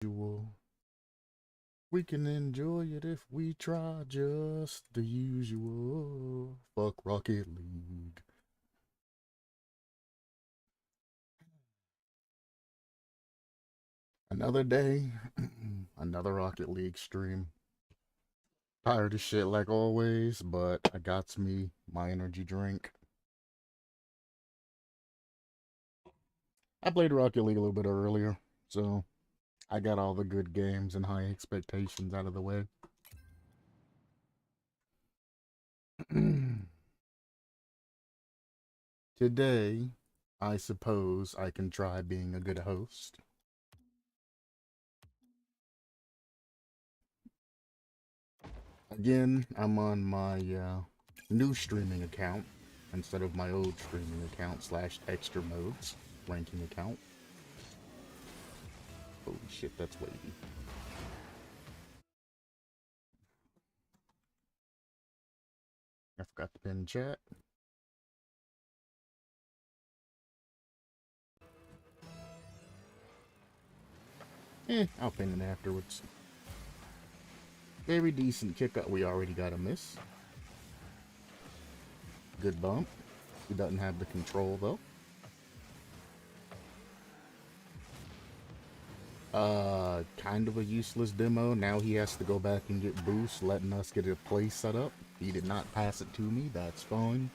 usual. We can enjoy it if we try just the usual. Fuck Rocket League. Another day, another Rocket League stream. Tired of shit like always, but I got me my energy drink. I played Rocket League a little bit earlier, so I got all the good games and high expectations out of the way. Today, I suppose I can try being a good host. Again, I'm on my new streaming account instead of my old streaming account slash extra modes ranking account. Holy shit, that's wavy. I forgot to pin chat. I'll pin it afterwards. Very decent kick up. We already got a miss. Good bump. He doesn't have the control though. Kind of a useless demo. Now he has to go back and get boost, letting us get a play set up. He did not pass it to me. That's fine.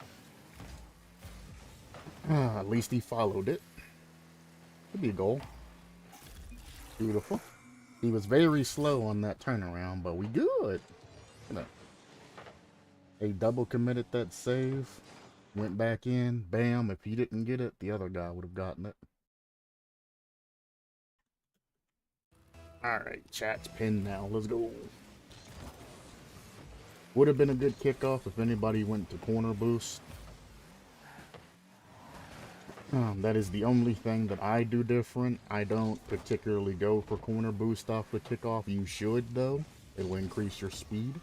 At least he followed it. Could be a goal. Beautiful. He was very slow on that turnaround, but we good. He double committed that save. Went back in. Bam. If he didn't get it, the other guy would have gotten it. Alright, chat's pinned now. Let's go. Would have been a good kickoff if anybody went to corner boost. That is the only thing that I do different. I don't particularly go for corner boost off the kickoff. You should, though. It will increase your speed.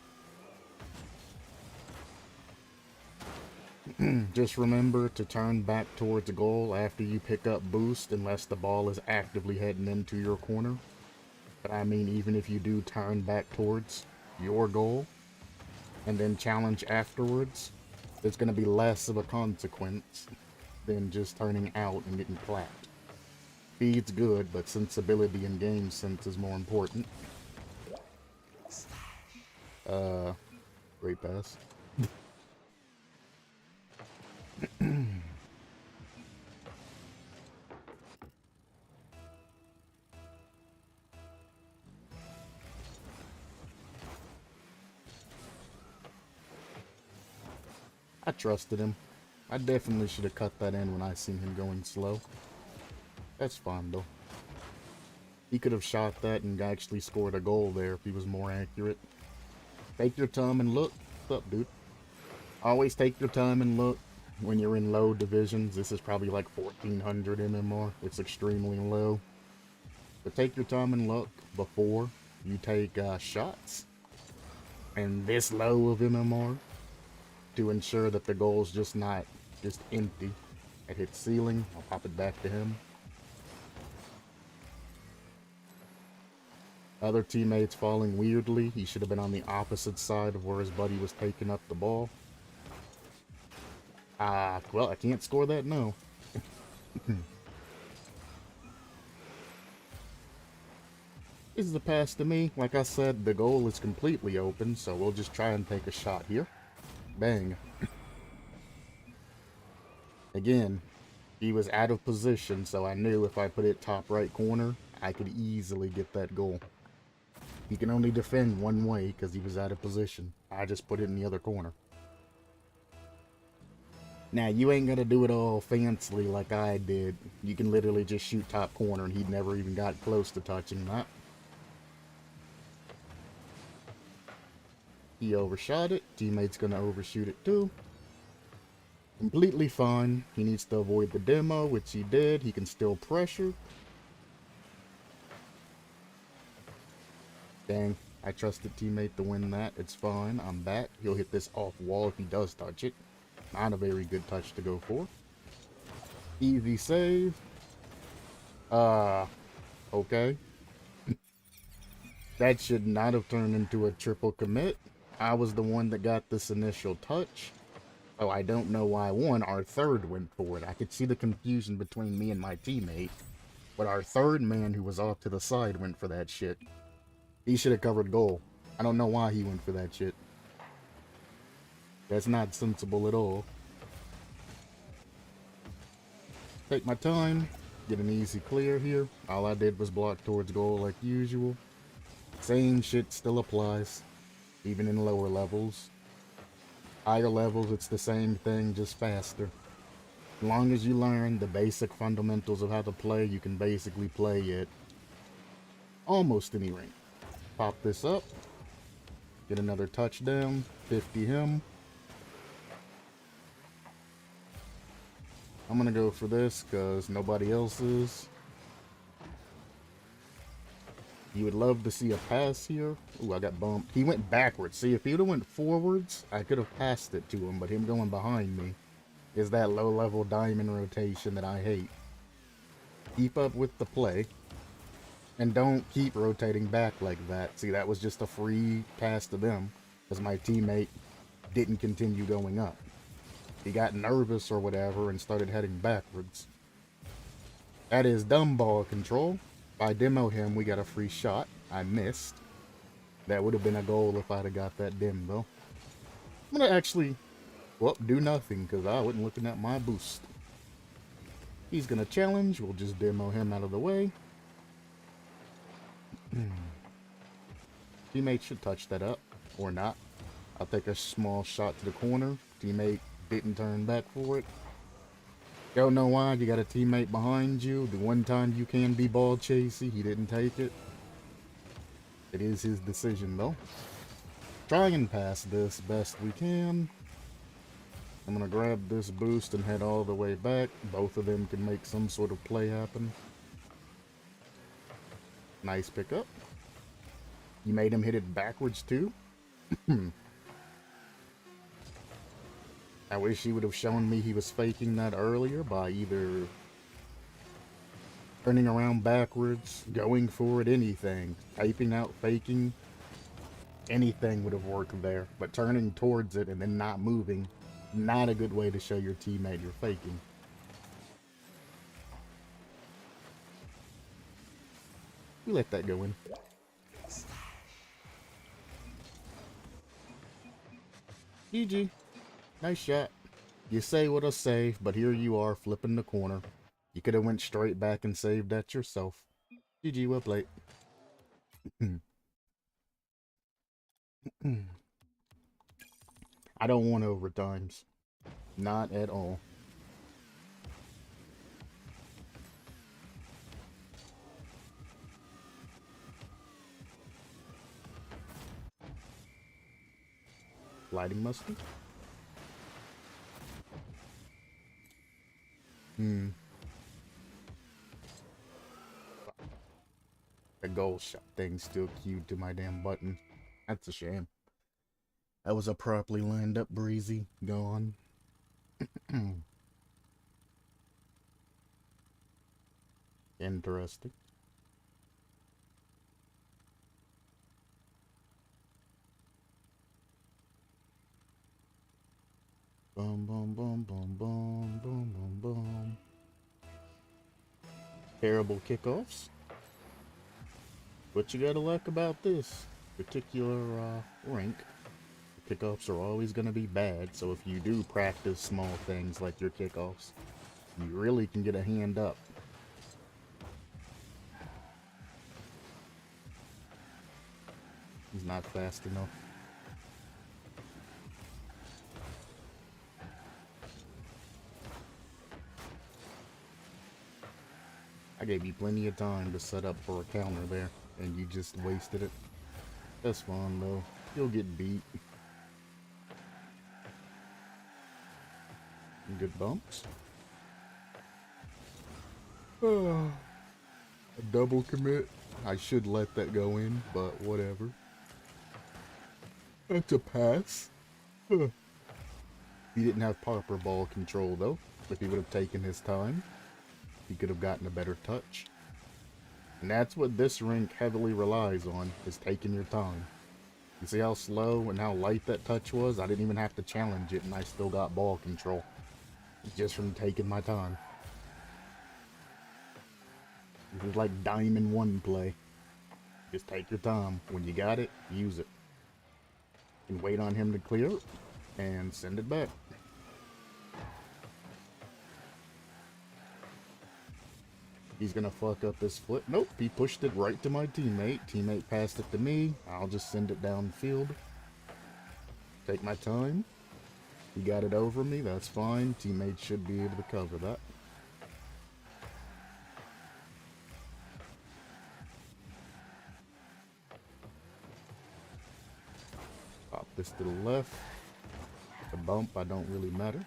Just remember to turn back towards the goal after you pick up boost unless the ball is actively heading into your corner. But I mean, even if you do turn back towards your goal and then challenge afterwards, there's going to be less of a consequence than just turning out and getting clapped. Speed's good, but sensibility and game sense is more important. Great pass. I trusted him. I definitely should have cut that in when I seen him going slow. That's fine, though. He could have shot that and actually scored a goal there if he was more accurate. Take your time and look. What's up, dude? Always take your time and look when you're in low divisions. This is probably like 1400 MMR. It's extremely low. But take your time and look before you take shots. And this low of MMR to ensure that the goal's just not just empty. It hits ceiling. I'll pop it back to him. Other teammates falling weirdly. He should have been on the opposite side of where his buddy was taking up the ball. Well, I can't score that, no. This is a pass to me. Like I said, the goal is completely open, so we'll just try and take a shot here. Bang. Again, he was out of position, so I knew if I put it top right corner, I could easily get that goal. He can only defend one way because he was out of position. I just put it in the other corner. Now, you ain't gonna do it all fancily like I did. You can literally just shoot top corner and he never even got close to touching that. He overshot it. Teammate's gonna overshoot it too. Completely fine. He needs to avoid the demo, which he did. He can still pressure. Dang, I trusted teammate to win that. It's fine. I'm back. He'll hit this off wall if he does touch it. Not a very good touch to go for. Easy save. Okay. That should not have turned into a triple commit. I was the one that got this initial touch. Oh, I don't know why our third went for it. I could see the confusion between me and my teammate. But our third man who was off to the side went for that shit. He should have covered goal. I don't know why he went for that shit. That's not sensible at all. Take my time. Get an easy clear here. All I did was block towards goal like usual. Same shit still applies. Even in lower levels. Higher levels, it's the same thing, just faster. As long as you learn the basic fundamentals of how to play, you can basically play it almost any rank. Pop this up. Get another touchdown. 50 him. I'm gonna go for this because nobody else is. You would love to see a pass here. Ooh, I got bumped. He went backwards. See, if he would have went forwards, I could have passed it to him, but him going behind me is that low-level diamond rotation that I hate. Keep up with the play. And don't keep rotating back like that. See, that was just a free pass to them because my teammate didn't continue going up. He got nervous or whatever and started heading backwards. That is dumb ball control. If I demo him, we got a free shot. I missed. That would have been a goal if I'd have got that dim, though. I'm going to actually, well, do nothing because I wasn't looking at my boost. He's going to challenge. We'll just demo him out of the way. Teammate should touch that up, or not. I'll take a small shot to the corner. Teammate didn't turn back for it. Don't know why. You got a teammate behind you. The one time you can be ball chasey, he didn't take it. It is his decision, though. Try and pass this best we can. I'm going to grab this boost and head all the way back. Both of them can make some sort of play happen. Nice pickup. You made him hit it backwards, too? I wish he would have shown me he was faking that earlier by either turning around backwards, going for it, anything. Typing out, faking. Anything would have worked there. But turning towards it and then not moving, not a good way to show your teammate you're faking. You let that go in. GG. Nice shot. You say what I say, but here you are flipping the corner. You could have went straight back and saved that yourself. GG, well played. I don't want overtimes. Not at all. Lighting mustard? The goal shot thing still queued to my damn button. That's a shame. That was a properly lined up breezy. Gone. Interesting. Boom, boom, boom, boom, boom, boom, boom, boom. Terrible kickoffs. What you gotta like about this particular rank, kickoffs are always gonna be bad, so if you do practice small things like your kickoffs, you really can get a hand up. He's not fast enough. I gave you plenty of time to set up for a counter there, and you just wasted it. That's fine, though. You'll get beat. Good bumps. A double commit. I should let that go in, but whatever. That's a pass. He didn't have proper ball control, though. If he would have taken his time, he could have gotten a better touch. And that's what this rink heavily relies on, is taking your time. You see how slow and how light that touch was? I didn't even have to challenge it and I still got ball control. Just from taking my time. This is like Diamond 1 play. Just take your time. When you got it, use it. You can wait on him to clear it and send it back. He's gonna fuck up this flip. Nope, he pushed it right to my teammate. Teammate passed it to me. I'll just send it downfield. Take my time. He got it over me, that's fine. Teammate should be able to cover that. Pop this to the left. The bump, I don't really matter.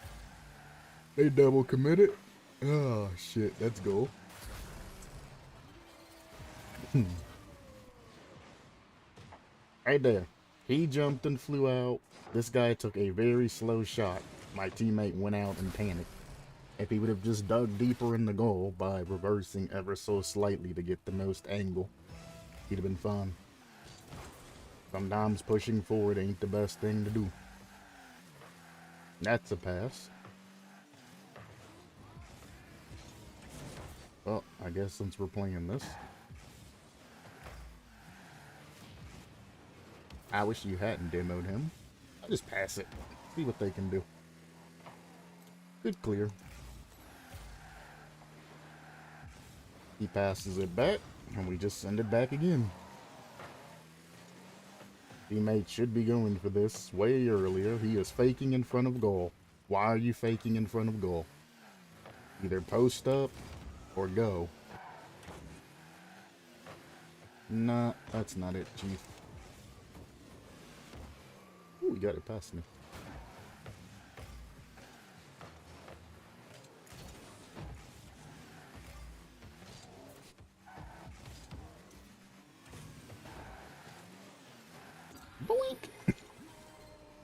They double committed. Oh shit, let's go. Right there. He jumped and flew out. This guy took a very slow shot. My teammate went out and panicked. If he would have just dug deeper in the goal by reversing ever so slightly to get the most angle, he'd have been fine. Sometimes pushing forward ain't the best thing to do. That's a pass. Well, I guess since we're playing this, I wish you hadn't demoed him. I'll just pass it. See what they can do. Good clear. He passes it back, and we just send it back again. Teammate should be going for this way earlier. He is faking in front of goal. Why are you faking in front of goal? Either post up or go. Nah, that's not it, Chief. Ooh, he got it past me. Boink!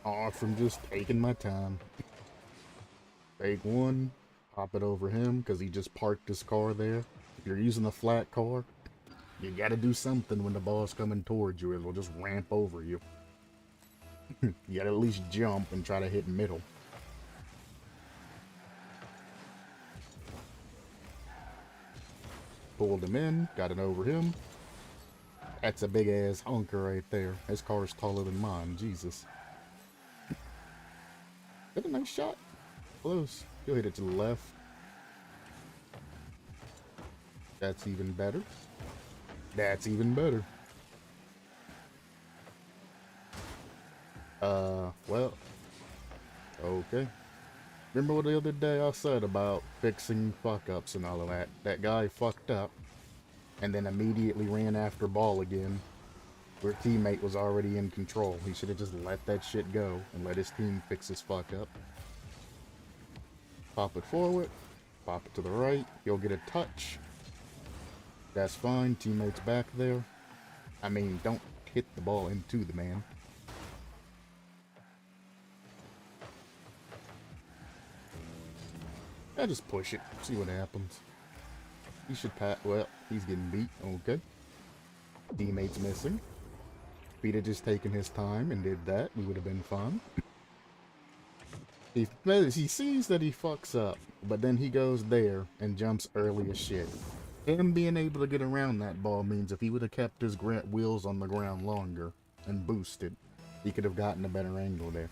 Aw, from just taking my time. Take one, pop it over him, because he just parked his car there. If you're using a flat car, you gotta do something when the ball's coming towards you, or it'll just ramp over you. You gotta at least jump and try to hit middle. Pulled him in, got it over him. That's a big ass honker right there. His car's taller than mine, Jesus. Is that a nice shot? Close. You'll hit it to the left. That's even better. That's even better. Well. Okay. Remember what the other day I said about fixing fuck-ups and all of that? That guy fucked up and then immediately ran after ball again, where teammate was already in control. He should have just let that shit go and let his team fix his fuck-up. Pop it forward, pop it to the right, you'll get a touch. That's fine, teammate's back there. I mean, don't hit the ball into the man. I just push it, see what happens. He should pat. Well, he's getting beat. Okay. Teammate's missing. If he'd have just taken his time and did that, we would have been fine. He sees that he fucks up, but then he goes there and jumps early as shit. Him being able to get around that ball means if he would have kept his wheels on the ground longer and boosted, he could have gotten a better angle there.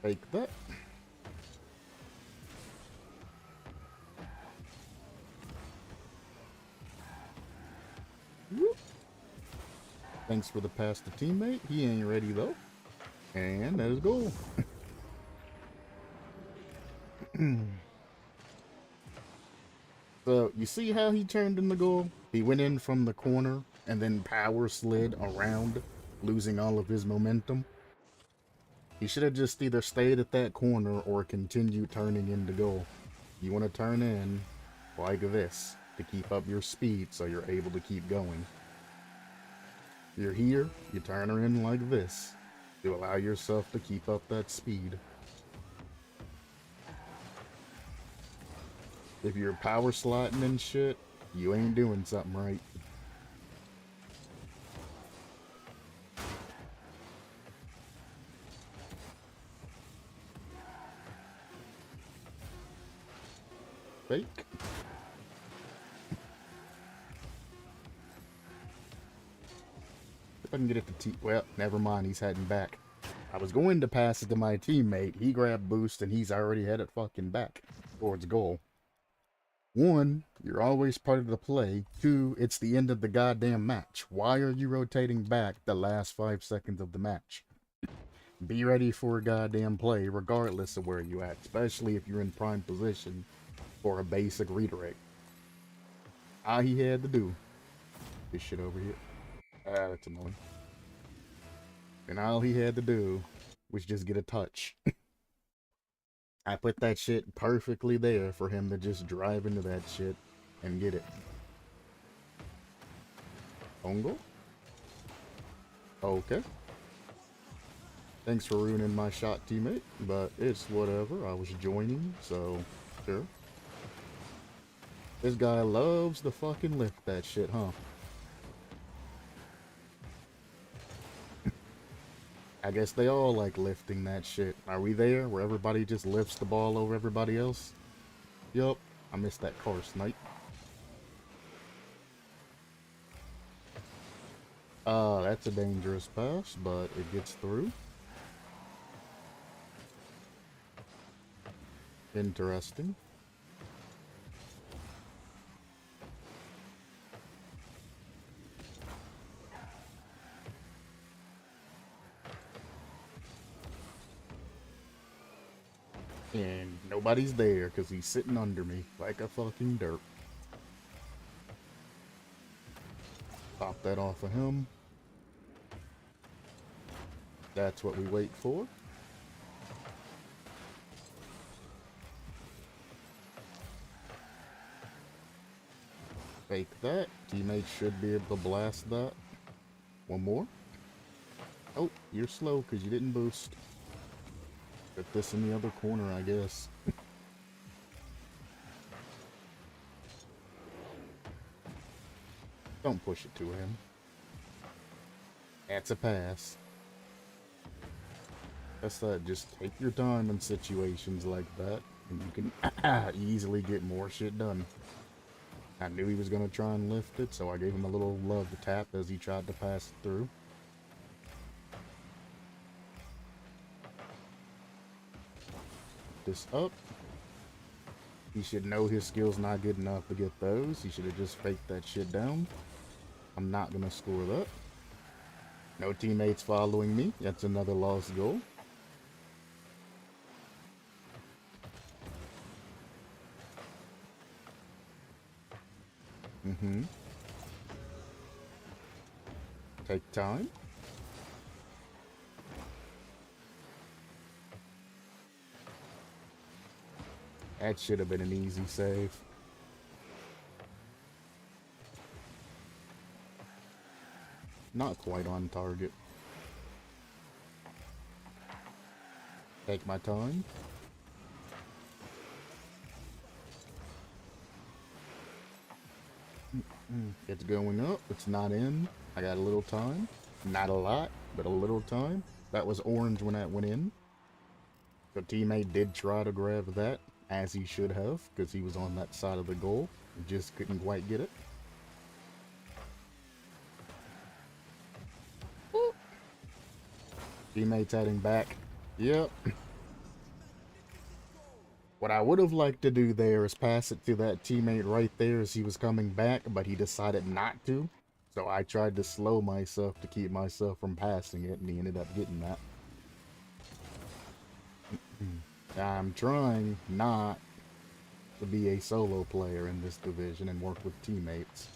Take that. Whoop. Thanks for the pass to teammate. He ain't ready though. And that is goal. So, you see how he turned in the goal? He went in from the corner and then power slid around, losing all of his momentum. He should have just either stayed at that corner or continued turning in the goal. You want to turn in like this to keep up your speed so you're able to keep going. You're here, you turn her in like this to allow yourself to keep up that speed. If you're power slotting and shit, you ain't doing something right. Fake. If I can get it to well, never mind, he's heading back. I was going to pass it to my teammate. He grabbed boost and he's already headed fucking back towards goal. 1, you're always part of the play. 2, it's the end of the goddamn match. Why are you rotating back the last 5 seconds of the match? Be ready for a goddamn play regardless of where you at, especially if you're in prime position for a basic redirect. All he had to do, this shit over here. Ah, that's annoying. And all he had to do was just get a touch. I put that shit perfectly there for him to just drive into that shit and get it. Ongo? Okay. Thanks for ruining my shot, teammate, but it's whatever. I was joining, so sure. This guy loves to fucking lift that shit, huh? I guess they all like lifting that shit. Are we there where everybody just lifts the ball over everybody else? Yup. I missed that car snipe. That's a dangerous pass, but it gets through. Interesting. And nobody's there because he's sitting under me like a fucking dirt. Pop that off of him. That's what we wait for. Fake that. Teammates should be able to blast that. One more. Oh, you're slow because you didn't boost. Put this in the other corner, I guess. Don't push it to him. That's a pass. That's that. Just take your time in situations like that, and you can easily get more shit done. I knew he was going to try and lift it, so I gave him a little love to tap as he tried to pass it through. This up. He should know his skill's not good enough to get those. He should have just faked that shit down. I'm not going to score that. No teammates following me. That's another lost goal. Take time. That should have been an easy save. Not quite on target. Take my time. It's going up. It's not in. I got a little time. Not a lot, but a little time. That was orange when that went in. The teammate did try to grab that, as he should have, because he was on that side of the goal. Just couldn't quite get it. Teammates heading back. Yep. What I would have liked to do there is pass it to that teammate right there as he was coming back, but he decided not to. So I tried to slow myself to keep myself from passing it, and he ended up getting that. I'm trying not to be a solo player in this division and work with teammates.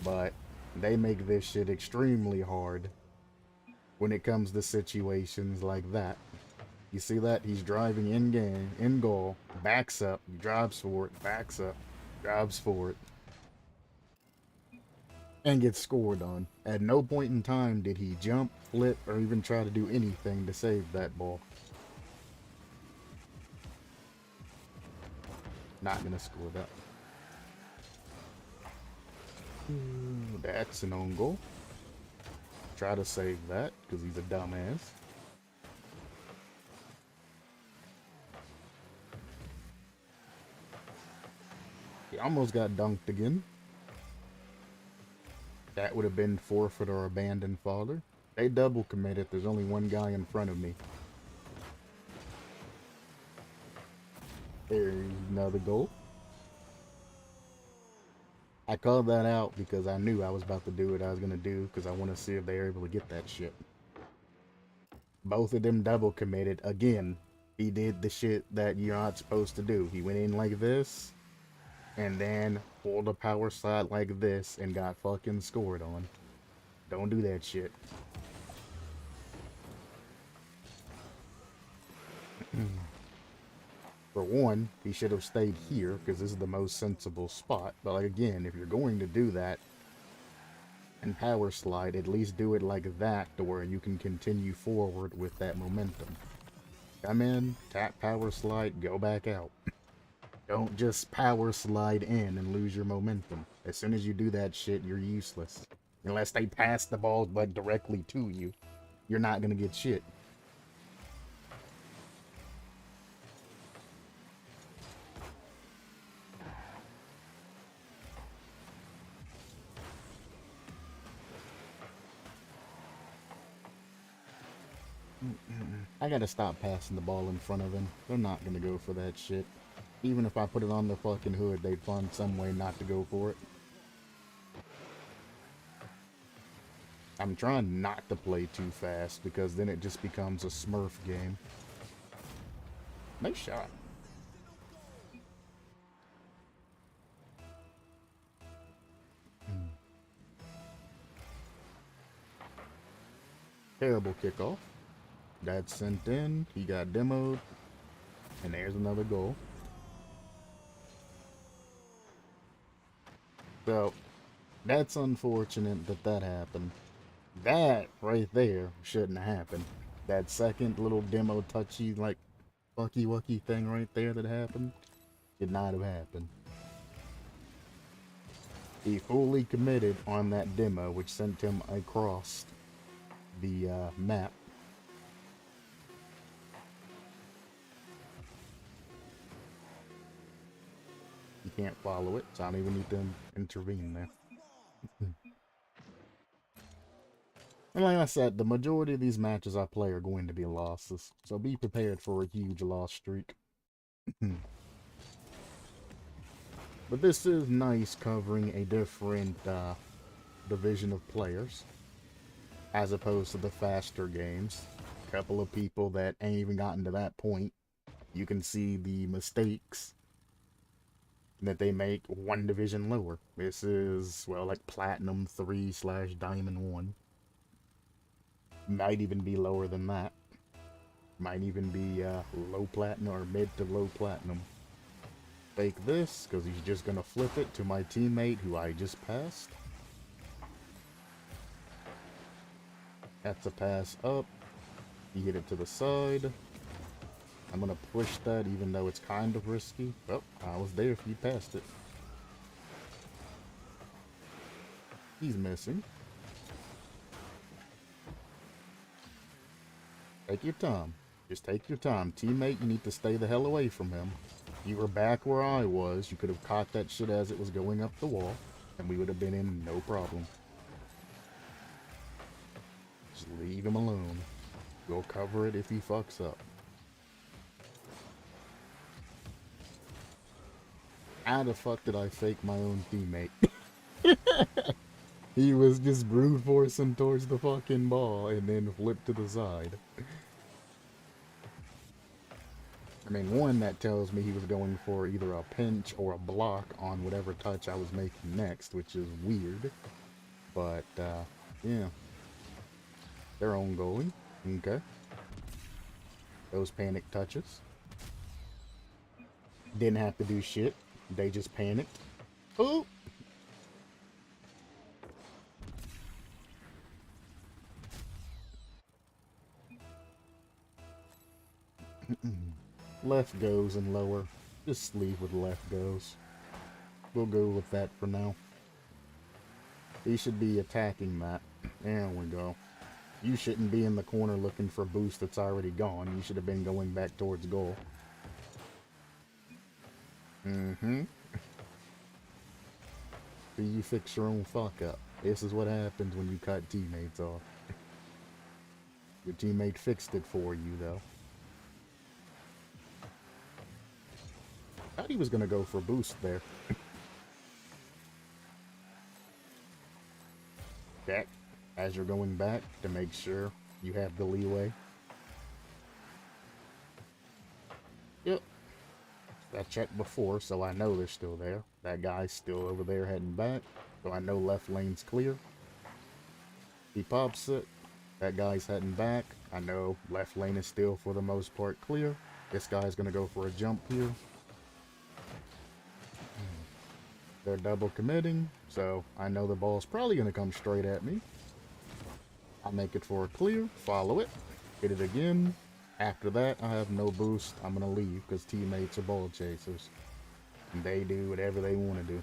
But they make this shit extremely hard when it comes to situations like that. You see that? He's driving in game, in goal, backs up, drives for it, backs up, drives for it, and gets scored on. At no point in time did he jump, flip, or even try to do anything to save that ball. Not gonna score that. That's an own goal. Try to save that, because he's a dumbass. He almost got dunked again. That would have been forfeit or abandoned fodder. They double committed. There's only one guy in front of me. There's another goal. I called that out because I knew I was about to do what I was going to do because I want to see if they were able to get that shit. Both of them double committed. Again, he did the shit that you're not supposed to do. He went in like this and then pulled a power slide like this and got fucking scored on. Don't do that shit. For one, he should have stayed here because this is the most sensible spot. But like again, if you're going to do that and power slide, at least do it like that to where you can continue forward with that momentum. Come in, tap power slide, go back out. Don't just power slide in and lose your momentum. As soon as you do that shit, you're useless. Unless they pass the ball like directly to you, you're not gonna get shit. I gotta stop passing the ball in front of him. They're not gonna go for that shit. Even if I put it on the fucking hood, they'd find some way not to go for it. I'm trying not to play too fast because then it just becomes a Smurf game. Nice shot. Terrible kickoff. That's sent in. He got demoed. And there's another goal. So, that's unfortunate that that happened. That right there shouldn't have happened. That second little demo touchy, like, fucky wucky thing right there that happened did not have happened. He fully committed on that demo, which sent him across the map. You can't follow it, so I don't even need to intervene there. And like I said, the majority of these matches I play are going to be losses, so be prepared for a huge loss streak. But this is nice covering a different division of players, as opposed to the faster games. A couple of people that ain't even gotten to that point. You can see the mistakes that they make one division lower. This is, well, like Platinum 3/Diamond 1. Might even be lower than that. Might even be low platinum or mid to low platinum. Fake this, because he's just going to flip it to my teammate who I just passed. That's a pass up. He hit it to the side. I'm going to push that even though it's kind of risky. Oh, I was there if he passed it. He's missing. Take your time. Just take your time. Teammate, you need to stay the hell away from him. You were back where I was. You could have caught that shit as it was going up the wall, and we would have been in no problem. Just leave him alone. We'll cover it if he fucks up. How the fuck did I fake my own teammate? He was just brute forcing towards the fucking ball and then flipped to the side. I mean, one, that tells me he was going for either a pinch or a block on whatever touch I was making next, which is weird. But, yeah. Their own goalie. Okay. Those panic touches. Didn't have to do shit. They just panicked. Oh! Left goes and lower. Just leave with left goes. We'll go with that for now. He should be attacking that. There we go. You shouldn't be in the corner looking for boost that's already gone. You should have been going back towards goal. Mm-hmm. So you fix your own fuck up. This is what happens when you cut teammates off. Your teammate fixed it for you, though. Thought he was gonna go for boost there. Check as you're going back to make sure you have the leeway. Yep. I checked before, so I know they're still there. That guy's still over there heading back, so I know left lane's clear. He pops it. That guy's heading back. I know left lane is still, for the most part, clear. This guy's gonna go for a jump here. They're double committing, so I know the ball's probably gonna come straight at me. I make it for a clear, follow it, hit it again. After that, I have no boost. I'm gonna leave because teammates are ball chasers. And they do whatever they want to do.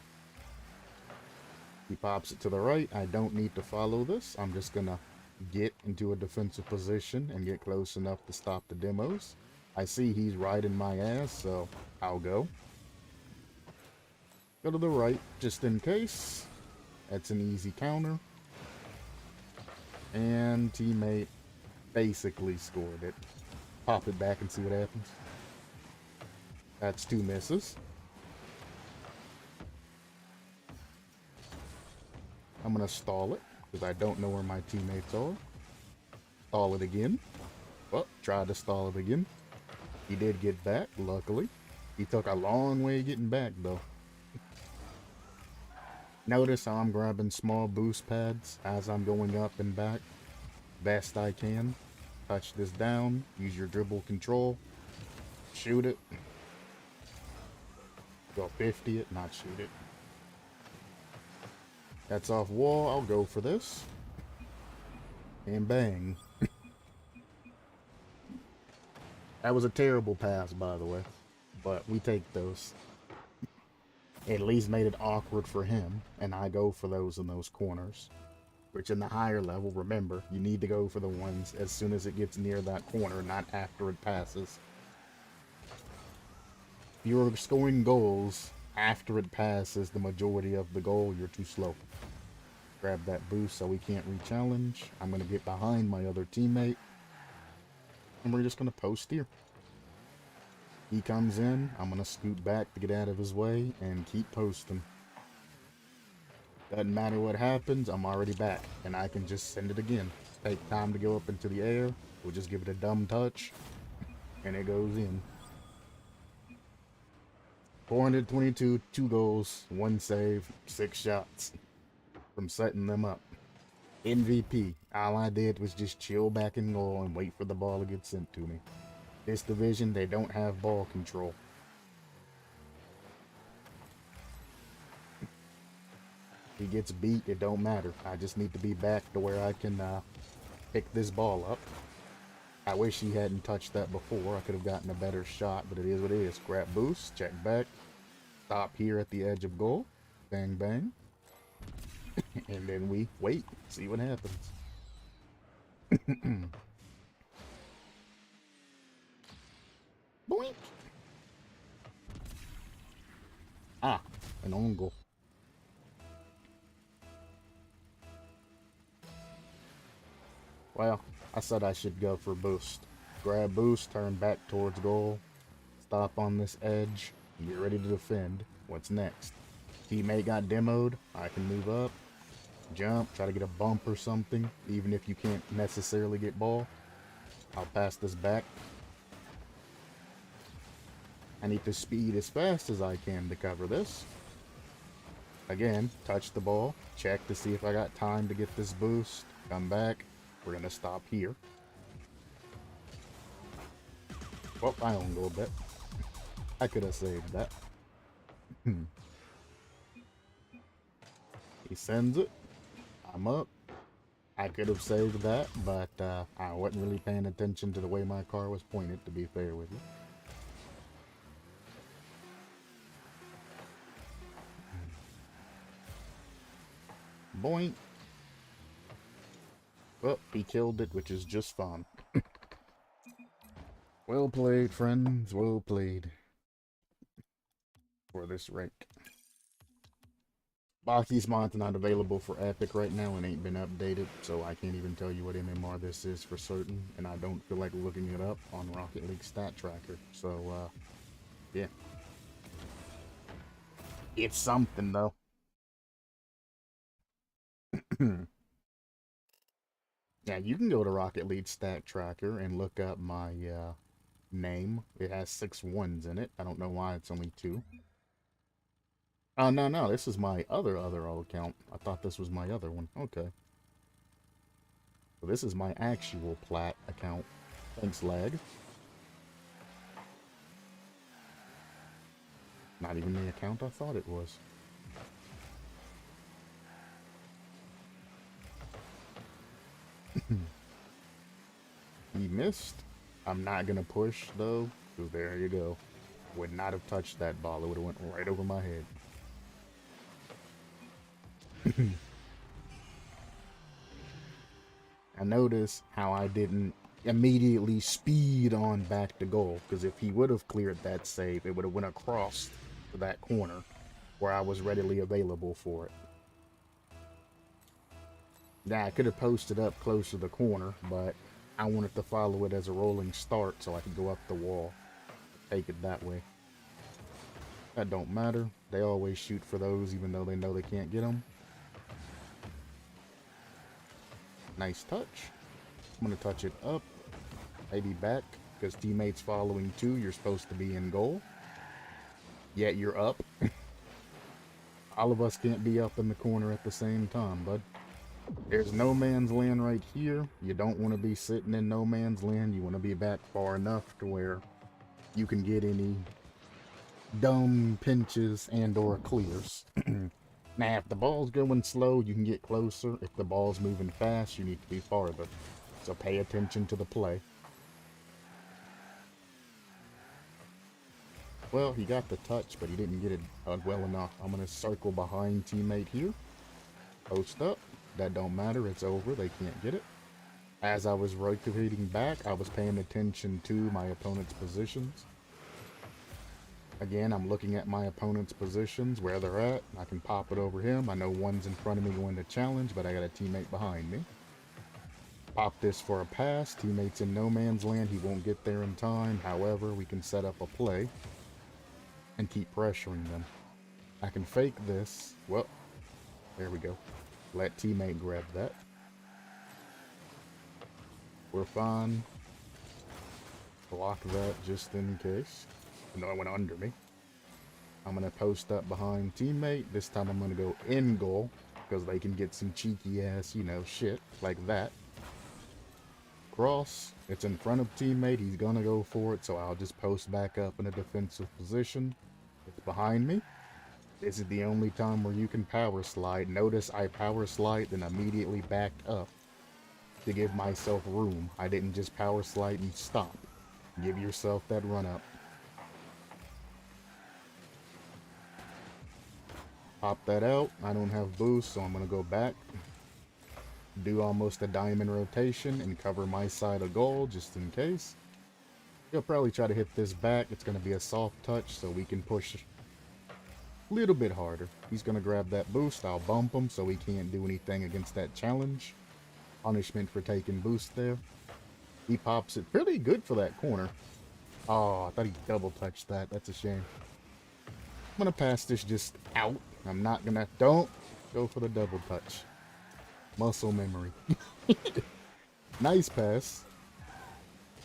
He pops it to the right. I don't need to follow this. I'm just gonna get into a defensive position and get close enough to stop the demos. I see he's riding my ass, so I'll go. Go to the right, just in case. That's an easy counter. And teammate basically scored it. Pop it back and see what happens. That's 2 misses. I'm gonna stall it, because I don't know where my teammates are. Stall it again. Well, tried to stall it again. He did get back, luckily. He took a long way getting back, though. Notice how I'm grabbing small boost pads as I'm going up and back. Best I can. Touch this down. Use your dribble control. Shoot it. Go 50 it, not shoot it. That's off wall. I'll go for this. And bang. That was a terrible pass, by the way. But we take those. At least made it awkward for him, and I go for those in those corners. Which in the higher level, remember, you need to go for the ones as soon as it gets near that corner, not after it passes. If you're scoring goals after it passes the majority of the goal, you're too slow. Grab that boost so we can't re-challenge. I'm going to get behind my other teammate. And we're just going to post here. He comes in, I'm going to scoot back to get out of his way and keep posting. Doesn't matter what happens, I'm already back. And I can just send it again. Take time to go up into the air. We'll just give it a dumb touch. And it goes in. 422, 2 goals, 1 save, 6 shots. From setting them up. MVP. All I did was just chill back in goal and wait for the ball to get sent to me. This division, they don't have ball control. He gets beat, it don't matter. I just need to be back to where I can pick this ball up. I wish he hadn't touched that before. I could have gotten a better shot, but it is what it is. Grab boost, check back. Stop here at the edge of goal. Bang, bang. And then we wait, see what happens. Boink! Ah, an own goal. Well, I said I should go for boost. Grab boost, turn back towards goal. Stop on this edge. Get ready to defend. What's next? Teammate got demoed. I can move up. Jump, try to get a bump or something. Even if you can't necessarily get ball. I'll pass this back. I need to speed as fast as I can to cover this. Again, touch the ball. Check to see if I got time to get this boost. Come back. We're going to stop here. Well, I own goal bet. I could have saved that. He sends it. I'm up. I could have saved that, but I wasn't really paying attention to the way my car was pointed, to be fair with you. Boink. Well, he killed it, which is just fine. Well played, friends. Well played. For this rank. Baki's mod's not available for Epic right now and ain't been updated, so I can't even tell you what MMR this is for certain, and I don't feel like looking it up on Rocket League Stat Tracker, so, yeah. It's something, though. Yeah, you can go to Rocket League Stat Tracker and look up my, name. It has 6 ones in it. I don't know why it's only 2. Oh, no, this is my other old account. I thought this was my other one. Okay. So this is my actual plat account. Thanks, lag. Not even the account I thought it was. He missed. I'm not gonna push, though. So there you go. Would not have touched that ball. It would have went right over my head. I notice how I didn't immediately speed on back to goal, because if he would have cleared that save, it would have went across to that corner where I was readily available for it. Yeah, I could have posted up close to the corner, but I wanted to follow it as a rolling start so I could go up the wall. Take it that way. That don't matter. They always shoot for those even though they know they can't get them. Nice touch. I'm going to touch it up. Maybe back, because teammates following too. You're supposed to be in goal. Yet you're up. All of us can't be up in the corner at the same time, bud. There's no man's land right here. You don't want to be sitting in no man's land. You want to be back far enough to where you can get any dumb pinches and or clears. Now, if the ball's going slow, you can get closer. If the ball's moving fast, you need to be farther. So pay attention to the play. Well, he got the touch, but he didn't get it well enough. I'm going to circle behind teammate here. Post up. That don't matter. It's over. They can't get it. As I was rotating back, I was paying attention to my opponent's positions. Again, I'm looking at my opponent's positions, where they're at. I can pop it over him. I know one's in front of me going to challenge, but I got a teammate behind me. Pop this for a pass. Teammate's in no man's land. He won't get there in time. However, we can set up a play and keep pressuring them. I can fake this. Well, there we go. Let teammate grab that. We're fine. Block that just in case. No one under me. I'm going to post up behind teammate. This time I'm going to go in goal because they can get some cheeky ass, you know, shit like that. Cross. It's in front of teammate. He's going to go for it, so I'll just post back up in a defensive position. It's behind me. This is the only time where you can power slide. Notice I power slide, then immediately backed up to give myself room. I didn't just power slide and stop. Give yourself that run up. Pop that out. I don't have boost, so I'm going to go back. Do almost a diamond rotation and cover my side of goal just in case. He'll probably try to hit this back. It's going to be a soft touch so we can push a little bit harder. He's going to grab that boost. I'll bump him so he can't do anything against that challenge. Punishment for taking boost there. He pops it pretty good for that corner. Oh, I thought he double touched that. That's a shame. I'm going to pass this just out. I'm not going to... Don't go for the double touch. Muscle memory. Nice pass.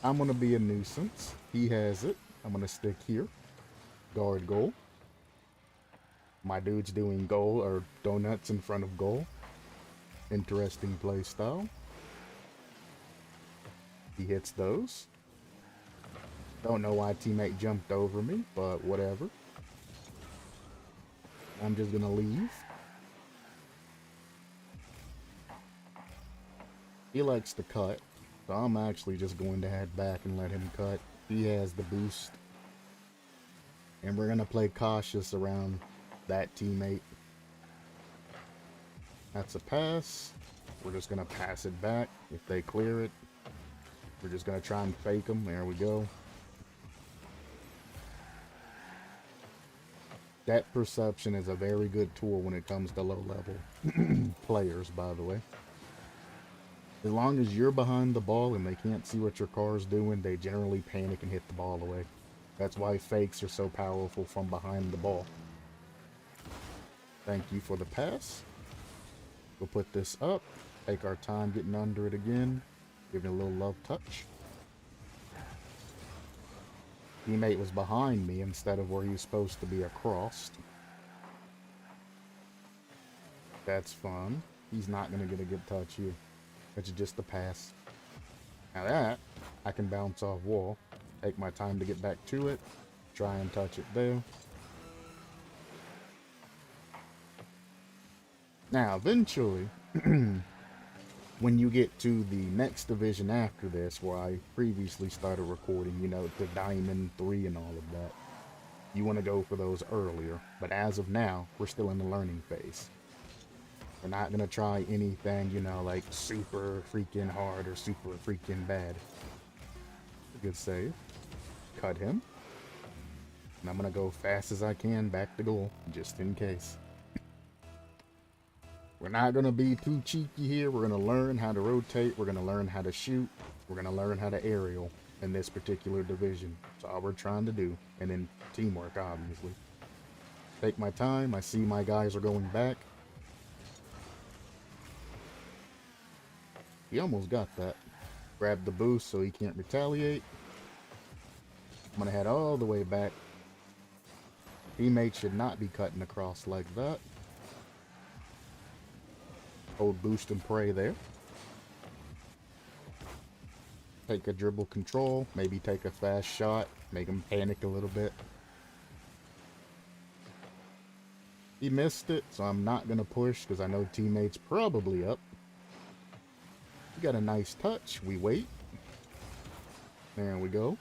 I'm going to be a nuisance. He has it. I'm going to stick here. Guard goal. My dude's doing goal or donuts in front of goal. Interesting play style. He hits those. Don't know why teammate jumped over me, but whatever. I'm just going to leave. He likes to cut, so I'm actually just going to head back and let him cut. He has the boost. And we're going to play cautious around that teammate. That's a pass. We're just going to pass it back. If they clear it, we're just going to try and fake them. There we go. Depth perception is a very good tool when it comes to low-level players, by the way. As long as you're behind the ball and they can't see what your car's doing, they generally panic and hit the ball away. That's why fakes are so powerful from behind the ball. Thank you for the pass. We'll put this up. Take our time getting under it again. Give it a little love touch. Teammate was behind me instead of where he was supposed to be across. That's fun. He's not going to get a good touch here. It's just a pass. Now that, I can bounce off wall. Take my time to get back to it. Try and touch it there. Now, eventually, when you get to the next division after this, where I previously started recording, you know, the Diamond 3 and all of that, you want to go for those earlier. But as of now, we're still in the learning phase. We're not going to try anything, you know, like super freaking hard or super freaking bad. Good save. Cut him. And I'm going to go fast as I can back to goal, just in case. We're not going to be too cheeky here. We're going to learn how to rotate. We're going to learn how to shoot. We're going to learn how to aerial in this particular division. That's all we're trying to do. And then teamwork, obviously. Take my time. I see my guys are going back. He almost got that. Grab the boost so he can't retaliate. I'm going to head all the way back. Teammates should not be cutting across like that. Hold boost and pray there. Take a dribble control. Maybe take a fast shot. Make him panic a little bit. He missed it, so I'm not going to push because I know teammates probably up. We got a nice touch. We wait. There we go.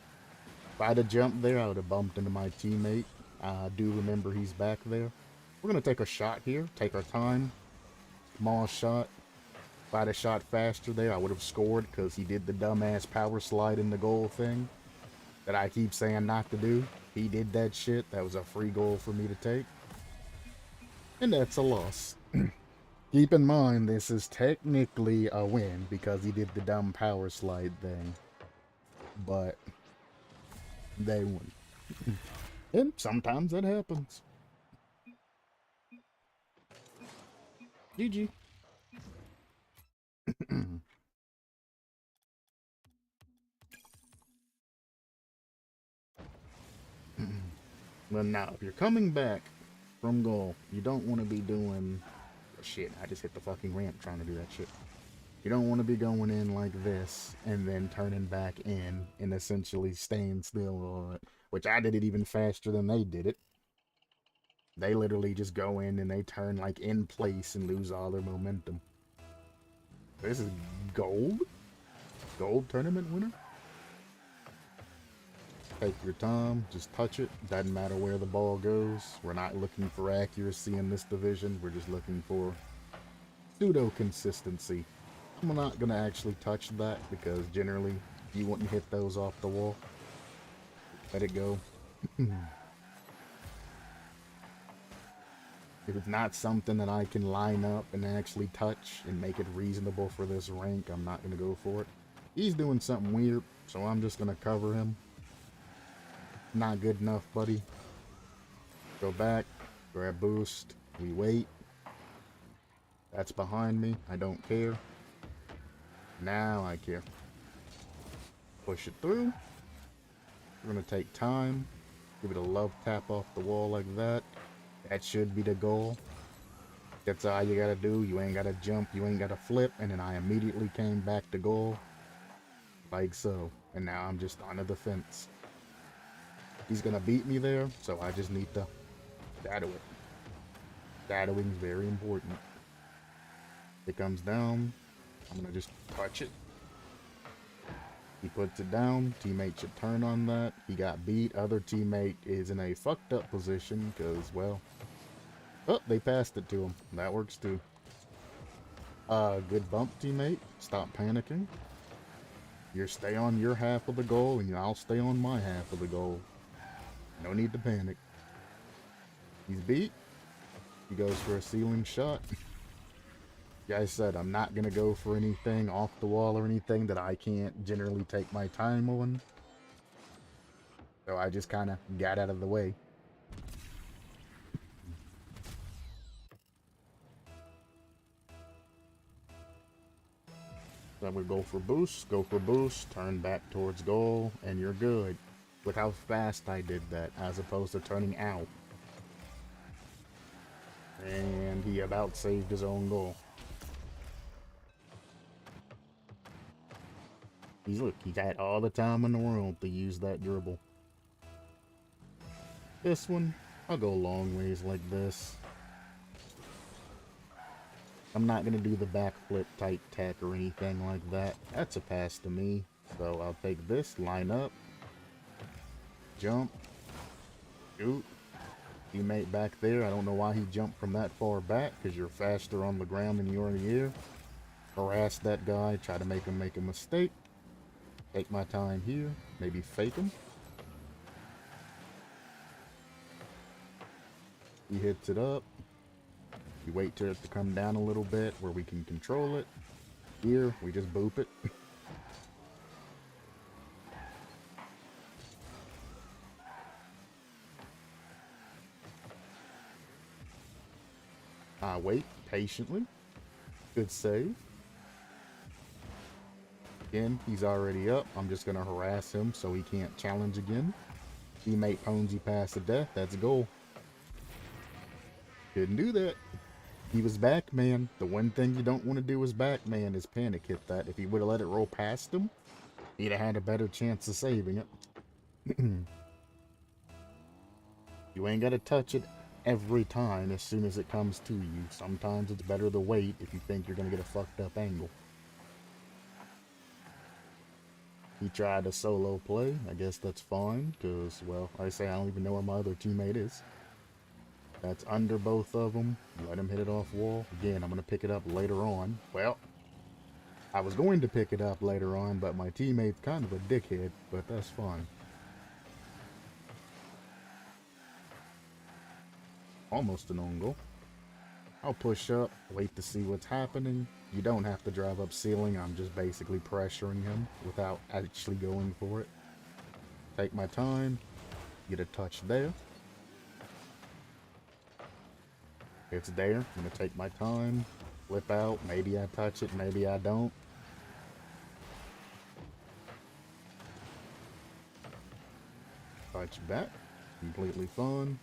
If I'd have jumped there, I would have bumped into my teammate. I do remember he's back there. We're going to take a shot here. Take our time. Small shot. If I'd have shot faster there, I would have scored because he did the dumbass power slide in the goal thing that I keep saying not to do. He did that shit. That was a free goal for me to take. And that's a loss. Keep in mind, this is technically a win because he did the dumb power slide thing. But they won. And sometimes that happens. GG. Well, now, if you're coming back from goal, you don't want to be doing... Oh, shit, I just hit the fucking ramp trying to do that shit. You don't want to be going in like this and then turning back in and essentially staying still on it. Which I did it even faster than they did it. They literally just go in and they turn like in place and lose all their momentum. This is gold? Gold tournament winner? Take your time, just touch it. Doesn't matter where the ball goes. We're not looking for accuracy in this division. We're just looking for pseudo consistency. I'm not going to actually touch that because generally you wouldn't hit those off the wall. Let it go. If it's not something that I can line up and actually touch and make it reasonable for this rank, I'm not going to go for it. He's doing something weird, so I'm just going to cover him. Not good enough, buddy. Go back, grab boost, we wait. That's behind me, I don't care. Now I care. Push it through. We're going to take time. Give it a love tap off the wall like that. That should be the goal. That's all you gotta do. You ain't gotta jump, you ain't gotta flip. And then I immediately came back to goal. Like so. And now I'm just on the defense. He's gonna beat me there, so I just need to shadow it. Shadowing is very important. It comes down. I'm gonna just touch it. He puts it down. Teammate should turn on that. He got beat. Other teammate is in a fucked up position because, well... Oh, they passed it to him. That works too. Good bump, teammate. Stop panicking. You stay on your half of the goal, and I'll stay on my half of the goal. No need to panic. He's beat. He goes for a ceiling shot. Like I said, I'm not going to go for anything off the wall or anything that I can't generally take my time on. So I just kind of got out of the way. Then we go for boost, turn back towards goal, and you're good. Look how fast I did that, as opposed to turning out. And he about saved his own goal. He's had all the time in the world to use that dribble. This one, I'll go long ways like this. I'm not going to do the backflip tight tack or anything like that. That's a pass to me. So I'll take this, line up, jump, shoot. Teammate back there, I don't know why he jumped from that far back, because you're faster on the ground than you are in the air. Harass that guy, try to make him make a mistake. Take my time here, maybe fake him. He hits it up. We wait till it to come down a little bit where we can control it. Here, we just boop it. I wait patiently. Good save. Again, he's already up. I'm just going to harass him so he can't challenge again. Teammate Ponzi pass to death. That's a goal. Couldn't do that. He was back, man. The one thing you don't want to do as back, man, is panic hit that. If he would have let it roll past him, he'd have had a better chance of saving it. You ain't got to touch it every time as soon as it comes to you. Sometimes it's better to wait if you think you're going to get a fucked up angle. He tried a solo play. I guess that's fine, because, well, like I say, I don't even know where my other teammate is. That's under both of them. Let him hit it off wall. Again, I'm going to pick it up later on. Well, I was going to pick it up later on, but my teammate's kind of a dickhead, but that's fine. Almost an own goal. I'll push up, wait to see what's happening. You don't have to drive up ceiling. I'm just basically pressuring him without actually going for it. Take my time. Get a touch there. It's there. I'm going to take my time. Flip out. Maybe I touch it. Maybe I don't. Touch back. Completely fine.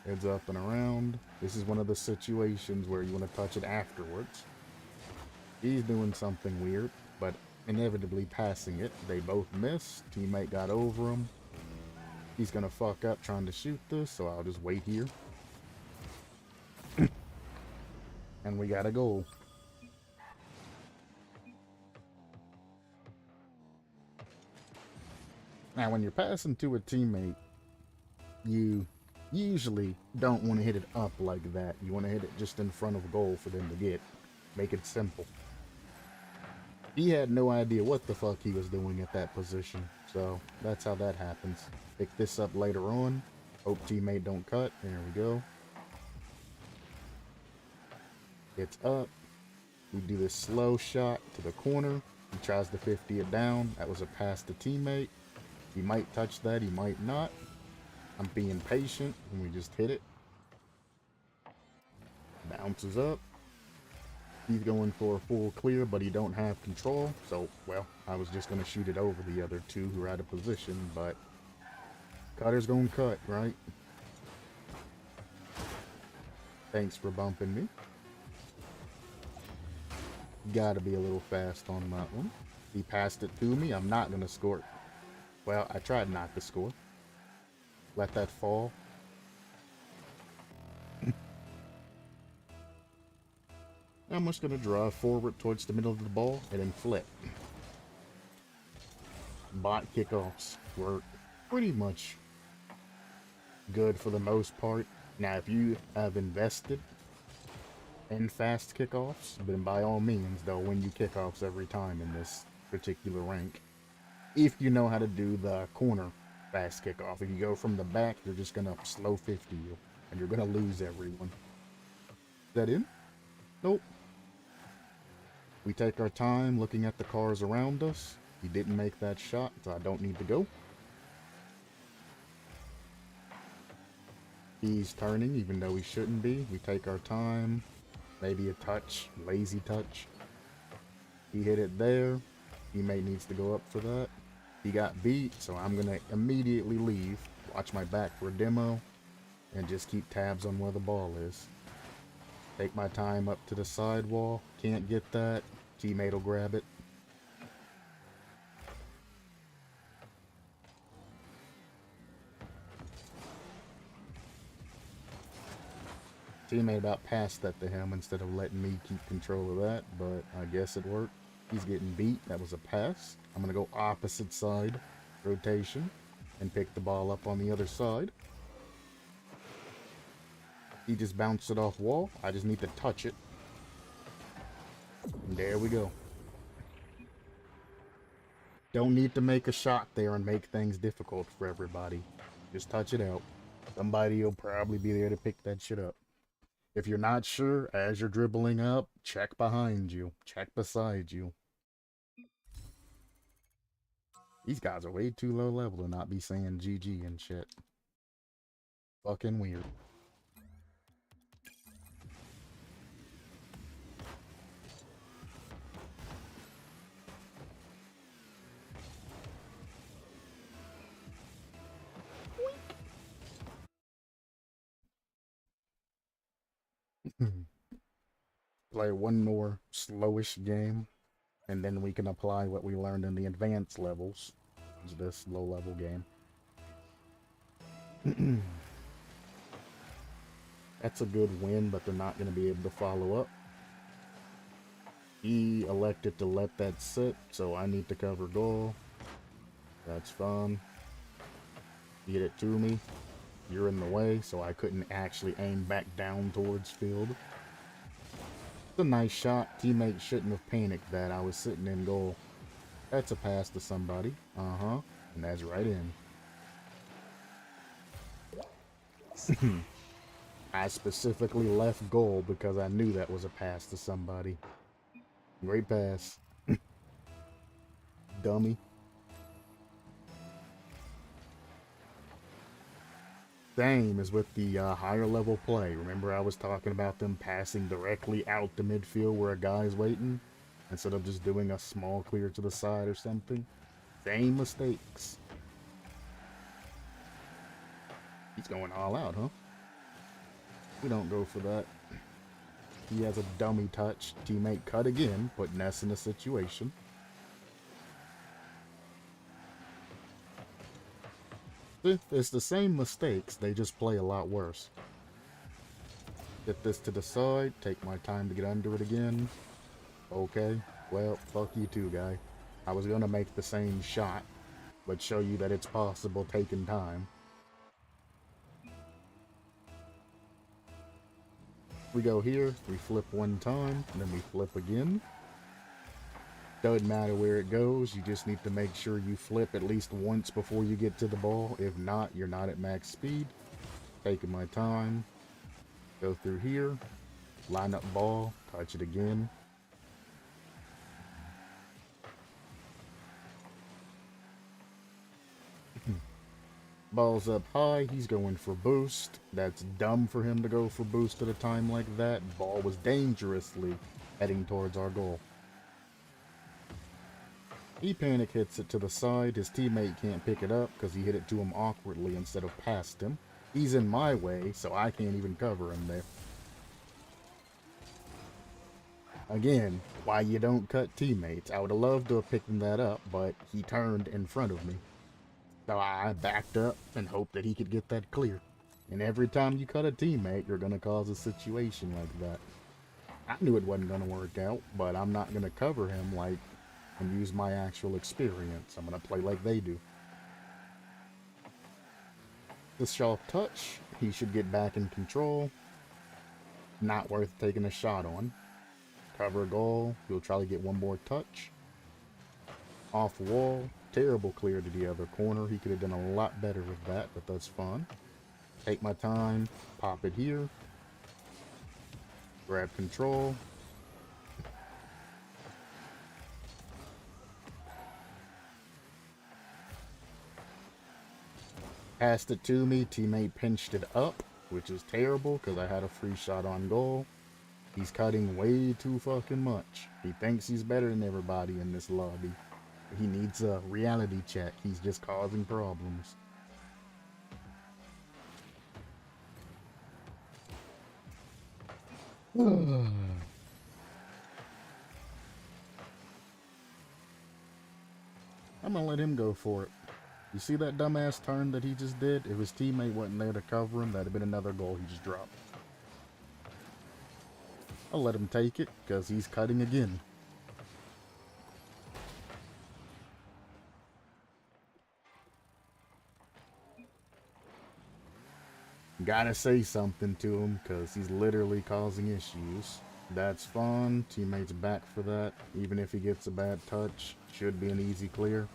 Heads up and around. This is one of the situations where you want to touch it afterwards. He's doing something weird, but inevitably passing it. They both missed. Teammate got over him. He's gonna fuck up trying to shoot this, so I'll just wait here. And we got a goal. Now, when you're passing to a teammate, you usually don't want to hit it up like that. You want to hit it just in front of goal for them to get. Make it simple. He had no idea what the fuck he was doing at that position. So that's how that happens. Pick this up later on. Hope teammate don't cut. There we go. It's up. We do this slow shot to the corner. He tries to 50 it down. That was a pass to teammate. He might touch that. He might not. I'm being patient and we just hit it. Bounces up. He's going for a full clear, but he don't have control. So, well, I was just going to shoot it over the other two who are out of position, but cutter's going to cut, right? Thanks for bumping me. Got to be a little fast on that one. He passed it to me. I'm not going to score. Well, I tried not to score. Let that fall. I'm just going to drive forward towards the middle of the ball and then flip. Bot kickoffs were pretty much good for the most part. Now, if you have invested and fast kickoffs, then by all means, they'll win you kickoffs every time in this particular rank. If you know how to do the corner fast kickoff. If you go from the back, you're just gonna slow 50 you, and you're gonna lose everyone. Is that in? Nope. We take our time looking at the cars around us. He didn't make that shot, so I don't need to go. He's turning, even though he shouldn't be. We take our time. Maybe a touch, lazy touch. He hit it there. Teammate needs to go up for that. He got beat, so I'm gonna immediately leave. Watch my back for a demo, and just keep tabs on where the ball is. Take my time up to the sidewall. Can't get that. Teammate will grab it. Teammate about passed that to him instead of letting me keep control of that, but I guess it worked. He's getting beat. That was a pass. I'm going to go opposite side rotation and pick the ball up on the other side. He just bounced it off wall. I just need to touch it. And there we go. Don't need to make a shot there and make things difficult for everybody. Just touch it out. Somebody will probably be there to pick that shit up. If you're not sure, as you're dribbling up, check behind you. Check beside you. These guys are way too low level to not be saying GG and shit. Fucking weird. Play one more slowish game, and then we can apply what we learned in the advanced levels to this low level game. That's a good win, but they're not going to be able to follow up. He elected to let that sit, so I need to cover goal. That's fun. Get it to me. You're in the way, so I couldn't actually aim back down towards field. It's a nice shot. Teammate shouldn't have panicked that. I was sitting in goal. That's a pass to somebody. Uh-huh. And that's right in. I specifically left goal because I knew that was a pass to somebody. Great pass. Dummy. Same as with the higher level play. Remember I was talking about them passing directly out to midfield where a guy's waiting? Instead of just doing a small clear to the side or something? Same mistakes. He's going all out, huh? We don't go for that. He has a dummy touch. Teammate cut again, putting us in a situation. It's the same mistakes, they just play a lot worse. Get this to the side, take my time to get under it again. Okay, well, fuck you too, guy. I was gonna make the same shot, but show you that it's possible taking time. We go here, we flip one time, and then we flip again. Doesn't matter where it goes, you just need to make sure you flip at least once before you get to the ball. If not, you're not at max speed. Taking my time. Go through here. Line up ball. Touch it again. Ball's up high. He's going for boost. That's dumb for him to go for boost at a time like that. Ball was dangerously heading towards our goal. He panic hits it to the side. His teammate can't pick it up because he hit it to him awkwardly instead of past him. He's in my way, so I can't even cover him there. Again, why you don't cut teammates. I would have loved to have picked that up, but he turned in front of me. So I backed up and hoped that he could get that clear. And every time you cut a teammate, you're going to cause a situation like that. I knew it wasn't going to work out, but I'm not going to cover him like and use my actual experience. I'm going to play like they do. The soft touch, he should get back in control. Not worth taking a shot on. Cover goal. You'll try to get one more touch. Off wall. Terrible clear to the other corner. He could have done a lot better with that, but that's fun. Take my time. Pop it here. Grab control. Passed it to me. Teammate pinched it up, which is terrible because I had a free shot on goal. He's cutting way too fucking much. He thinks he's better than everybody in this lobby. He needs a reality check. He's just causing problems. I'm gonna let him go for it. You see that dumbass turn that he just did? If his teammate wasn't there to cover him, that'd have been another goal he just dropped. I'll let him take it, because he's cutting again. Gotta say something to him, because he's literally causing issues. That's fun. Teammate's back for that. Even if he gets a bad touch, should be an easy clear.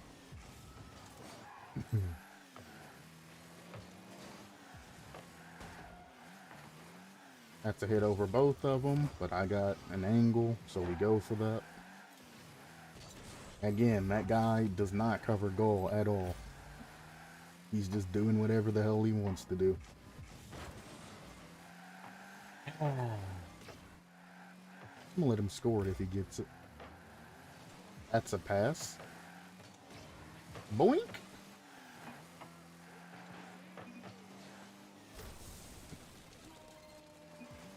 That's a hit over both of them, but I got an angle, so we go for that. Again, that guy does not cover goal at all. He's just doing whatever the hell he wants to do. I'm gonna let him score it if he gets it. That's a pass. Boink!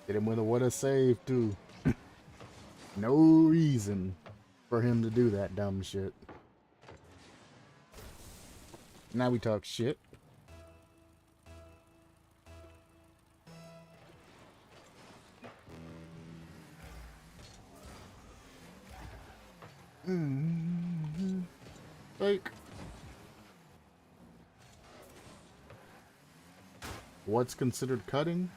Hit him with a what a save, too. No reason for him to do that dumb shit. Now we talk shit. Fake. What's considered cutting?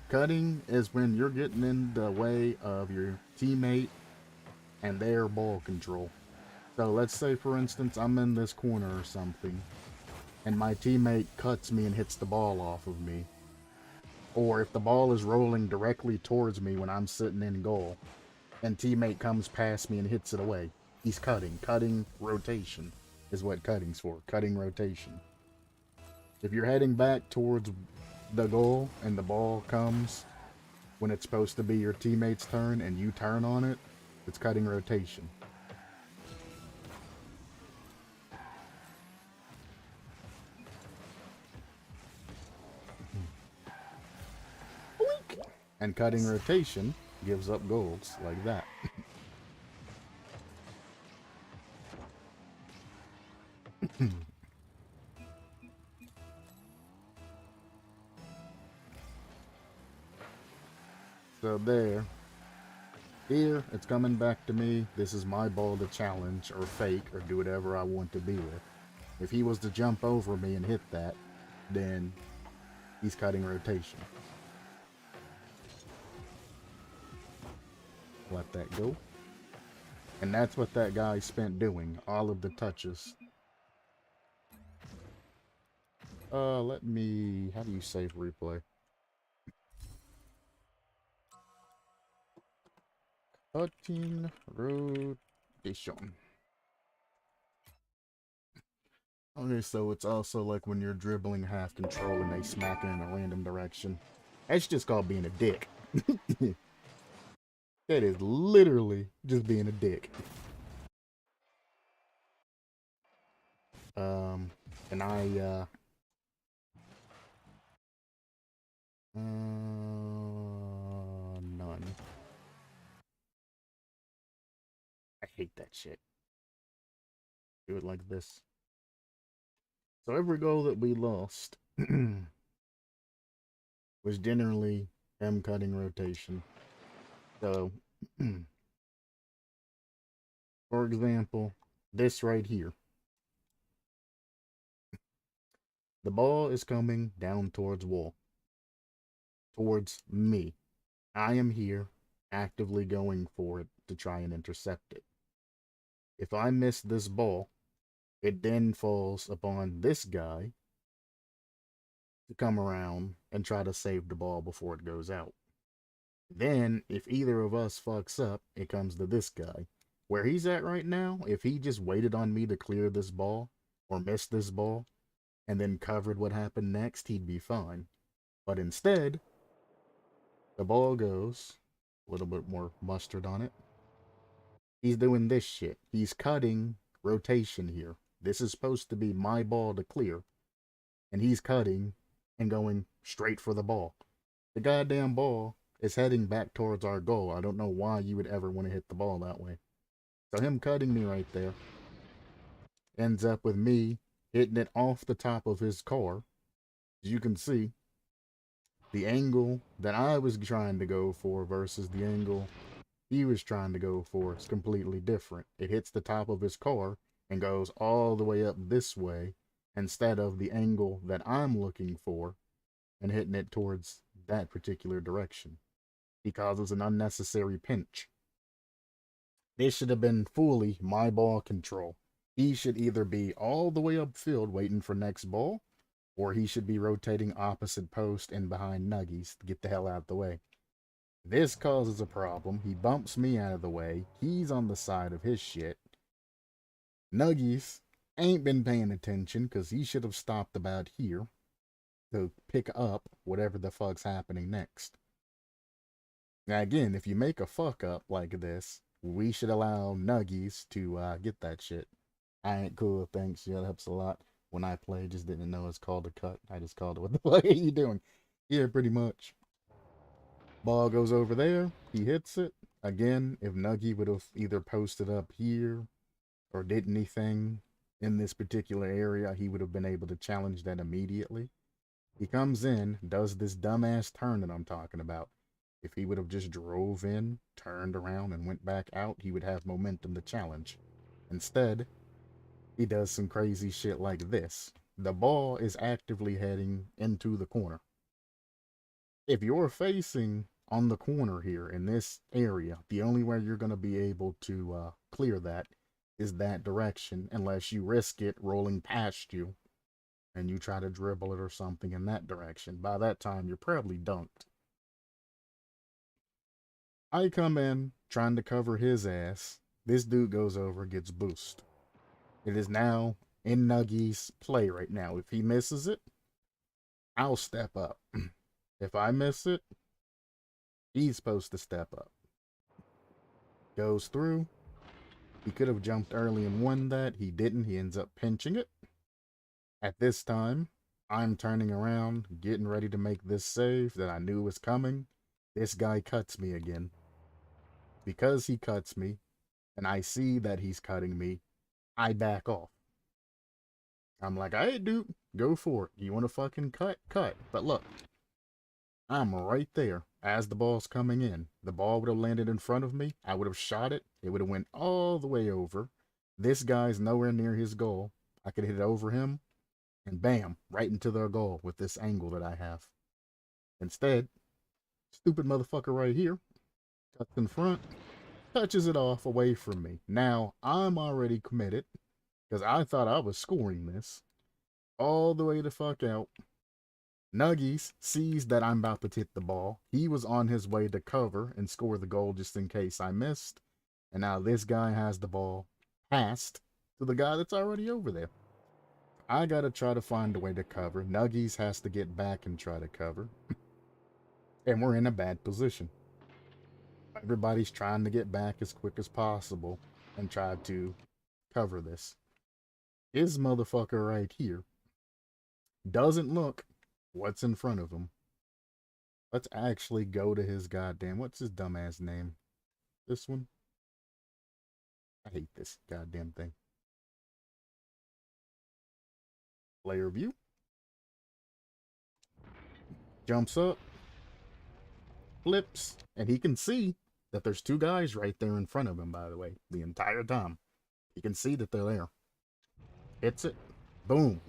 Cutting is when you're getting in the way of your teammate and their ball control. So let's say, for instance, I'm in this corner or something, and my teammate cuts me and hits the ball off of me. Or if the ball is rolling directly towards me when I'm sitting in goal, and teammate comes past me and hits it away, he's cutting. Cutting rotation is what cutting's for. Cutting rotation. If you're heading back towards the goal and the ball comes when it's supposed to be your teammate's turn and you turn on it, it's cutting rotation. And cutting rotation gives up goals like that. So there. Here, it's coming back to me. This is my ball to challenge or fake or do whatever I want to be with. If he was to jump over me and hit that, then he's cutting rotation. Let that go. And that's what that guy spent doing. All of the touches. Let me... How do you save replay? Cutting rotation. Okay, so it's also like when you're dribbling half control and they smack it in a random direction. That's just called being a dick. That is literally just being a dick. And none. I hate that shit. Do it like this. So every goal that we lost was generally him cutting rotation. So, for example, this right here. The ball is coming down towards wall. Towards me. I am here actively going for it to try and intercept it. If I miss this ball, it then falls upon this guy to come around and try to save the ball before it goes out. Then, if either of us fucks up, it comes to this guy. Where he's at right now, if he just waited on me to clear this ball or miss this ball and then covered what happened next, he'd be fine. But instead, the ball goes, a little bit more mustard on it. He's doing this shit. He's cutting rotation here. This is supposed to be my ball to clear, and he's cutting and going straight for the ball. The goddamn ball is heading back towards our goal. I don't know why you would ever want to hit the ball that way. So him cutting me right there ends up with me hitting it off the top of his car. As you can see, the angle that I was trying to go for versus the angle he was trying to go for is completely different. It hits the top of his car and goes all the way up this way instead of the angle that I'm looking for and hitting it towards that particular direction. He causes an unnecessary pinch. This should have been fully my ball control. He should either be all the way upfield waiting for next ball, or he should be rotating opposite post and behind Nuggies to get the hell out of the way. This causes a problem. He bumps me out of the way. He's on the side of his shit. Nuggies ain't been paying attention because he should have stopped about here to pick up whatever the fuck's happening next. Now, again, if you make a fuck up like this, we should allow Nuggies to get that shit. I ain't cool, thanks. Yeah, that helps a lot. When I play, just didn't know it's called a cut. I just called it, what the fuck are you doing? Yeah, pretty much. Ball goes over there. He hits it. Again, if Nuggy would have either posted up here or did anything in this particular area, he would have been able to challenge that immediately. He comes in, does this dumbass turn that I'm talking about. If he would have just drove in, turned around, and went back out, he would have momentum to challenge. Instead, he does some crazy shit like this. The ball is actively heading into the corner. If you're facing on the corner here in this area, the only way you're going to be able to clear that is that direction, unless you risk it rolling past you and you try to dribble it or something in that direction. By that time, you're probably dunked. I come in trying to cover his ass. This dude goes over, gets boost. It is now in Nuggy's play right now. If he misses it, I'll step up. If I miss it, he's supposed to step up. Goes through. He could have jumped early and won that. He didn't. He ends up pinching it. At this time, I'm turning around, getting ready to make this save that I knew was coming. This guy cuts me again. Because he cuts me, and I see that he's cutting me, I back off. I'm like, hey, dude, go for it. You want to fucking cut? Cut. But look, I'm right there as the ball's coming in. The ball would have landed in front of me. I would have shot it. It would have went all the way over. This guy's nowhere near his goal. I could hit it over him, and bam, right into their goal with this angle that I have. Instead, stupid motherfucker right here cuts in front, touches it off away from me. Now, I'm already committed because I thought I was scoring this all the way the fuck out. Nuggies sees that I'm about to hit the ball. He was on his way to cover and score the goal just in case I missed. And now this guy has the ball passed to the guy that's already over there. I gotta try to find a way to cover. Nuggies has to get back and try to cover. And we're in a bad position. Everybody's trying to get back as quick as possible and try to cover this. His motherfucker right here doesn't look what's in front of him. Let's actually go to his goddamn, what's his dumbass name? This one? I hate this goddamn thing. Player view. Jumps up. Flips. And he can see that there's two guys right there in front of him, by the way, the entire time. He can see that they're there. Hits it. Boom.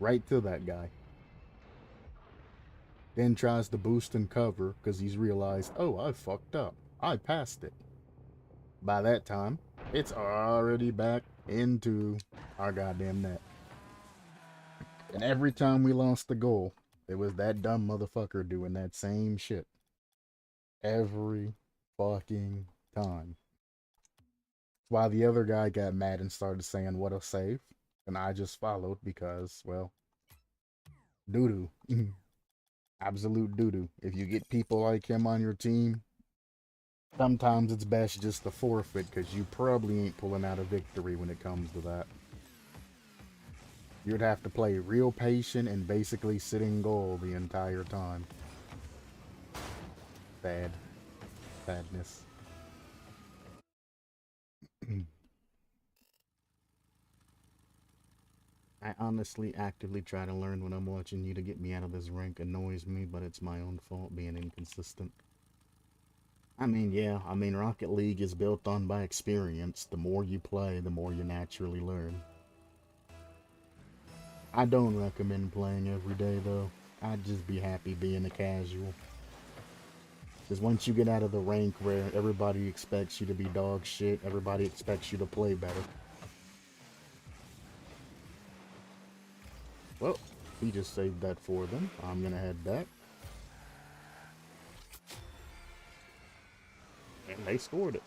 Right to that guy. Then tries to boost and cover because he's realized, oh, I fucked up. I passed it. By that time, it's already back into our goddamn net. And every time we lost the goal, it was that dumb motherfucker doing that same shit. Every fucking time. While the other guy got mad and started saying, what a save. And I just followed because, well, doo doo. Absolute doo doo. If you get people like him on your team, sometimes it's best just to forfeit because you probably ain't pulling out a victory when it comes to that. You'd have to play real patient and basically sit in goal the entire time. Sad. Sadness. I honestly actively try to learn when I'm watching you to get me out of this rank annoys me, but it's my own fault being inconsistent. I mean, yeah, Rocket League is built on by experience. The more you play, the more you naturally learn. I don't recommend playing every day, though. I'd just be happy being a casual. Because once you get out of the rank where everybody expects you to be dog shit, everybody expects you to play better. Well, he just saved that for them. I'm gonna head back. And they scored it.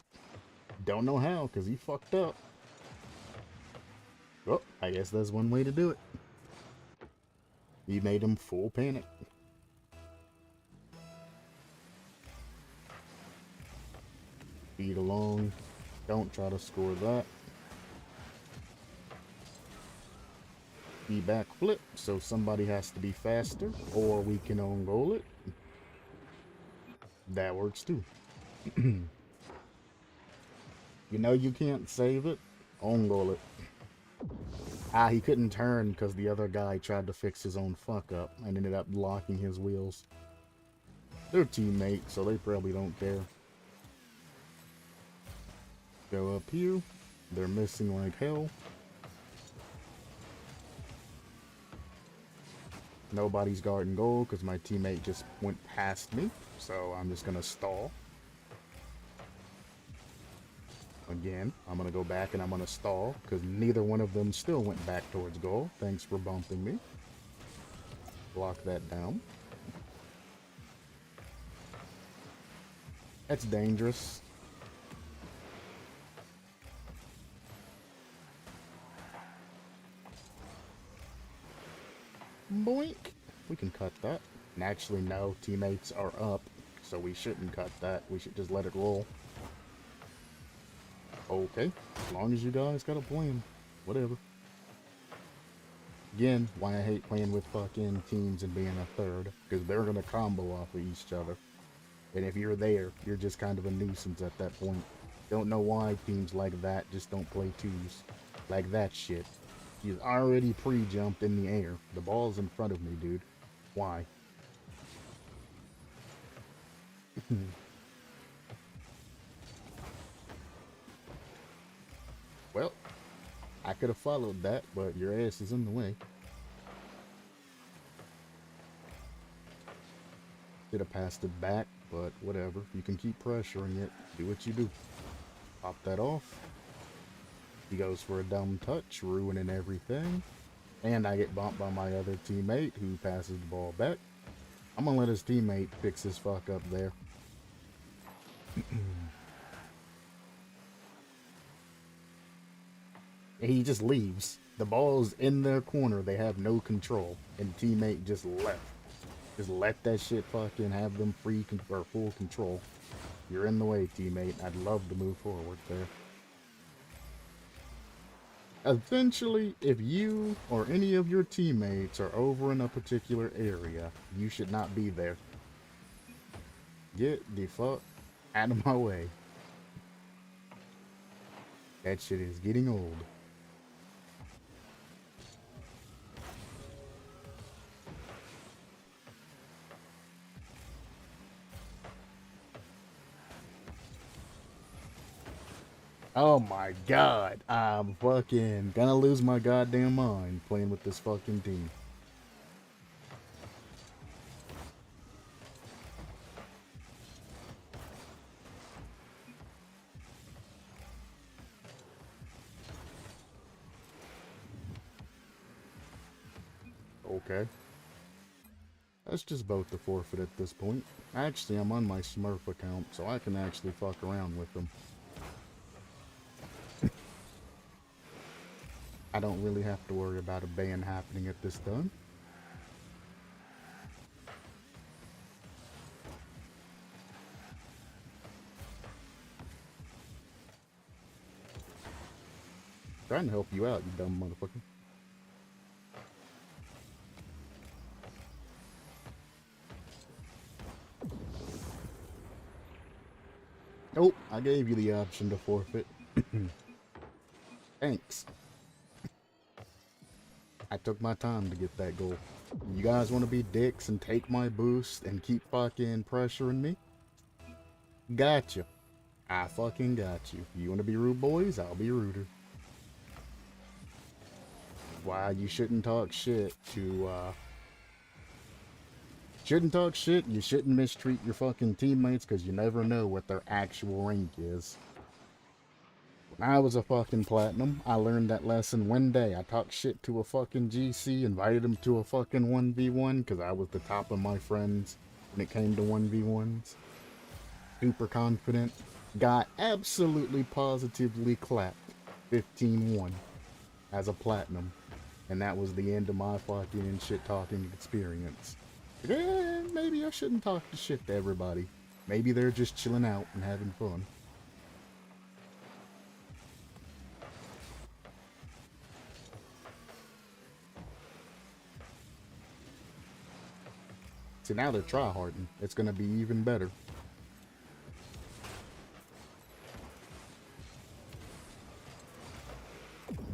Don't know how, because he fucked up. Well, I guess that's one way to do it. He made him full panic. Feed along. Don't try to score that. He backflip, so somebody has to be faster, or we can own goal it. That works too. You know you can't save it, own goal it. Ah, he couldn't turn because the other guy tried to fix his own fuck up and ended up blocking his wheels. They're teammates, so they probably don't care. Go up here. They're missing like hell. Nobody's guarding goal because my teammate just went past me, so I'm just gonna stall. Again, I'm gonna go back and I'm gonna stall because neither one of them still went back towards goal. Thanks for bumping me. Block that down. That's dangerous. Boink. We can cut that. And actually, no, teammates are up, so we shouldn't cut that. We should just let it roll. Okay, as long as you guys got a plan. Whatever. Again, why I hate playing with fucking teams and being a third, because they're gonna combo off of each other. And if you're there, you're just kind of a nuisance at that point. Don't know why teams like that just don't play twos. Like that shit. He's already pre-jumped in the air. The ball's in front of me, dude. Why? Well, I could have followed that, but your ass is in the way. Should have passed it back, but whatever. You can keep pressuring it. Do what you do. Pop that off. He goes for a dumb touch, ruining everything. And I get bumped by my other teammate who passes the ball back. I'm gonna let his teammate fix his fuck up there. He just leaves. The ball's in their corner. They have no control. And teammate just left. Just let that shit fucking have them or full control. You're in the way, teammate. I'd love to move forward there. Eventually, if you or any of your teammates are over in a particular area, you should not be there. Get the fuck out of my way. That shit is getting old. Oh my god, I'm fucking gonna lose my goddamn mind playing with this fucking team. Okay. That's just about the forfeit at this point. Actually, I'm on my Smurf account, so I can actually fuck around with them. I don't really have to worry about a ban happening at this time. Trying to help you out, you dumb motherfucker. Nope, I gave you the option to forfeit. Thanks. I took my time to get that goal. You guys want to be dicks and take my boost and keep fucking pressuring me? Gotcha. I fucking got you. You want to be rude, boys? I'll be ruder. Why you shouldn't talk shit to, shouldn't talk shit, you shouldn't mistreat your fucking teammates because you never know what their actual rank is. When I was a fucking platinum, I learned that lesson one day. I talked shit to a fucking GC, invited him to a fucking 1v1 because I was the top of my friends when it came to 1v1s. Super confident. Got absolutely positively clapped 15-1 as a platinum. And that was the end of my fucking shit-talking experience. Yeah, maybe I shouldn't talk to shit to everybody. Maybe they're just chilling out and having fun. So now they're tryharding. It's gonna be even better.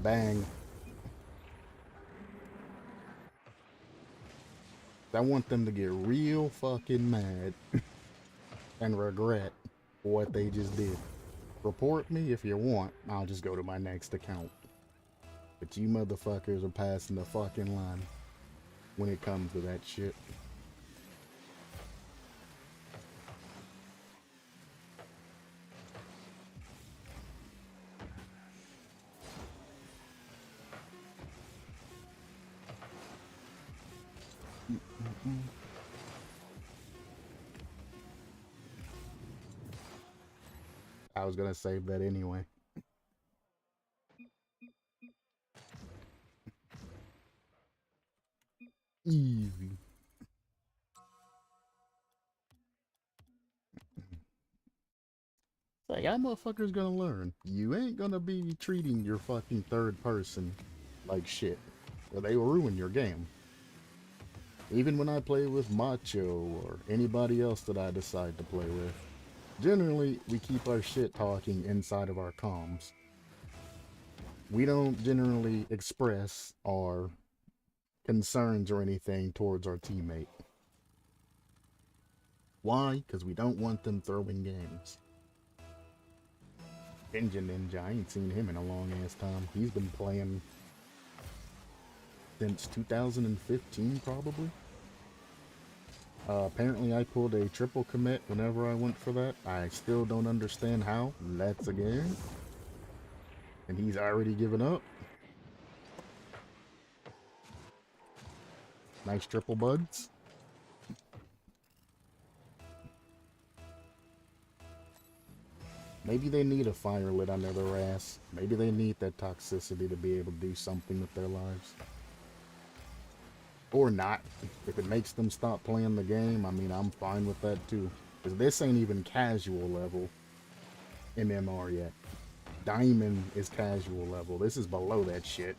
Bang. I want them to get real fucking mad and regret what they just did. Report me if you want. I'll just go to my next account. But you motherfuckers are passing the fucking line when it comes to that shit. I was gonna save that anyway. Easy. Like, how motherfuckers gonna learn? You ain't gonna be treating your fucking third person like shit, or they will ruin your game. Even when I play with Macho or anybody else that I decide to play with, generally we keep our shit talking inside of our comms. We don't generally express our concerns or anything towards our teammate. Why? Because we don't want them throwing games. Ninja, I ain't seen him in a long ass time. He's been playing since 2015 probably. Apparently I pulled a triple commit whenever I went for that. I still don't understand how. That's a game. And he's already given up. Nice triple buds. Maybe they need a fire lit under their ass. Maybe they need that toxicity to be able to do something with their lives. Or not. If it makes them stop playing the game, I mean, I'm fine with that too. Because this ain't even casual level MMR yet. Diamond is casual level. This is below that shit.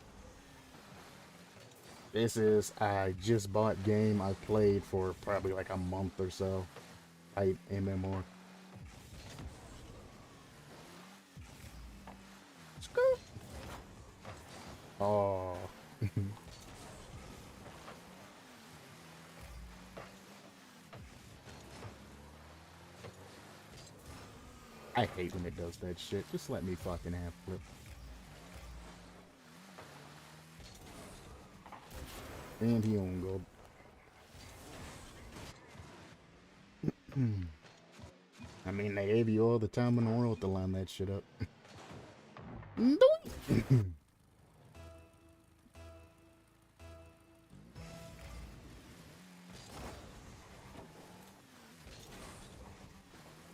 This is, I just bought game I played for probably like a month or so. Type MMR. Scoop. Oh. I hate when it does that shit. Just let me fucking have flip. And he on gold. I mean, they gave you all the time in the world to line that shit up.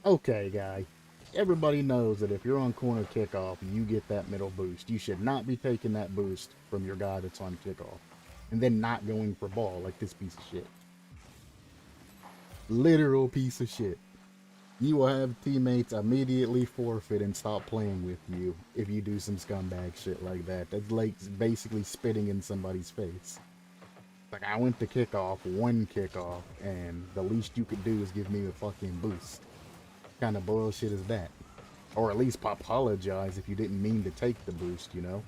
Okay, guy. Everybody knows that if you're on corner kickoff, you get that middle boost. You should not be taking that boost from your guy that's on kickoff. And then not going for ball like this piece of shit. Literal piece of shit. You will have teammates immediately forfeit and stop playing with you if you do some scumbag shit like that. That's like basically spitting in somebody's face. Like, I went to kickoff, one kickoff, and the least you could do is give me a fucking boost. What kind of bullshit is that? Or at least apologize if you didn't mean to take the boost, you know?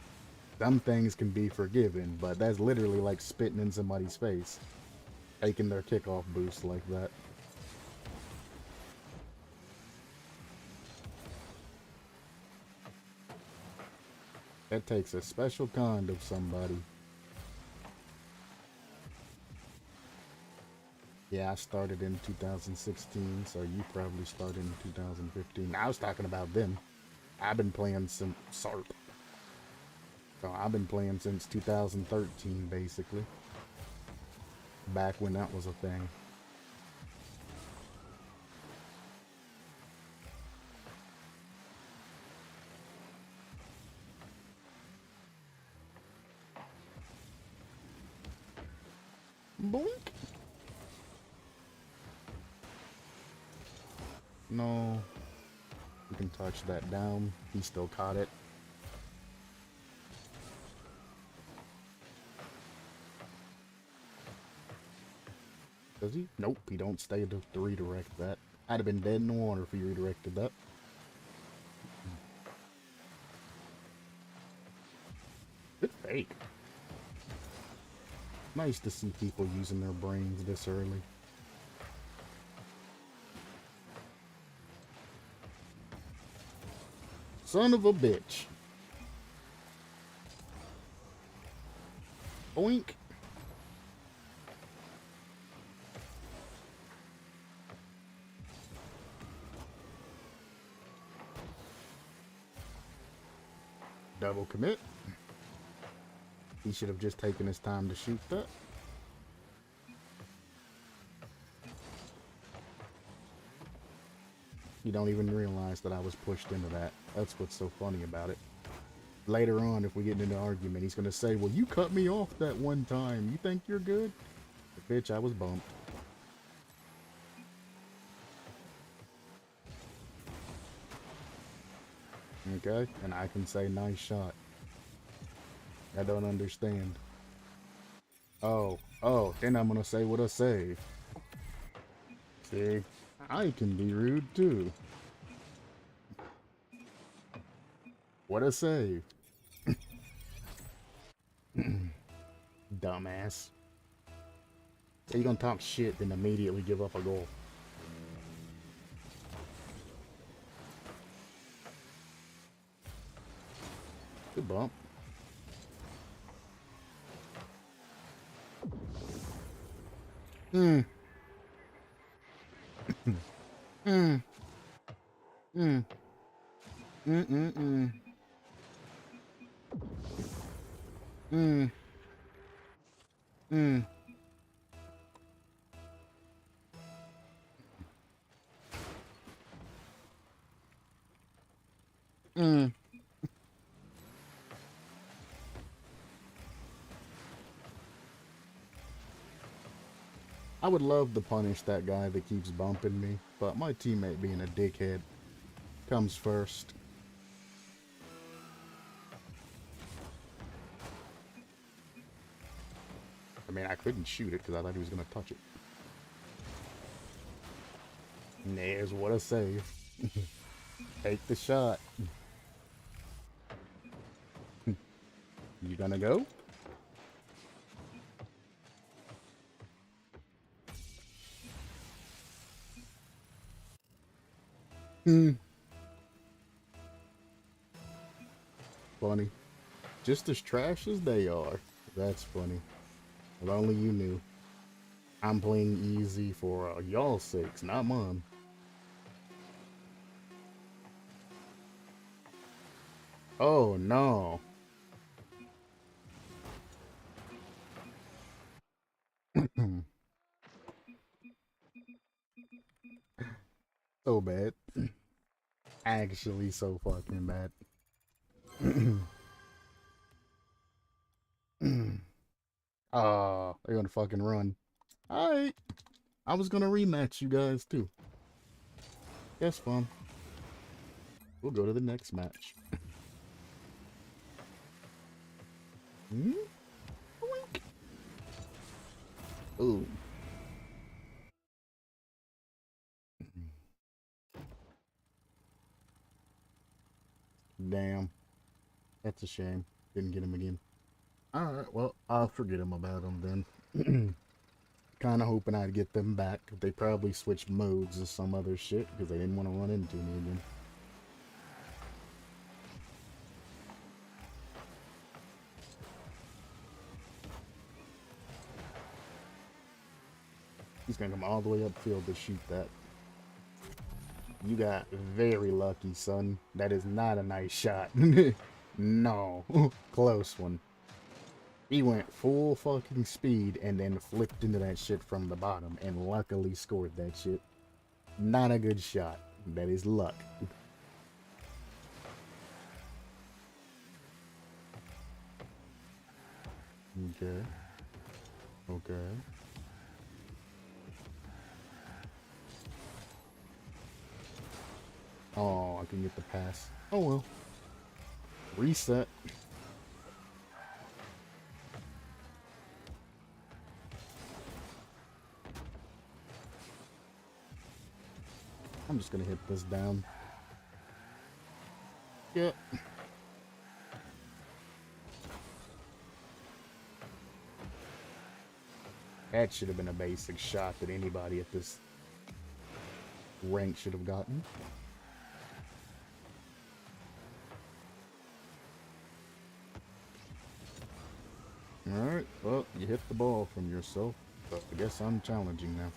Some things can be forgiven, but that's literally like spitting in somebody's face. Taking their kickoff boost like that. That takes a special kind of somebody. Yeah, I started in 2016, so you probably started in 2015. I was talking about them. I've been playing since SARP. So I've been playing since 2013, basically. Back when that was a thing. Boink! No. You can touch that down. He still caught it. Does he? Nope, he don't stay to redirect that. I'd have been dead in the water if he redirected that. Good fake. Nice to see people using their brains this early. Son of a bitch. Boink. Double commit. He should have just taken his time to shoot that. You don't even realize that I was pushed into that. That's what's so funny about it. Later on, if we get into an argument, he's going to say, well, you cut me off that one time. You think you're good? But bitch, I was bumped. Okay? And I can say, nice shot. I don't understand. Oh, then I'm going to say what I say. See? I can be rude too. What a save. Dumbass. So you gonna talk shit, then immediately give up a goal. Good bump. Hmm. Hmm. Hmm. Mm-mm-mm. Hmm. Hmm. Hmm. I would love to punish that guy that keeps bumping me, but my teammate being a dickhead comes first. I mean, I couldn't shoot it because I thought he was gonna touch it. And there's what a save. Take the shot. You gonna go? Hmm. Funny. Just as trash as they are. That's funny. If only you knew. I'm playing easy for y'all's sakes, not mine. Oh no. So bad. Actually so fucking bad. Ah, they're gonna fucking run. Alright. I was gonna rematch you guys too. That's fun. We'll go to the next match. Hmm? Wink. Ooh. Damn. That's a shame. Didn't get him again. Alright, well, I'll forget him about him then. Kinda hoping I'd get them back. They probably switched modes or some other shit because they didn't want to run into me again. He's gonna come all the way upfield to shoot that. You got very lucky, son. That is not a nice shot. No. Close one. He went full fucking speed and then flipped into that shit from the bottom and luckily scored that shit. Not a good shot. That is luck. Okay. Okay. Oh, I can get the pass. Oh well. Reset. I'm just gonna hit this down. Yep. That should have been a basic shot that anybody at this rank should have gotten. Alright, well, you hit the ball from yourself, but I guess I'm challenging now.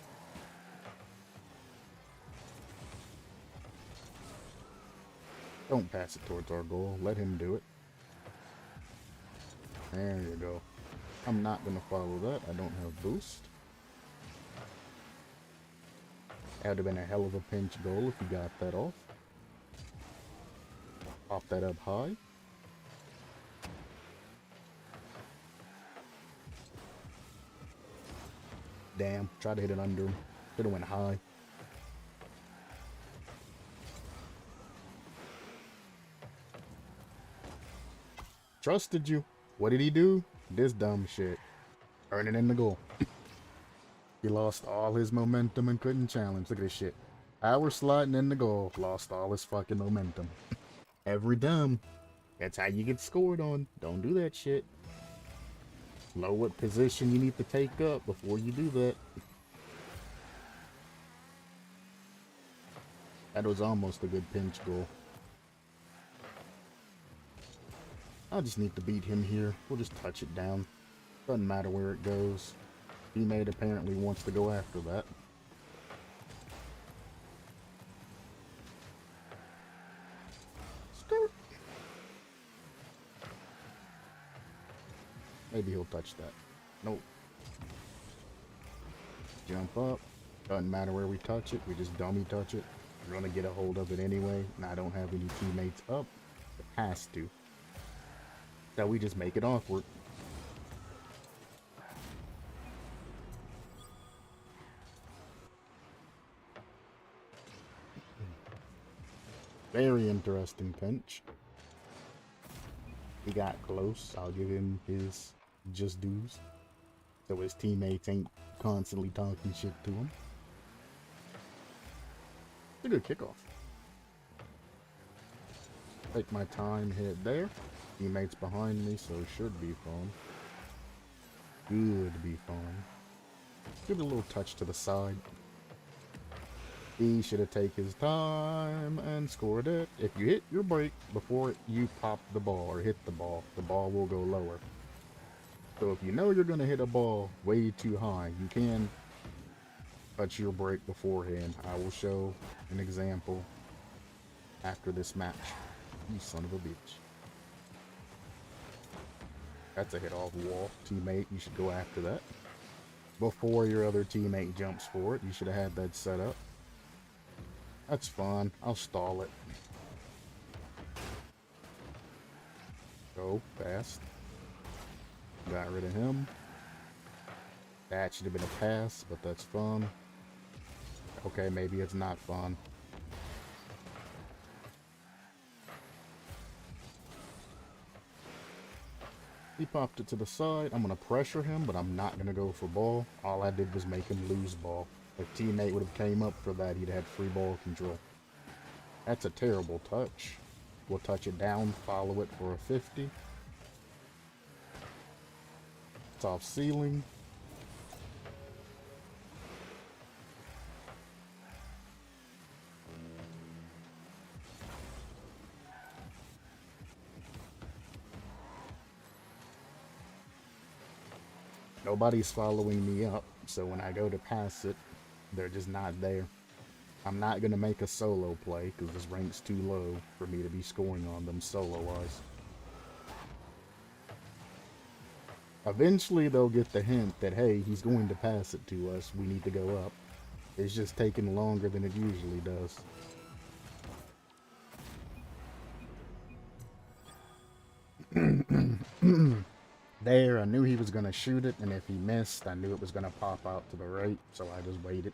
Don't pass it towards our goal. Let him do it. There you go. I'm not going to follow that. I don't have boost. That would have been a hell of a pinch goal if you got that off. Pop that up high. Damn. Try to hit it under him. Should have went high. Trusted you. What did he do? This dumb shit. Turn it in the goal. He lost all his momentum and couldn't challenge. Look at this shit. Power sliding in the goal. Lost all his fucking momentum. Every dumb. That's how you get scored on. Don't do that shit. Know what position you need to take up before you do that. That was almost a good pinch goal. I just need to beat him here. We'll just touch it down. Doesn't matter where it goes. Teammate apparently wants to go after that. Skirt. Maybe he'll touch that. Nope. Jump up. Doesn't matter where we touch it. We just dummy touch it. We're gonna get a hold of it anyway. And I don't have any teammates up. It has to. So we just make it awkward. Very interesting pinch. He got close. I'll give him his just dues. So his teammates ain't constantly talking shit to him. It's a good kickoff. Take my time, hit there. Teammates behind me, so it should be fun. Good be fun. Give it a little touch to the side. He should have taken his time and scored it. If you hit your brake before you pop the ball or hit the ball will go lower. So if you know you're going to hit a ball way too high, you can touch your brake beforehand. I will show an example after this match. You son of a bitch. That's a hit off wall. Teammate, you should go after that. Before your other teammate jumps for it, you should have had that set up. That's fine. I'll stall it. Go fast. Got rid of him. That should have been a pass, but that's fun. Okay, maybe it's not fun. He popped it to the side. I'm going to pressure him, but I'm not going to go for ball. All I did was make him lose ball. If teammate would have came up for that, he'd had free ball control. That's a terrible touch. We'll touch it down, follow it for a 50. It's off ceiling. Nobody's following me up, so when I go to pass it, they're just not there. I'm not going to make a solo play because this rank's too low for me to be scoring on them solo-wise. Eventually they'll get the hint that, hey, he's going to pass it to us, we need to go up. It's just taking longer than it usually does. There, I knew he was going to shoot it, and if he missed, I knew it was going to pop out to the right, so I just waited.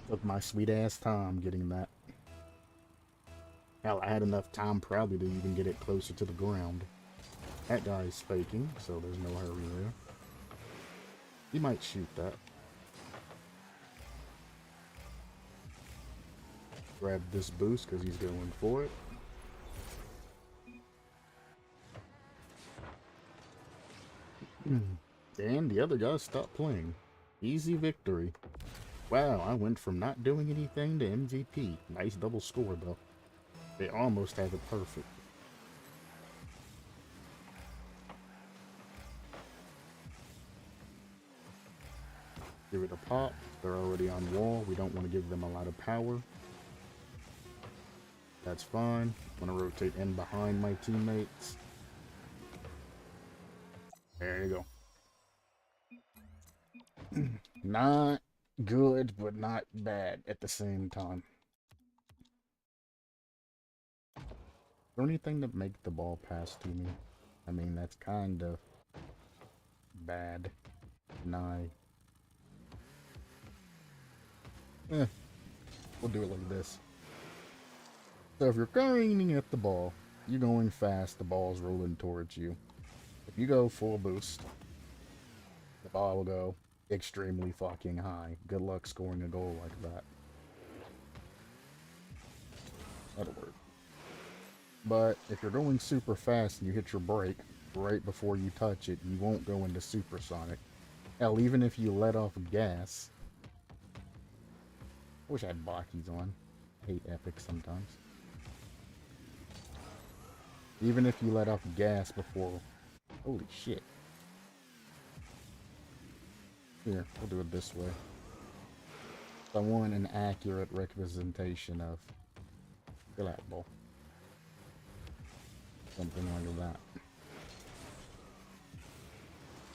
Took my sweet ass time getting that. Hell, I had enough time probably to even get it closer to the ground. That guy's faking, so there's no hurry there. He might shoot that. Grab this boost because he's going for it. And the other guy stopped playing. Easy victory. Wow, I went from not doing anything to MVP. Nice double score, though. They almost have it perfect. Give it a pop. They're already on wall. We don't want to give them a lot of power. That's fine. I'm going to rotate in behind my teammates. There you go. Not good, but not bad at the same time. Is there anything to make the ball pass to me? I mean, that's kind of bad. We'll do it like this. So if you're going at the ball, you're going fast, the ball's rolling towards you. If you go full boost, the ball will go extremely fucking high. Good luck scoring a goal like that. That'll work. But if you're going super fast and you hit your brake right before you touch it, you won't go into supersonic. Hell, even if you let off gas. I wish I had Bakis on. I hate Epic sometimes. Even if you let off gas before... Holy shit. Here, we'll do it this way. I want an accurate representation of that ball. Something like that.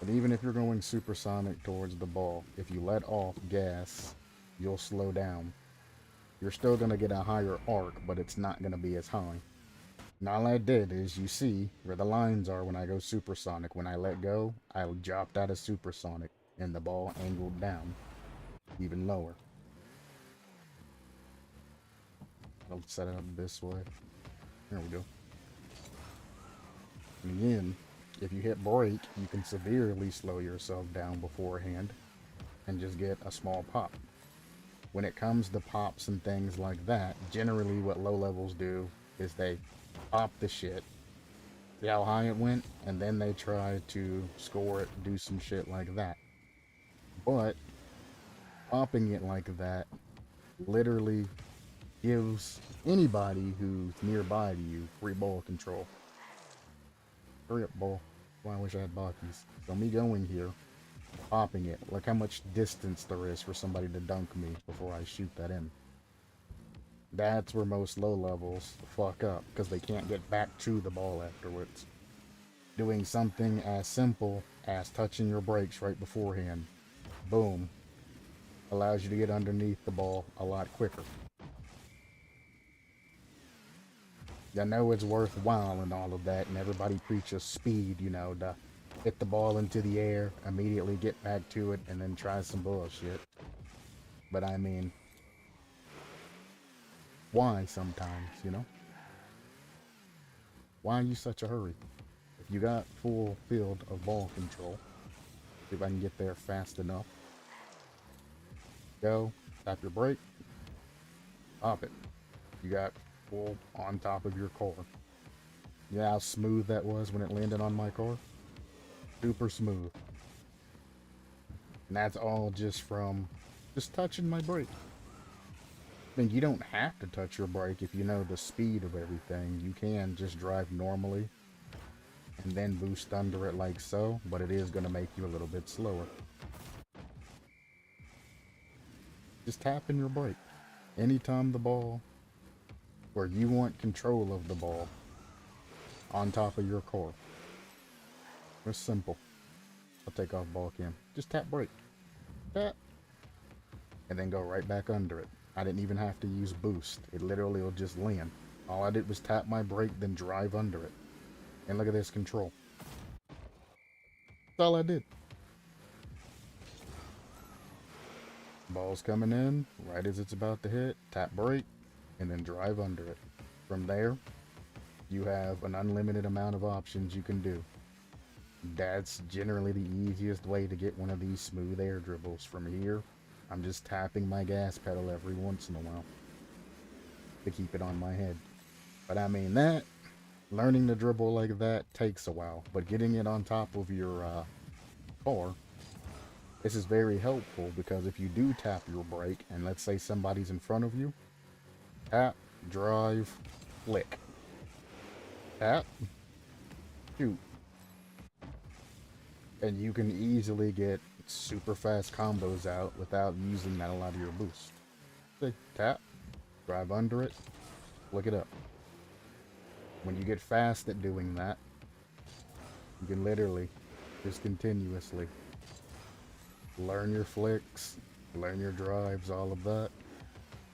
But even if you're going supersonic towards the ball, if you let off gas, you'll slow down. You're still going to get a higher arc, but it's not going to be as high. And all I did is, you see where the lines are when I go supersonic. When I let go, I dropped out of supersonic, and the ball angled down even lower. I'll set it up this way. There we go. And again, if you hit brake, you can severely slow yourself down beforehand and just get a small pop. When it comes to pops and things like that, generally what low levels do is they pop the shit, see how high it went, and then they try to score it, do some shit like that. But popping it like that literally gives anybody who's nearby to you free ball control. Hurry up, ball. Well, I wish I had Bakis. So me going here, popping it, look how much distance there is for somebody to dunk me before I shoot that in. That's where most low levels fuck up, because they can't get back to the ball afterwards. Doing something as simple as touching your brakes right beforehand. Boom. Allows you to get underneath the ball a lot quicker. I know it's worthwhile and all of that, and everybody preaches speed, you know, to hit the ball into the air, immediately get back to it, and then try some bullshit. But I mean, why sometimes, you know? Why are you such a hurry? If you got full field of ball control, see if I can get there fast enough. Go, tap your brake, pop it. You got full on top of your car. You know how smooth that was when it landed on my car? Super smooth. And that's all just from just touching my brake. I mean, you don't have to touch your brake if you know the speed of everything. You can just drive normally and then boost under it like so, but it is going to make you a little bit slower. Just tapping your brake. Anytime the ball, where you want control of the ball, on top of your car. It's simple. I'll take off ball cam. Just tap brake. Tap. And then go right back under it. I didn't even have to use boost. It literally will just land. All I did was tap my brake, then drive under it. And look at this control. That's all I did. Ball's coming in, right as it's about to hit, tap brake, and then drive under it. From there, you have an unlimited amount of options you can do. That's generally the easiest way to get one of these smooth air dribbles. From here, I'm just tapping my gas pedal every once in a while to keep it on my head. But I mean, that learning to dribble like that takes a while, but getting it on top of your car, this is very helpful, because if you do tap your brake and let's say somebody's in front of you, tap, drive, flick. Tap, shoot. And you can easily get super fast combos out without using that a lot of your boost. See, tap, drive under it, flick it up. When you get fast at doing that, you can literally just continuously learn your flicks, learn your drives, all of that.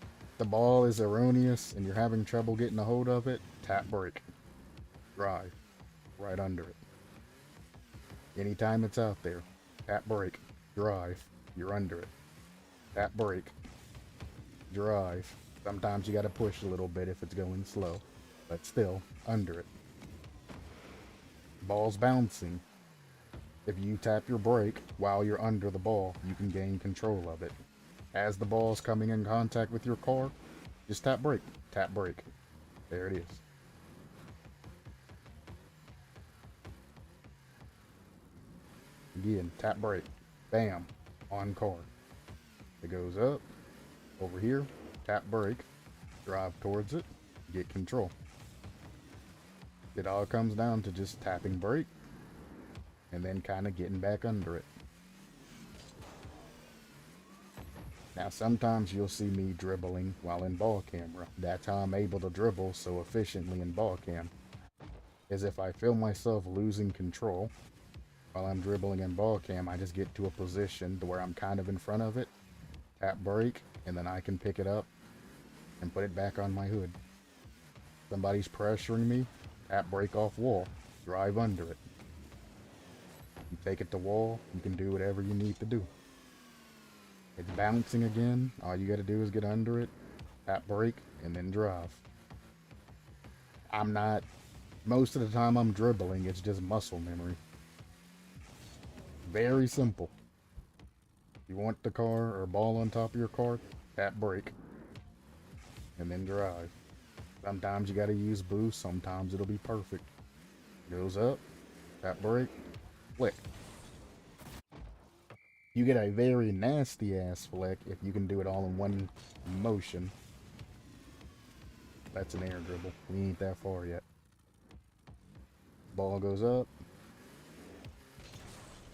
If the ball is erroneous and you're having trouble getting a hold of it, tap brake. Drive right under it. Anytime it's out there, tap brake, drive, you're under it. Tap brake, drive. Sometimes you gotta push a little bit if it's going slow, but still under it. Ball's bouncing. If you tap your brake while you're under the ball, you can gain control of it. As the ball's coming in contact with your car, just tap brake, tap brake. There it is. Again, tap brake, bam, on car. It goes up, over here, tap brake, drive towards it, get control. It all comes down to just tapping brake, and then kind of getting back under it. Now sometimes you'll see me dribbling while in ball camera. That's how I'm able to dribble so efficiently in ball cam. Is if I feel myself losing control while I'm dribbling in ball cam, I just get to a position to where I'm kind of in front of it, tap brake, and then I can pick it up and put it back on my hood. Somebody's pressuring me, tap brake off wall, drive under it. You take it to wall, you can do whatever you need to do. It's bouncing again, all you gotta do is get under it, tap brake, and then drive. Most of the time I'm dribbling, it's just muscle memory. Very simple. You want the car or ball on top of your car, tap brake, and then drive. Sometimes you gotta use boost, sometimes it'll be perfect. Goes up, tap brake, flick. You get a very nasty ass flick if you can do it all in one motion. That's an air dribble. We ain't that far yet. Ball goes up.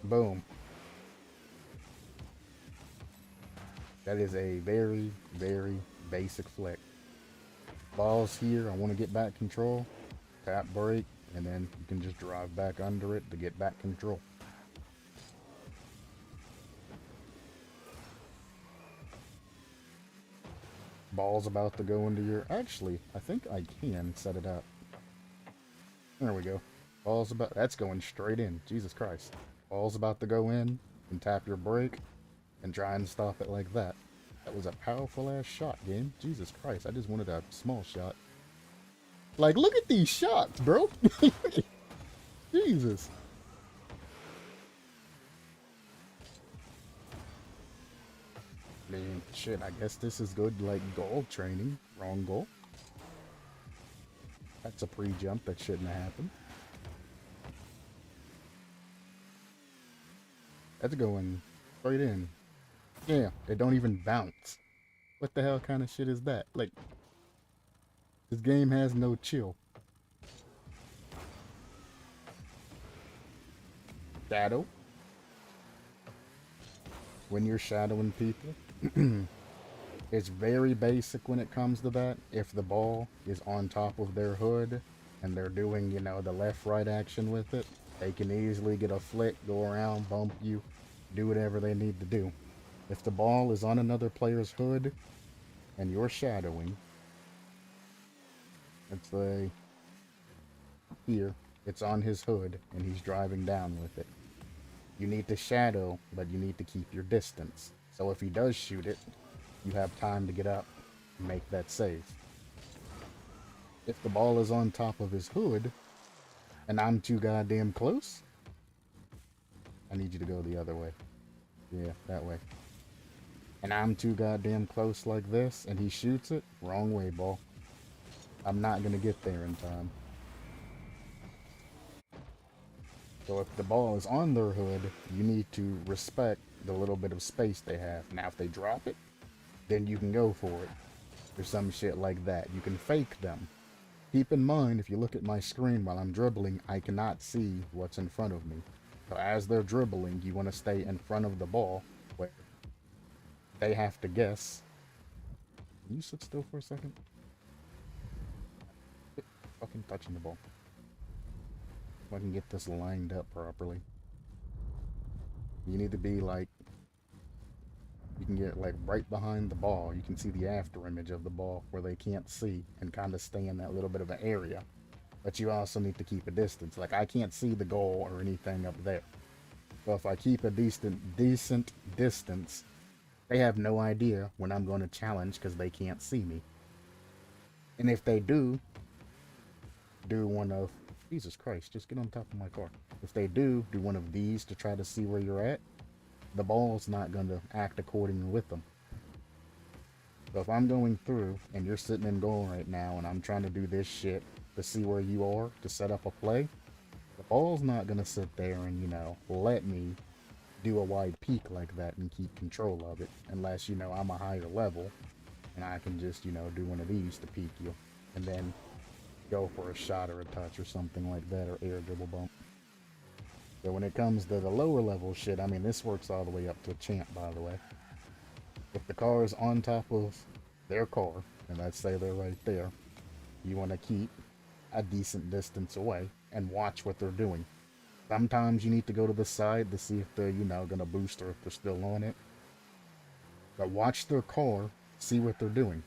Boom. That is a very, very basic flick. Ball's here. I want to get back control. Tap brake, and then you can just drive back under it to get back control. Ball's about to go into your... Actually, I think I can set it up. There we go. Ball's about... That's going straight in. Jesus Christ. Ball's about to go in, and tap your brake, and try and stop it like that. That was a powerful-ass shot, game. Jesus Christ, I just wanted a small shot. Like, look at these shots, bro. Jesus. I mean, shit, I guess this is good, like, goal training. Wrong goal. That's a pre-jump that shouldn't have happened. That's going straight in. Yeah, they don't even bounce. What the hell kind of shit is that? Like, this game has no chill. Shadow. When you're shadowing people, it's very basic when it comes to that. If the ball is on top of their hood and they're doing, you know, the left-right action with it, they can easily get a flick, go around, bump you, do whatever they need to do. If the ball is on another player's hood and you're shadowing, let's say here, it's on his hood and he's driving down with it. You need to shadow, but you need to keep your distance. So if he does shoot it, you have time to get up and make that save. If the ball is on top of his hood and I'm too goddamn close, I need you to go the other way. Yeah, that way. And I'm too goddamn close like this and he shoots it, wrong way, ball. I'm not gonna get there in time. So if the ball is on their hood, you need to respect the little bit of space they have. Now if they drop it, then you can go for it. Or some shit like that. You can fake them. Keep in mind, if you look at my screen while I'm dribbling, I cannot see what's in front of me. So as they're dribbling, you want to stay in front of the ball, where they have to guess. Can you sit still for a second? Quit fucking touching the ball. If I can get this lined up properly. You need to be like, you can get like right behind the ball. You can see the after image of the ball where they can't see and kind of stay in that little bit of an area. But you also need to keep a distance. Like I can't see the goal or anything up there. So if I keep a decent distance, they have no idea when I'm going to challenge because they can't see me. And if they do one of, Jesus Christ, just get on top of my car. If they do one of these to try to see where you're at, the ball's not going to act accordingly with them. So if I'm going through and you're sitting in goal right now and I'm trying to do this shit to see where you are to set up a play, the ball's not going to sit there and, you know, let me do a wide peak like that and keep control of it. Unless, you know, I'm a higher level and I can just, you know, do one of these to peak you. And then go for a shot or a touch or something like that, or air dribble bump. So when it comes to the lower level shit, I mean, this works all the way up to a champ, by the way. If the car is on top of their car, and let's say they're right there, you want to keep a decent distance away and watch what they're doing. Sometimes you need to go to the side to see if they're, you know, going to boost or if they're still on it. But watch their car, see what they're doing.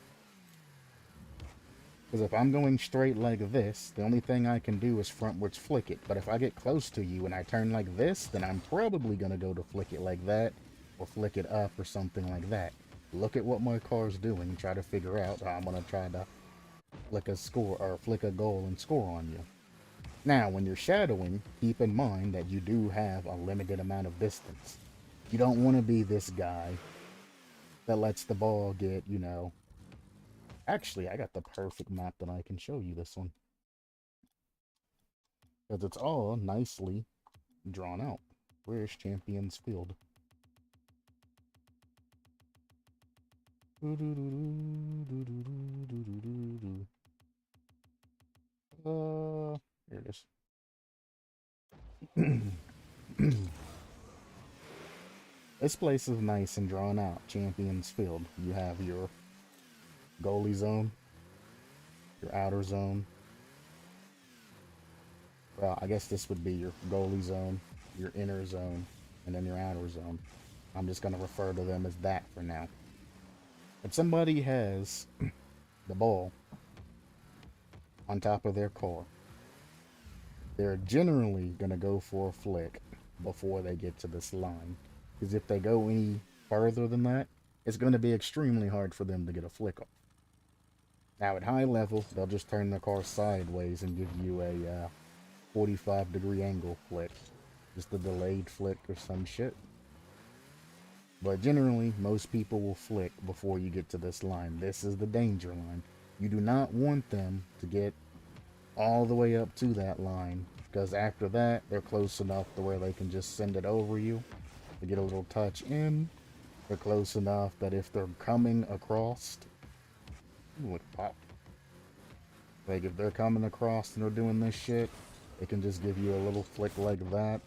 Because if I'm going straight like this, the only thing I can do is frontwards flick it. But if I get close to you and I turn like this, then I'm probably going to go to flick it like that, or flick it up or something like that. Look at what my car's doing, try to figure out how I'm going to try to flick a goal and score on you. Now, when you're shadowing, keep in mind that you do have a limited amount of distance. You don't want to be this guy that lets the ball get, you know... Actually, I got the perfect map that I can show you this one. Because it's all nicely drawn out. Where's Champions Field? Here it is. This place is nice and drawn out. Champions Field. You have your goalie zone, your outer zone. Well, I guess this would be your goalie zone, your inner zone, and then your outer zone. I'm just going to refer to them as that for now. If somebody has the ball on top of their car, they're generally going to go for a flick before they get to this line. Because if they go any further than that, it's going to be extremely hard for them to get a flick off. Now, at high level, they'll just turn the car sideways and give you a 45-degree angle flick. Just a delayed flick or some shit. But generally, most people will flick before you get to this line. This is the danger line. You do not want them to get all the way up to that line, because after that, they're close enough to where they can just send it over you to get a little touch in. They're close enough that if they're coming across, ooh, pop. Like if they're coming across and they're doing this shit, they can just give you a little flick like that,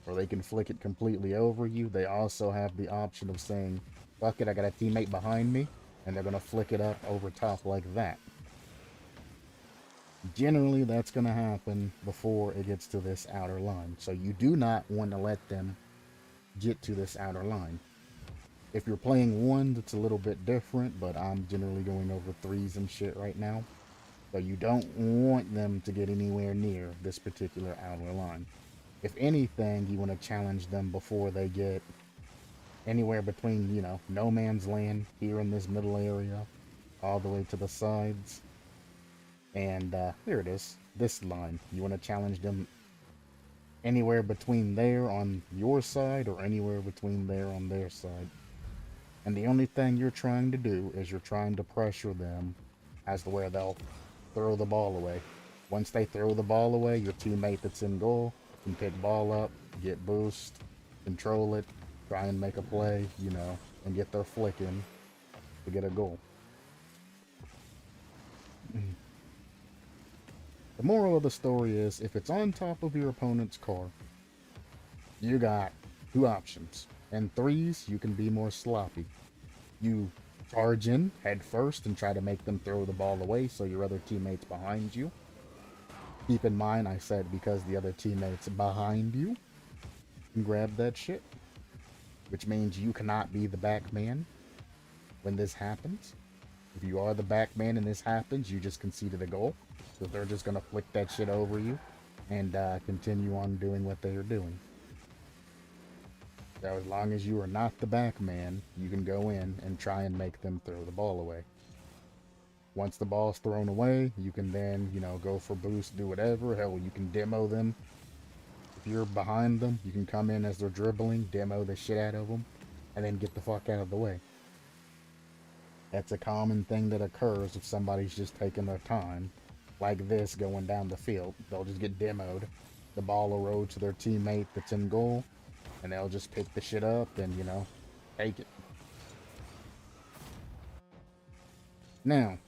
or they can flick it completely over you. They also have the option of saying, fuck it, I got a teammate behind me, and they're gonna flick it up over top like that. Generally, that's going to happen before it gets to this outer line. So you do not want to let them get to this outer line. If you're playing one, it's a little bit different, but I'm generally going over threes and shit right now. So you don't want them to get anywhere near this particular outer line. If anything, you want to challenge them before they get anywhere between, you know, no man's land here in this middle area, all the way to the sides. And there it is, this line. You want to challenge them anywhere between there on your side or anywhere between there on their side. And the only thing you're trying to do is you're trying to pressure them as to where they'll throw the ball away. Once they throw the ball away, your teammate that's in goal can pick ball up, get boost, control it, try and make a play, you know, and get their flick in to get a goal. The moral of the story is, if it's on top of your opponent's car, you got two options. In threes, you can be more sloppy. You charge in head first and try to make them throw the ball away so your other teammate's behind you. Keep in mind, I said because the other teammate's behind you, can grab that shit. Which means you cannot be the back man when this happens. If you are the back man and this happens, you just conceded a goal. So they're just going to flick that shit over you and continue on doing what they are doing. So as long as you are not the back man, you can go in and try and make them throw the ball away. Once the ball's thrown away, you can then, you know, go for boost, do whatever. Hell, you can demo them. If you're behind them, you can come in as they're dribbling, demo the shit out of them, and then get the fuck out of the way. That's a common thing that occurs if somebody's just taking their time. Like this, going down the field. They'll just get demoed. The ball will roll to their teammate that's in goal, and they'll just pick the shit up and, you know, take it. Now,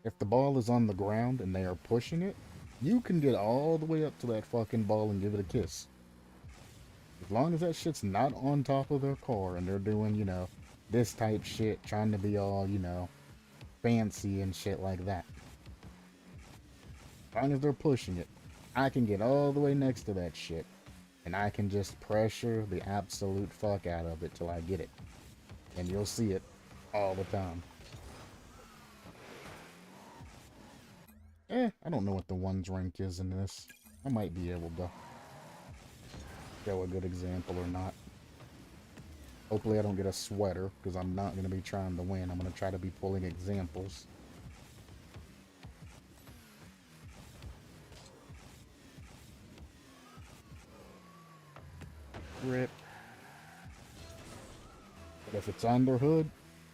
if the ball is on the ground and they are pushing it, you can get all the way up to that fucking ball and give it a kiss. As long as that shit's not on top of their car and they're doing, you know, this type shit, trying to be all, you know, fancy and shit like that. As long as they're pushing it, I can get all the way next to that shit, and I can just pressure the absolute fuck out of it till I get it. And you'll see it all the time. I don't know what the ones rank is in this. I might be able to show a good example or not. Hopefully I don't get a sweater, because I'm not going to be trying to win. I'm going to try to be pulling examples. Rip. But if it's under hood,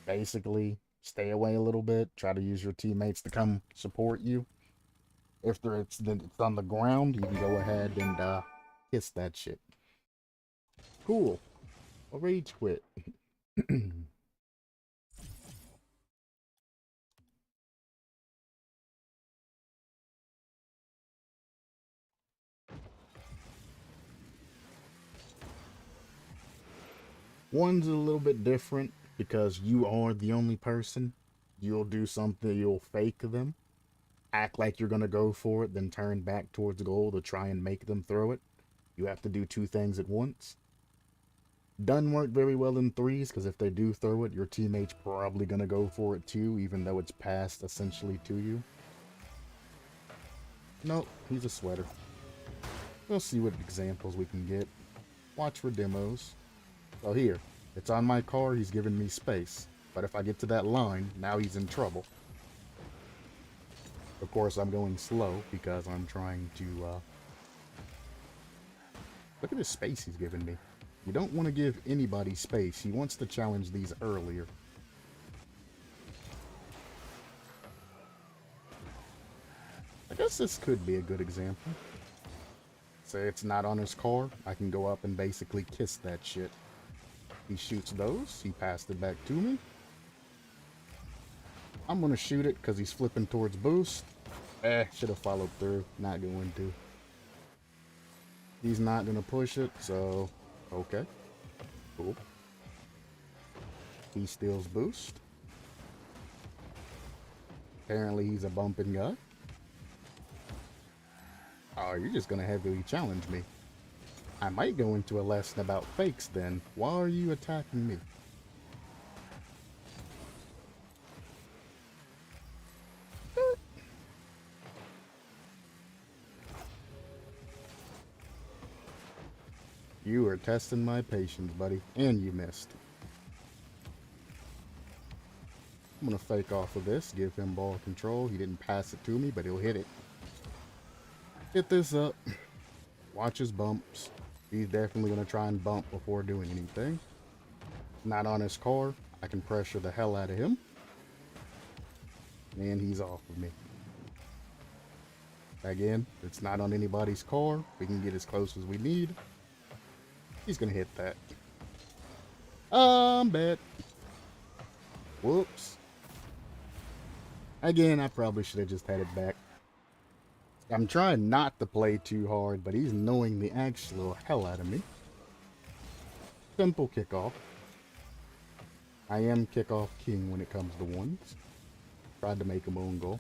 basically stay away a little bit. Try to use your teammates to come support you. If it's on the ground, you can go ahead and kiss that shit. Cool. I'll rage quit. One's a little bit different because you are the only person. You'll do something, you'll fake them, act like you're going to go for it, then turn back towards the goal to try and make them throw it. You have to do two things at once. Doesn't work very well in threes, because if they do throw it, your teammate's probably going to go for it too, even though it's passed essentially to you. Nope, he's a sweater. We'll see what examples we can get. Watch for demos. So here, it's on my car, he's giving me space. But if I get to that line, now he's in trouble. Of course, I'm going slow because I'm trying to, look at the space he's giving me. You don't want to give anybody space. He wants to challenge these earlier. I guess this could be a good example. Say it's not on his car, I can go up and basically kiss that shit. He shoots those, he passed it back to me. I'm gonna shoot it because he's flipping towards boost. Should have followed through, not going to. He's not gonna push it, so okay. Cool. He steals boost. Apparently he's a bumping guy. Oh, you're just gonna heavily challenge me. I might go into a lesson about fakes then. Why are you attacking me? You are testing my patience, buddy. And you missed. I'm gonna fake off of this, give him ball control. He didn't pass it to me, but he'll hit it. Hit this up. Watch his bumps. He's definitely gonna try and bump before doing anything. Not on his car. I can pressure the hell out of him. And he's off of me. Again, it's not on anybody's car. We can get as close as we need. He's gonna hit that. I'm bad. Whoops. Again, I probably should have just had it back. I'm trying not to play too hard, but he's knowing the actual hell out of me. Simple kickoff. I am kickoff king when it comes to ones. Tried to make him own goal.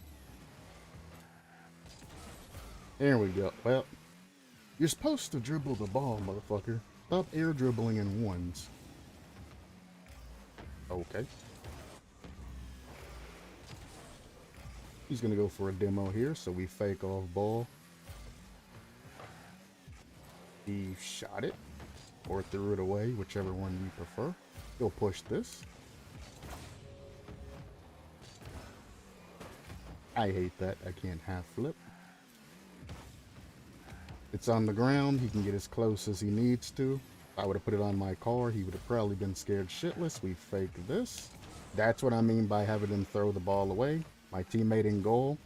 There we go. Well, you're supposed to dribble the ball, motherfucker. Stop air dribbling in ones. Okay. He's gonna go for a demo here, so we fake off ball. He shot it, or threw it away, whichever one you prefer. He'll push this. I hate that. I can't half flip. It's on the ground. He can get as close as he needs to. If I would have put it on my car, he would have probably been scared shitless. We fake this. That's what I mean by having him throw the ball away. My teammate in goal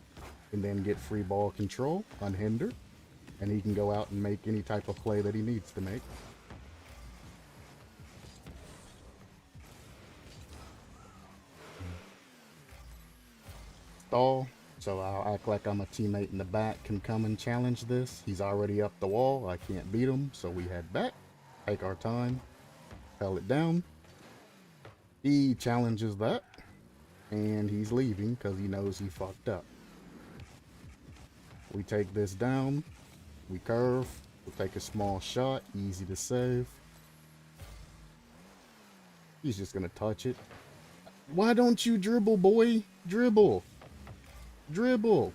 can then get free ball control unhindered, and he can go out and make any type of play that he needs to make. Stall. So I'll act like I'm a teammate in the back, can come and challenge this. He's already up the wall. I can't beat him, so we head back. Take our time. Held it down. He challenges that. And he's leaving because he knows he fucked up. We take this down. We curve. We'll take a small shot. Easy to save. He's just going to touch it. Why don't you dribble, boy? Dribble. Dribble.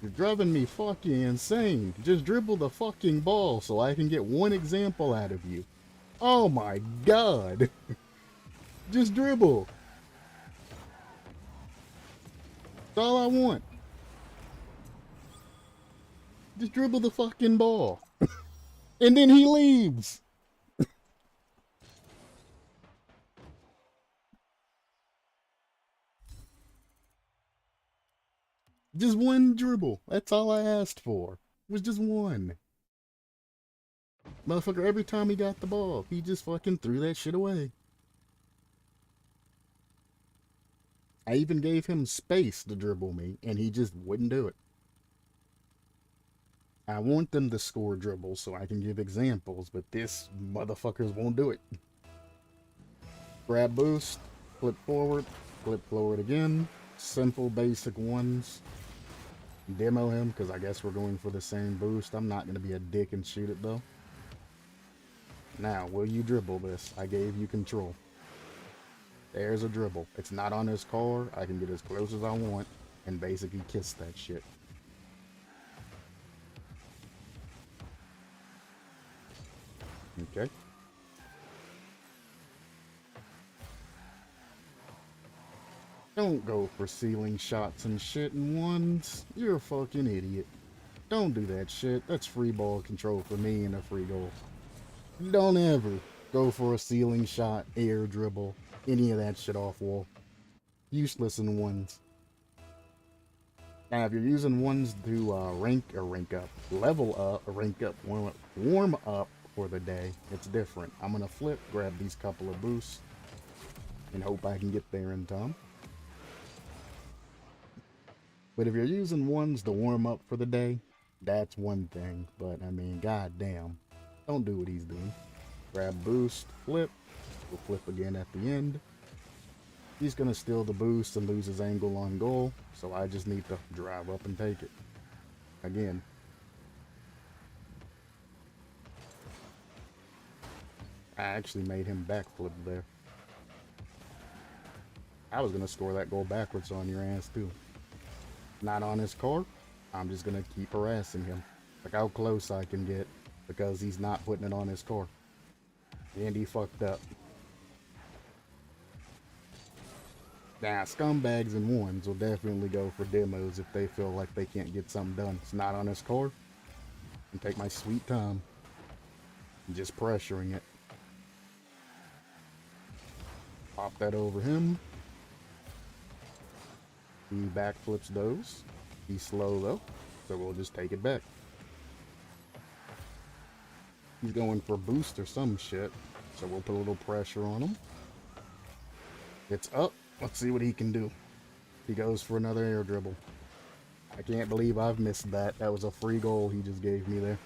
You're driving me fucking insane. Just dribble the fucking ball so I can get one example out of you. Oh my god. Just dribble. That's all I want. Just dribble the fucking ball. And then he leaves. Just one dribble. That's all I asked for. It was just one. Motherfucker, every time he got the ball, he just fucking threw that shit away. I even gave him space to dribble me, and he just wouldn't do it. I want them to score dribbles so I can give examples, but this motherfuckers won't do it. Grab boost, flip forward again. Simple, basic ones. Demo him, because I guess we're going for the same boost. I'm not going to be a dick and shoot it, though. Now, will you dribble this? I gave you control. There's a dribble. It's not on his car. I can get as close as I want and basically kiss that shit. Okay. Don't go for ceiling shots and shit in ones. You're a fucking idiot. Don't do that shit. That's free ball control for me and a free goal. Don't ever go for a ceiling shot, air dribble, any of that shit off wall. Useless in ones. Now, if you're using ones to level up, rank up, warm up for the day, it's different. I'm gonna flip, grab these couple of boosts, and hope I can get there in time. But if you're using ones to warm up for the day, that's one thing. But I mean, goddamn, don't do what he's doing. Grab boost, flip. We'll flip again at the end. He's gonna steal the boost and lose his angle on goal, so I just need to drive up and take it. Again. I actually made him backflip there. I was gonna score that goal backwards on your ass too. Not on his car. I'm just gonna keep harassing him. Look how close I can get because he's not putting it on his car. And he fucked up. Now, scumbags and ones will definitely go for demos if they feel like they can't get something done. It's not on his car. And take my sweet time. I'm just pressuring it. Pop that over him. He backflips those. He's slow though, so we'll just take it back. He's going for a boost or some shit, so we'll put a little pressure on him. It's up. Let's see what he can do. He goes for another air dribble. I can't believe I've missed that. That was a free goal he just gave me there.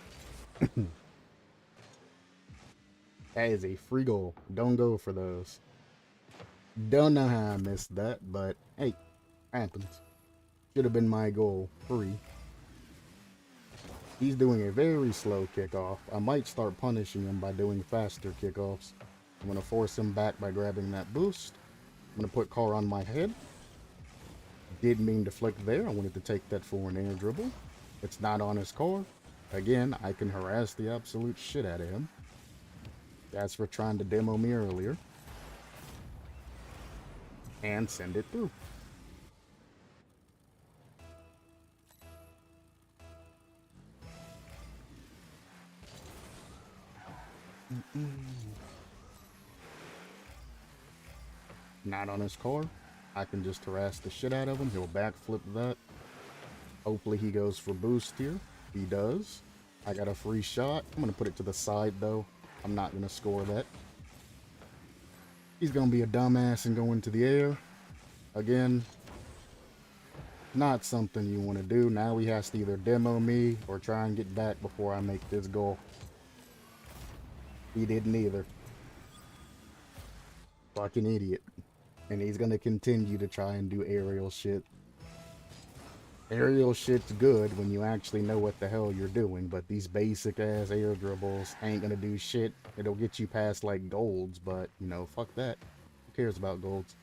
That is a free goal. Don't go for those. Don't know how I missed that, but hey, happens. Should have been my goal. Free. He's doing a very slow kickoff. I might start punishing him by doing faster kickoffs. I'm going to force him back by grabbing that boost. I'm going to put car on my head. Didn't mean to flick there. I wanted to take that for an air dribble. It's not on his car. Again, I can harass the absolute shit out of him. That's for trying to demo me earlier. And send it through. Not on his car. I can just harass the shit out of him. He'll backflip that. Hopefully he goes for boost here. He does. I got a free shot. I'm going to put it to the side though. I'm not going to score that. He's going to be a dumbass and go into the air. Again, not something you want to do. Now he has to either demo me or try and get back before I make this goal. He didn't either. Fucking idiot. And he's going to continue to try and do aerial shit. Aerial shit's good when you actually know what the hell you're doing, but these basic ass air dribbles ain't gonna do shit. It'll get you past like golds, but you know, fuck that. Who cares about golds?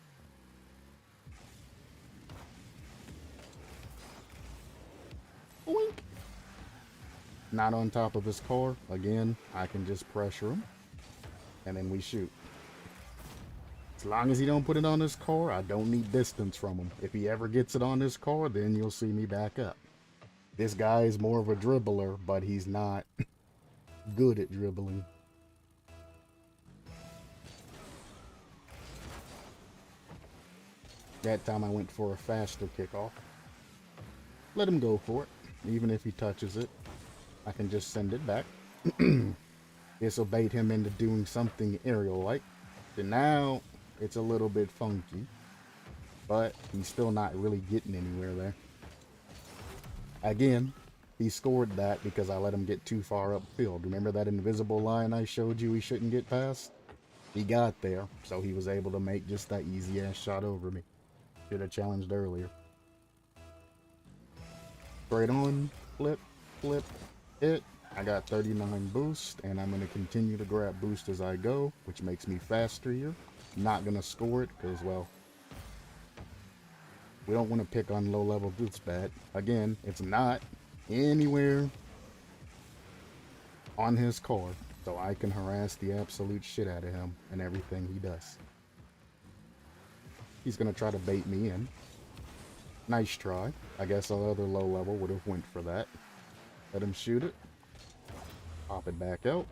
Oink. Not on top of his car. Again, I can just pressure him. And then we shoot. As long as he don't put it on his car, I don't need distance from him. If he ever gets it on his car, then you'll see me back up. This guy is more of a dribbler, but he's not good at dribbling. That time I went for a faster kickoff. Let him go for it. Even if he touches it, I can just send it back. This will bait him into doing something aerial-like. And now it's a little bit funky, but he's still not really getting anywhere there. Again, he scored that because I let him get too far upfield. Remember that invisible line I showed you he shouldn't get past? He got there, so he was able to make just that easy-ass shot over me. Should have challenged earlier. Straight on, flip, flip, hit. I got 39 boost, and I'm going to continue to grab boost as I go, which makes me faster here. Not going to score it, because, well, we don't want to pick on low level boost bat. Again, it's not anywhere on his card, so I can harass the absolute shit out of him and everything he does. He's going to try to bait me in. Nice try. I guess our other low level would have went for that. Let him shoot it. Pop it back out.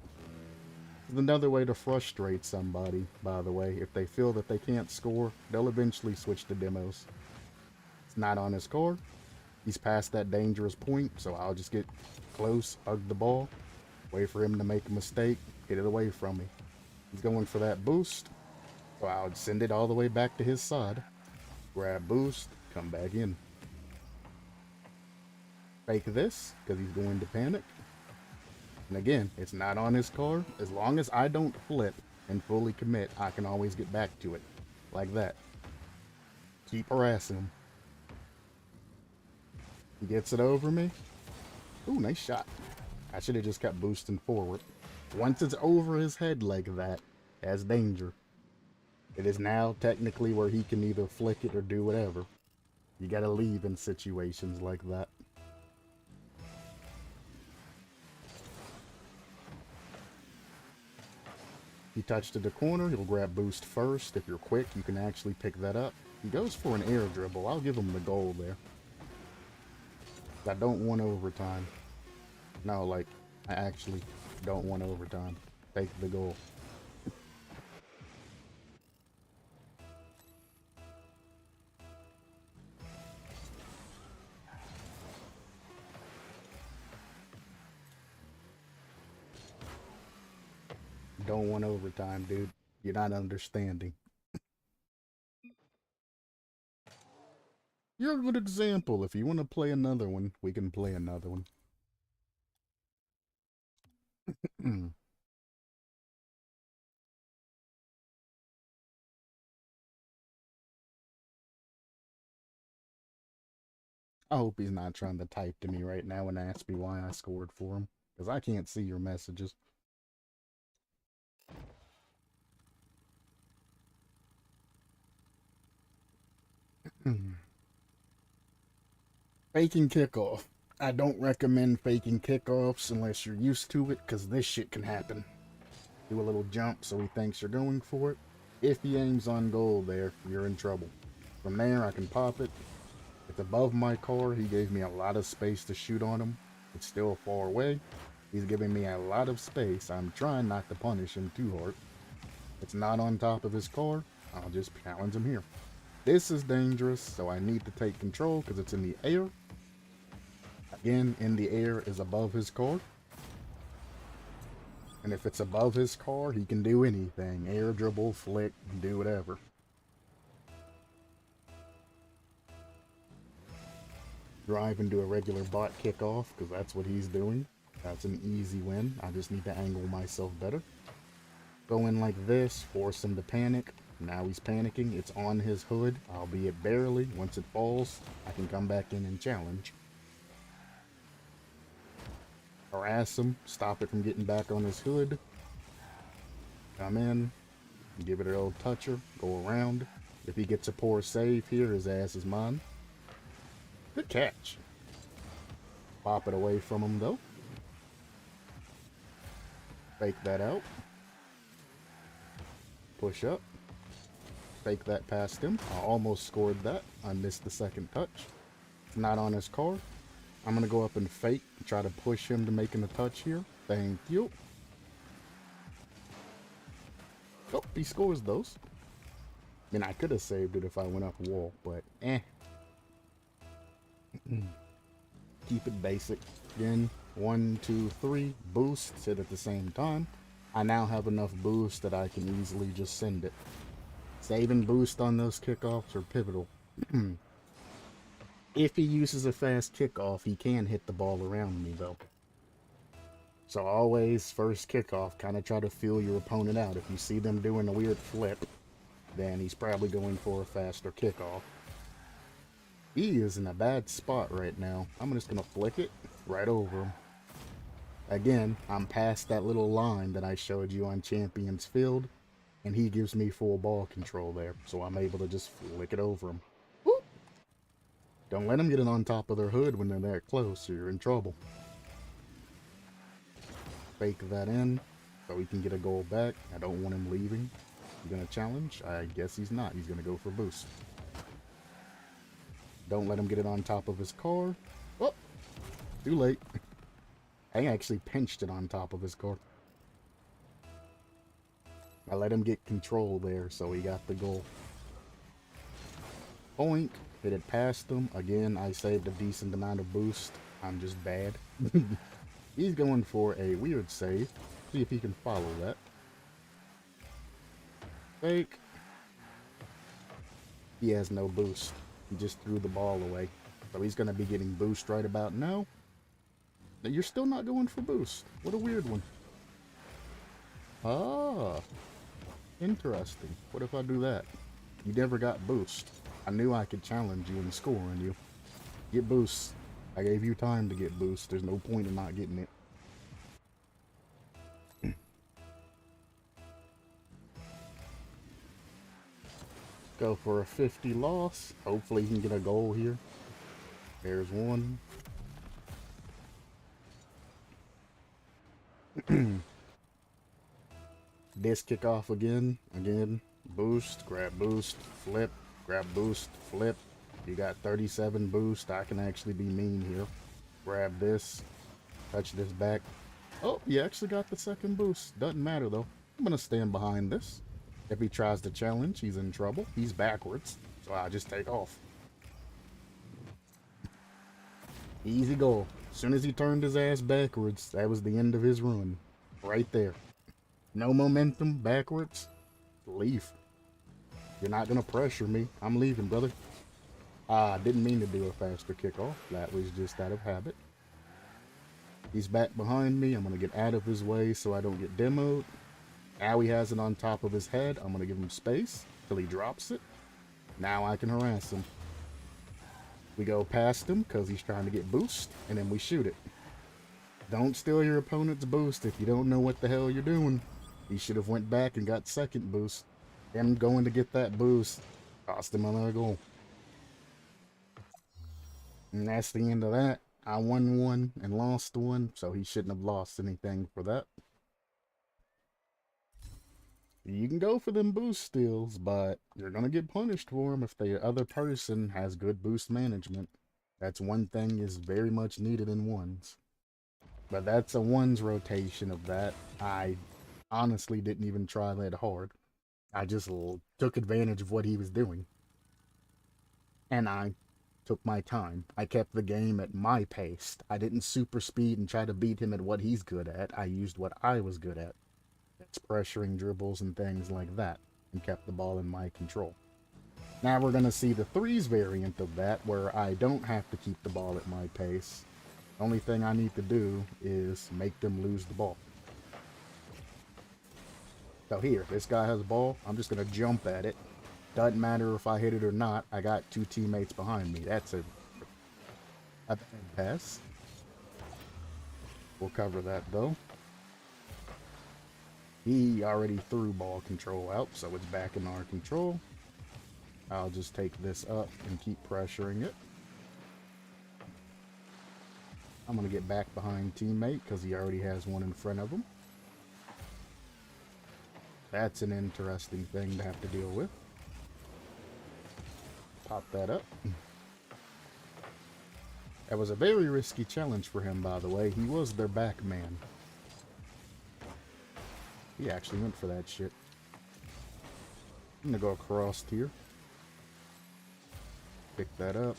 It's another way to frustrate somebody, by the way. If they feel that they can't score, they'll eventually switch to demos. It's not on his card. He's past that dangerous point, so I'll just get close, hug the ball, wait for him to make a mistake, get it away from me. He's going for that boost, so I'll send it all the way back to his side. Grab boost, come back in. Fake this, because he's going to panic. And again, it's not on his card. As long as I don't flip and fully commit, I can always get back to it. Like that. Keep harassing him. He gets it over me. Ooh, nice shot. I should have just kept boosting forward. Once it's over his head like that, that's danger. It is now technically where he can either flick it or do whatever. You gotta leave in situations like that. He touched to the corner, he'll grab boost first. If you're quick, you can actually pick that up. He goes for an air dribble. I'll give him the goal there. I don't want overtime. No, like, I actually don't want overtime. Take the goal. Don't want overtime, dude. You're not understanding. You're a good example. If you want to play another one, we can play another one. I hope he's not trying to type to me right now and ask me why I scored for him, because I can't see your messages. Faking kickoff. I don't recommend faking kickoffs unless you're used to it, because this shit can happen. Do a little jump so he thinks you're going for it. If he aims on goal there, you're in trouble. From there, I can pop it. It's above my car. He gave me a lot of space to shoot on him. It's still far away. He's giving me a lot of space. I'm trying not to punish him too hard. It's not on top of his car. I'll just challenge him here. This is dangerous, so I need to take control because it's in the air. Again, in the air is above his car. And if it's above his car, he can do anything. Air dribble, flick, do whatever. Drive into a regular bot kickoff, because that's what he's doing. That's an easy win. I just need to angle myself better. Go in like this, force him to panic. Now he's panicking. It's on his hood, albeit barely. Once it falls, I can come back in and challenge. Harass him, stop it from getting back on his hood. Come in, give it a little toucher, go around. If he gets a poor save here, his ass is mine. Good catch. Pop it away from him though. Fake that out. Push up. Fake that past him. I almost scored that. I missed the second touch. It's not on his car. I'm going to go up and fake, try to push him to making a touch here. Thank you. Oh, he scores those. I mean, I could have saved it if I went up wall, but eh. Keep it basic. Again, 1, 2, 3, boost, hit at the same time. I now have enough boost that I can easily just send it. Saving boost on those kickoffs are pivotal. If he uses a fast kickoff, he can hit the ball around me, though. So always, first kickoff, kind of try to feel your opponent out. If you see them doing a weird flip, then he's probably going for a faster kickoff. He is in a bad spot right now. I'm just going to flick it right over him. Again, I'm past that little line that I showed you on Champions Field, and he gives me full ball control there, so I'm able to just flick it over him. Whoop. Don't let him get it on top of their hood when they're that close, or you're in trouble. Fake that in, so he can get a goal back. I don't want him leaving. He's gonna challenge? I guess he's not. He's gonna go for boost. Don't let him get it on top of his car. Oh! Too late. I actually pinched it on top of his car. I let him get control there, so he got the goal. Oink. Hit it past him. Again, I saved a decent amount of boost. I'm just bad. He's going for a weird save. See if he can follow that. Fake. He has no boost. He just threw the ball away. So he's going to be getting boost right about now. You're still not going for boost. What a weird one. Ah. Interesting. What if I do that? You never got boost. I knew I could challenge you and score on you. Get boost. I gave you time to get boost. There's no point in not getting it. Go for a 50 loss. Hopefully he can get a goal here. There's one. This kickoff again. Boost, grab boost, flip, grab boost, flip. You got 37 boost. I can actually be mean here. Grab this, touch this back. Oh, you actually got the second boost. Doesn't matter though. I'm gonna stand behind this. If he tries to challenge, he's in trouble. He's backwards, so I just take off. Easy goal. As soon as he turned his ass backwards, that was the end of his run. Right there. No momentum, backwards. Leave. You're not gonna pressure me. I'm leaving, brother. I didn't mean to do a faster kickoff. That was just out of habit. He's back behind me. I'm gonna get out of his way so I don't get demoed. Now he has it on top of his head. I'm gonna give him space till he drops it. Now I can harass him. We go past him because he's trying to get boost, and then we shoot it. Don't steal your opponent's boost if you don't know what the hell you're doing. He should have went back and got second boost. Him going to get that boost cost him another goal. And that's the end of that. I won one and lost one, so he shouldn't have lost anything for that. You can go for them boost steals, but you're going to get punished for them if the other person has good boost management. That's one thing is very much needed in ones. But that's a ones rotation of that. I honestly didn't even try that hard. I just took advantage of what he was doing. And I took my time. I kept the game at my pace. I didn't super speed and try to beat him at what he's good at. I used what I was good at. That's pressuring dribbles and things like that. And kept the ball in my control. Now we're going to see the threes variant of that, where I don't have to keep the ball at my pace. The only thing I need to do is make them lose the ball. So here, this guy has a ball. I'm just going to jump at it. Doesn't matter if I hit it or not. I got two teammates behind me. That's a bad pass. We'll cover that though. He already threw ball control out, so it's back in our control. I'll just take this up and keep pressuring it. I'm going to get back behind teammate because he already has one in front of him. That's an interesting thing to have to deal with. Pop that up. That was a very risky challenge for him, by the way. He was their back man. He actually went for that shit. I'm going to go across here. Pick that up.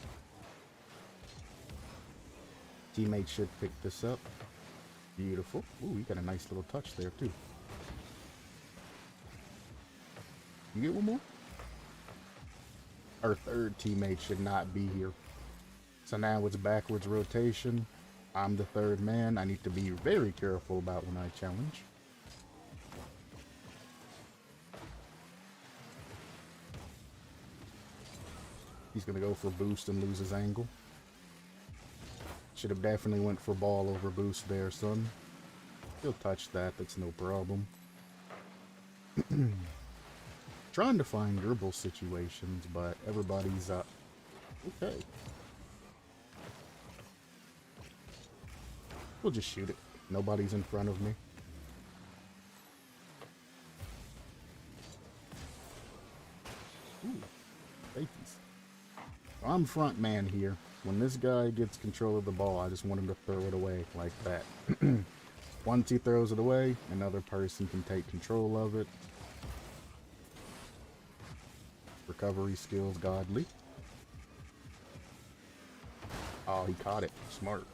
Teammate should pick this up. Beautiful. Ooh, you got a nice little touch there, too. You get one more? Our third teammate should not be here. So now it's backwards rotation. I'm the third man. I need to be very careful about when I challenge. He's going to go for boost and lose his angle. Should have definitely went for ball over boost there, son. He'll touch that, that's no problem. Trying to find dribble situations, but everybody's okay. We'll just shoot it. Nobody's in front of me. Ooh, safeties. I'm front man here. When this guy gets control of the ball, I just want him to throw it away like that. Once he throws it away, another person can take control of it. Recovery skills, godly. Oh, he caught it. Smart.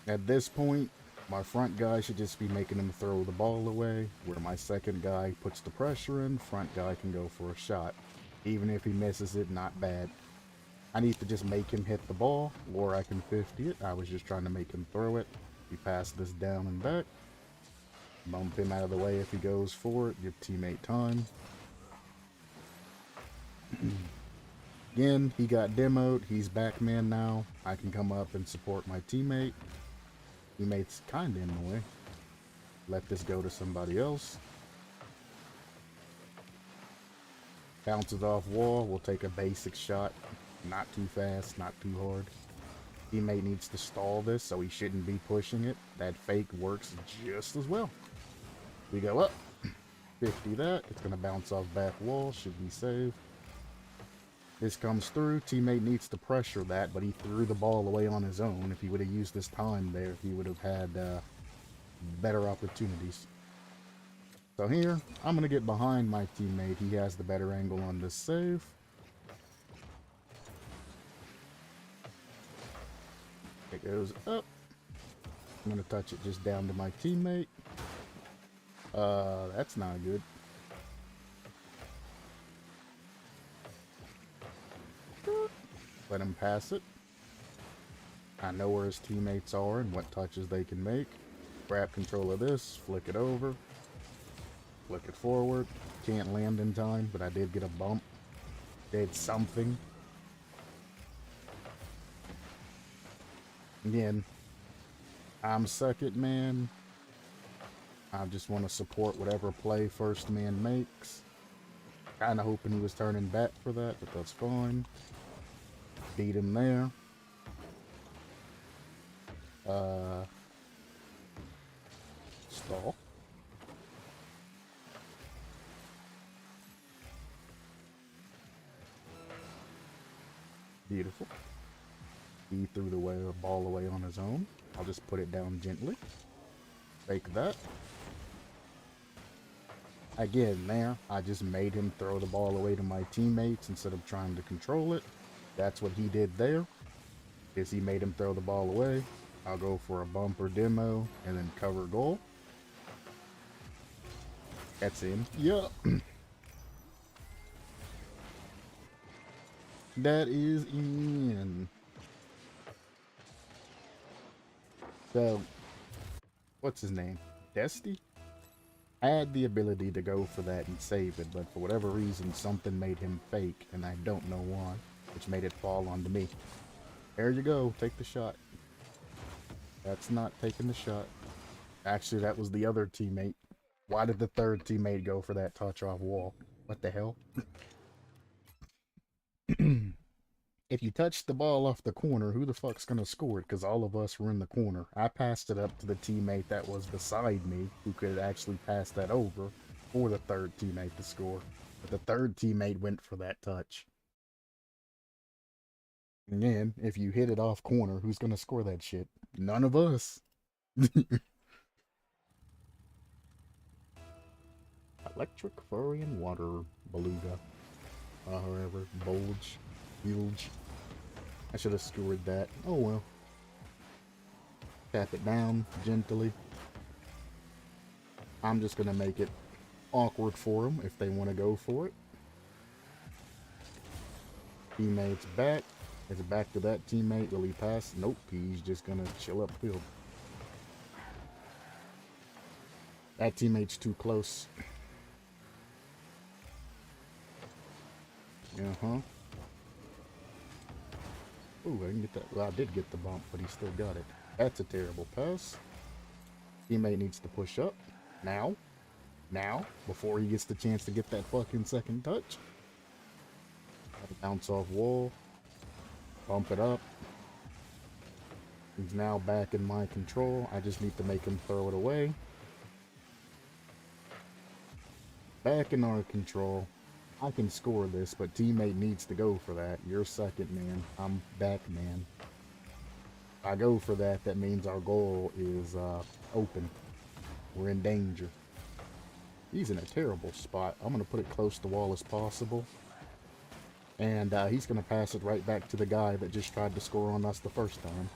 At this point, my front guy should just be making him throw the ball away. Where my second guy puts the pressure in, front guy can go for a shot. Even if he misses it, not bad. I need to just make him hit the ball, or I can 50 it. I was just trying to make him throw it. We pass this down and back. Bump him out of the way if he goes for it. Give teammate time. Again, he got demoed. He's back man now. I can come up and support my teammate. Teammate's kind of in the way. Let this go to somebody else. Bounces off wall. We'll take a basic shot. Not too fast, not too hard. Teammate needs to stall this, so he shouldn't be pushing it. That fake works just as well. We go up. 50 that. It's going to bounce off back wall. Should be safe. This comes through. Teammate needs to pressure that, but he threw the ball away on his own. If he would have used his time there, he would have had better opportunities. So here, I'm going to get behind my teammate. He has the better angle on this save. It goes up. I'm going to touch it just down to my teammate. That's not good. Let him pass it. I know where his teammates are and what touches they can make. Grab control of this, flick it over. Flick it forward. Can't land in time, but I did get a bump. Did something. Again, I'm second man. I just want to support whatever play first man makes. Kind of hoping he was turning back for that, but that's fine. Beat him there. Stall. Beautiful. He threw the ball away on his own. I'll just put it down gently. Fake that. Again, there, I just made him throw the ball away to my teammates instead of trying to control it. That's what he did there. Is he made him throw the ball away. I'll go for a bumper demo and then cover goal. That's in. Yup. That is in. So, what's his name? Dusty? I had the ability to go for that and save it, but for whatever reason, something made him fake, and I don't know why, which made it fall onto me. There you go, take the shot. That's not taking the shot. Actually, that was the other teammate. Why did the third teammate go for that touch off wall? What the hell? If you touch the ball off the corner, who the fuck's gonna score it? Because all of us were in the corner. I passed it up to the teammate that was beside me, who could actually pass that over for the third teammate to score. But the third teammate went for that touch. Again, if you hit it off corner, who's gonna score that shit? None of us. Electric, furry, and water beluga. However, bulge. Huge. I should have scored that. Oh well. Tap it down gently. I'm just gonna make it awkward for them if they want to go for it. Teammate's back. Is it back to that teammate? Will he pass? Nope. He's just gonna chill upfield. That teammate's too close. Uh-huh. Ooh, I didn't get that. Well, I did get the bump, but he still got it. That's a terrible pass. Teammate needs to push up. Now. Now. Before he gets the chance to get that fucking second touch. Bounce off wall. Bump it up. He's now back in my control. I just need to make him throw it away. Back in our control. I can score this, but teammate needs to go for that. You're second, man. I'm back, man. If I go for that, that means our goal is open. We're in danger. He's in a terrible spot. I'm going to put it close to the wall as possible. And he's going to pass it right back to the guy that just tried to score on us the first time.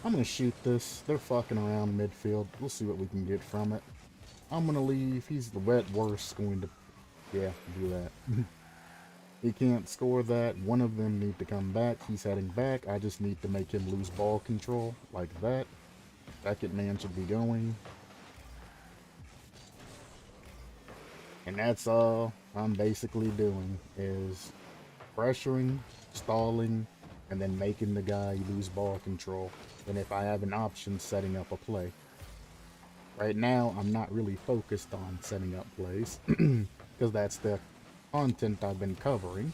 I'm going to shoot this. They're fucking around midfield. We'll see what we can get from it. I'm going to leave. He's the wet worst going to, yeah, do that. He can't score that. One of them need to come back. He's heading back. I just need to make him lose ball control like that. Second man should be going. And that's all I'm basically doing is pressuring, stalling, and then making the guy lose ball control. And if I have an option, setting up a play. Right now, I'm not really focused on setting up plays because that's the content I've been covering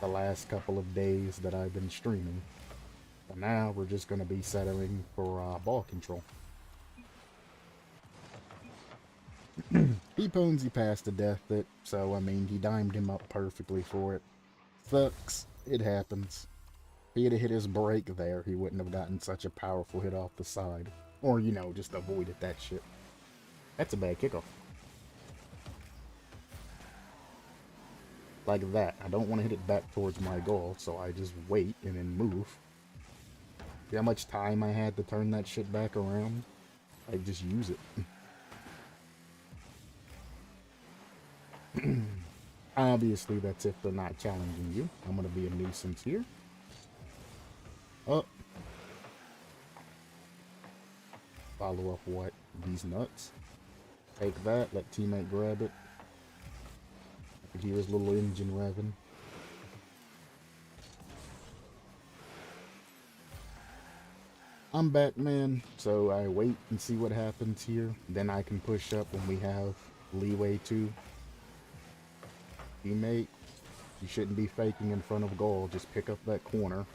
the last couple of days that I've been streaming. So now we're just going to be settling for ball control. He Ponzi passed to death it, so I mean, he dimed him up perfectly for it. Sucks. It happens. If he had hit his brake there, he wouldn't have gotten such a powerful hit off the side. Or, you know, just avoided that shit. That's a bad kickoff. Like that. I don't want to hit it back towards my goal, so I just wait and then move. See how much time I had to turn that shit back around? I just use it. Obviously, that's if they're not challenging you. I'm going to be a nuisance here. Oh. Follow up what? These nuts. Take that. Let teammate grab it. I can hear his little engine revving. I'm back, man. So I wait and see what happens here. Then I can push up when we have leeway to. Teammate, you shouldn't be faking in front of goal. Just pick up that corner.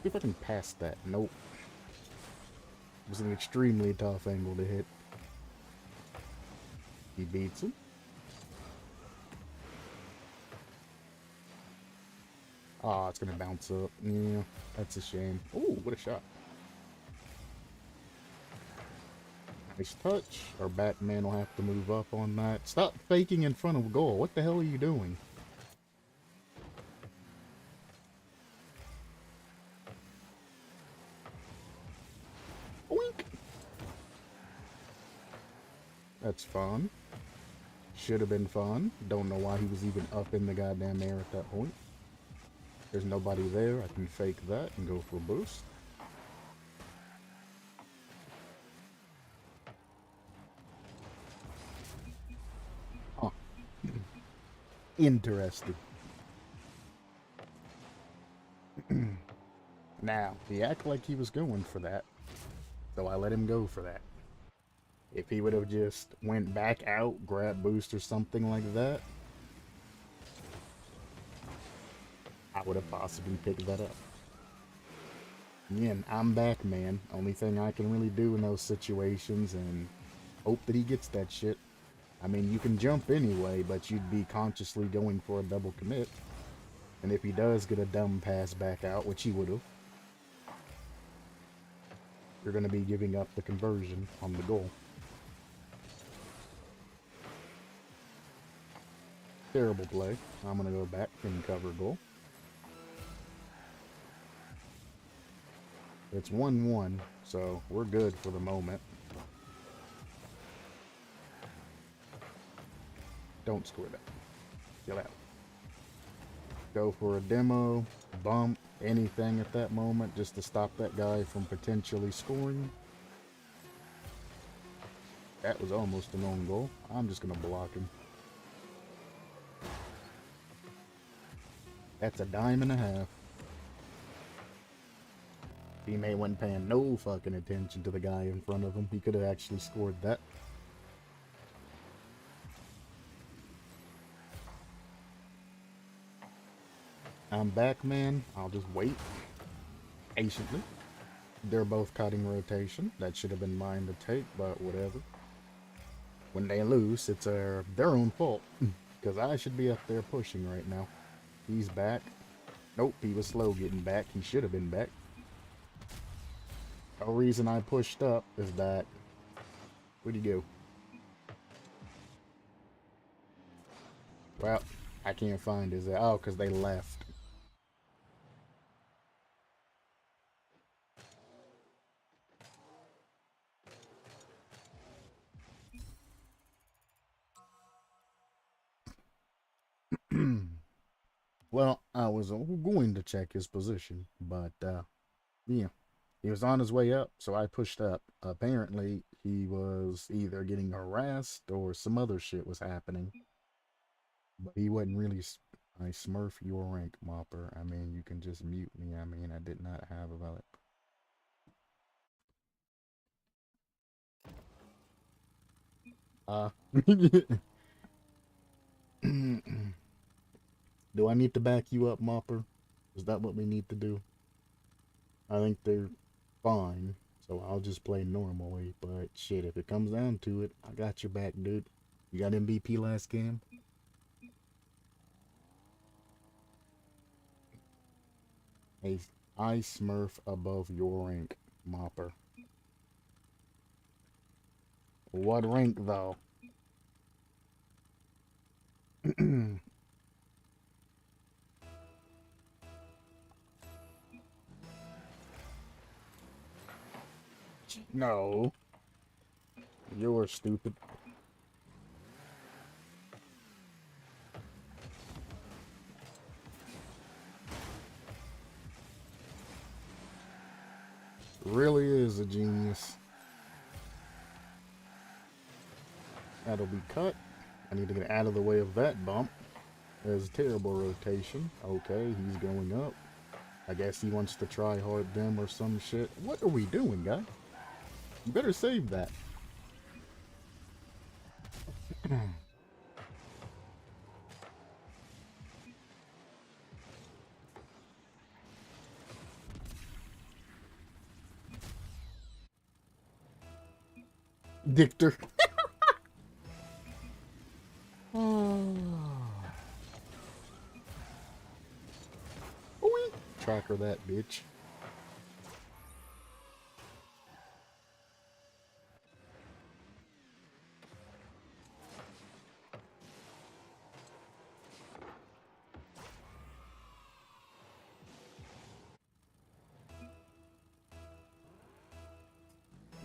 See if I can pass that. Nope. It was an extremely tough angle to hit. He beats him. Ah, it's gonna bounce up. Yeah, that's a shame. Ooh, what a shot. Nice touch. Our Batman will have to move up on that. Stop faking in front of goal. What the hell are you doing? Oink! That's fun. Should have been fun. Don't know why he was even up in the goddamn air at that point. There's nobody there. I can fake that and go for a boost. Huh. Interesting. Now, he acted like he was going for that. So I let him go for that. If he would have just went back out, grab boost or something like that, I would have possibly picked that up. Again, I'm back, man. Only thing I can really do in those situations and hope that he gets that shit. I mean, you can jump anyway, but you'd be consciously going for a double commit. And if he does get a dumb pass back out, which he would have, you're going to be giving up the conversion on the goal. Terrible play. I'm going to go back and cover goal. It's 1-1, so we're good for the moment. Don't score that. Get out. Go for a demo, bump, anything at that moment just to stop that guy from potentially scoring. That was almost an own goal. I'm just gonna block him. That's a dime and a half. Teammate wasn't paying no fucking attention to the guy in front of him. He could have actually scored that. I'm back, man. I'll just wait patiently. They're both cutting rotation. That should have been mine to take, but whatever. When they lose, it's their own fault. Because I should be up there pushing right now. He's back. Nope, he was slow getting back. He should have been back. The reason I pushed up is that... Where'd he go? Well, I can't find his... Oh, because they left. Well, I was going to check his position, but, yeah. He was on his way up, so I pushed up. Apparently, he was either getting harassed or some other shit was happening. But he wasn't really... I smurf your rank, Mopper. I mean, you can just mute me. I mean, I did not have a valid... Do I need to back you up, Mopper? Is that what we need to do? I think they're fine, so I'll just play normally. But shit, if it comes down to it, I got your back, dude. You got MVP last game? Hey, I smurf above your rank, Mopper. What rank, though? No. You're stupid. Really is a genius. That'll be cut. I need to get out of the way of that bump. There's terrible rotation. Okay, he's going up. I guess he wants to try hard them or some shit. What are we doing, guy? You better save that. Dictor. Tracker that bitch.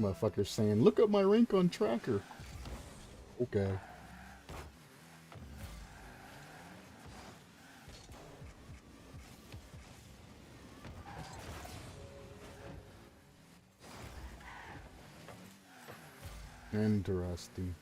Motherfucker saying, look up my rank on tracker. Okay. Interesting.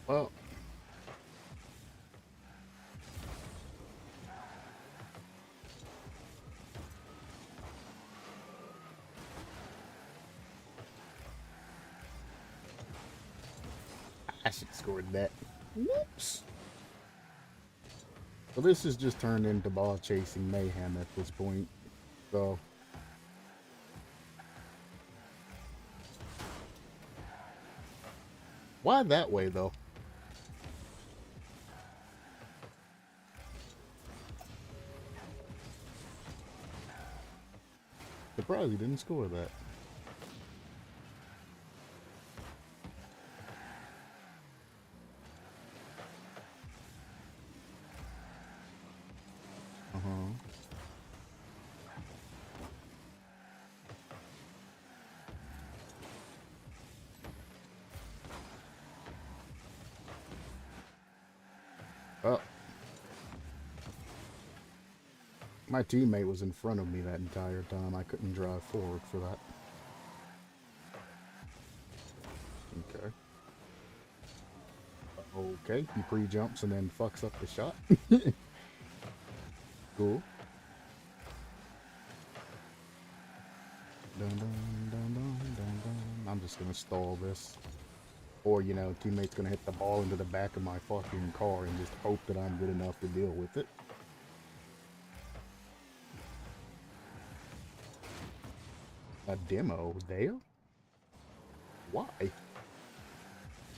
Well, I should have scored that. Whoops. So this has just turned into ball chasing mayhem at this point. So why that way though? Surprised he didn't score that. My teammate was in front of me that entire time. I couldn't drive forward for that. Okay. Okay, he pre-jumps and then fucks up the shot. Cool. Dun, dun, dun, dun, dun, dun. I'm just gonna stall this. Or, you know, teammate's gonna hit the ball into the back of my fucking car and just hope that I'm good enough to deal with it. A demo there? Why?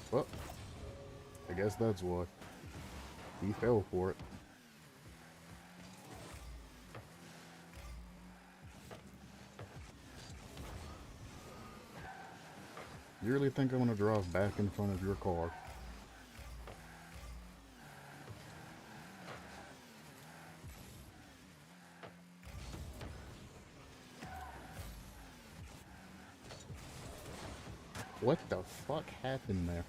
Well, I guess that's why. He fell for it. You really think I'm gonna drive back in front of your car? What the fuck happened there?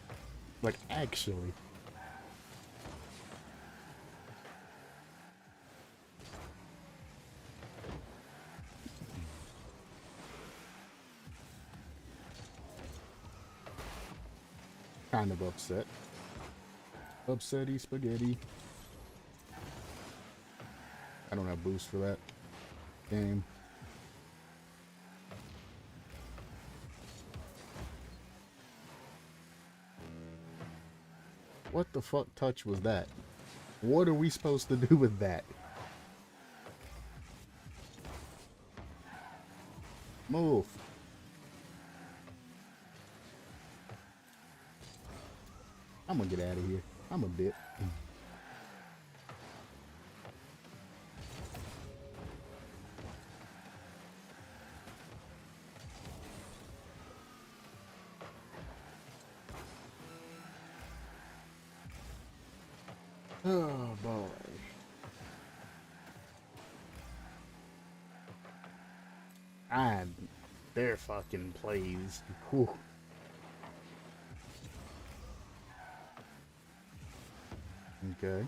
Like, actually. Kind of upset. Upsetty spaghetti. I don't have boost for that game. What the fuck touch was that? What are we supposed to do with that? Move. I'm gonna get out of here. I'm a bit. Oh boy. Their fucking plays. Whew. Okay.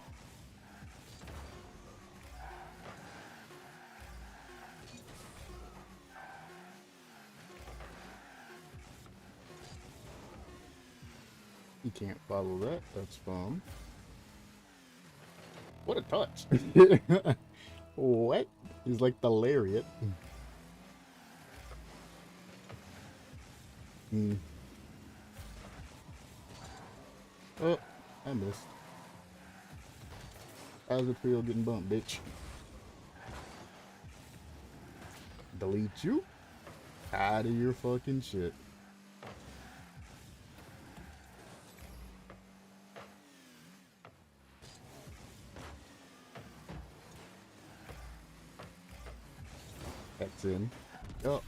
You can't follow that. That's fun. What a touch. What? He's like the lariat. Oh, I missed. How's it feel getting bumped, bitch? Delete you? Out of your fucking shit. That's in. Oh.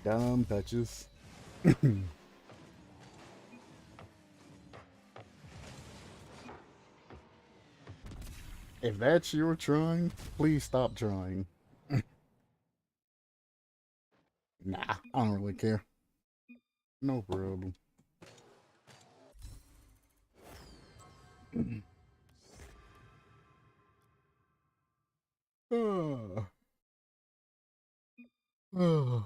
Dumb touches. If that's your trying, please stop trying. Nah, I don't really care. No problem. Oh. Oh.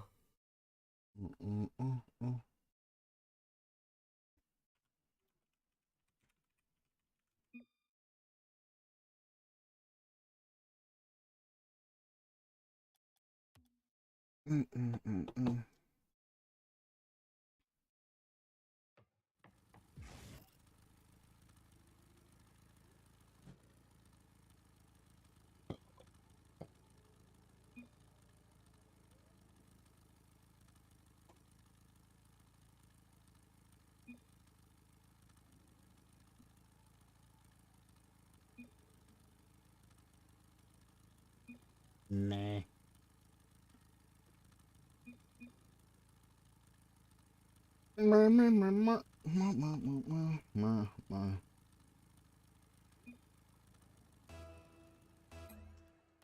Nah.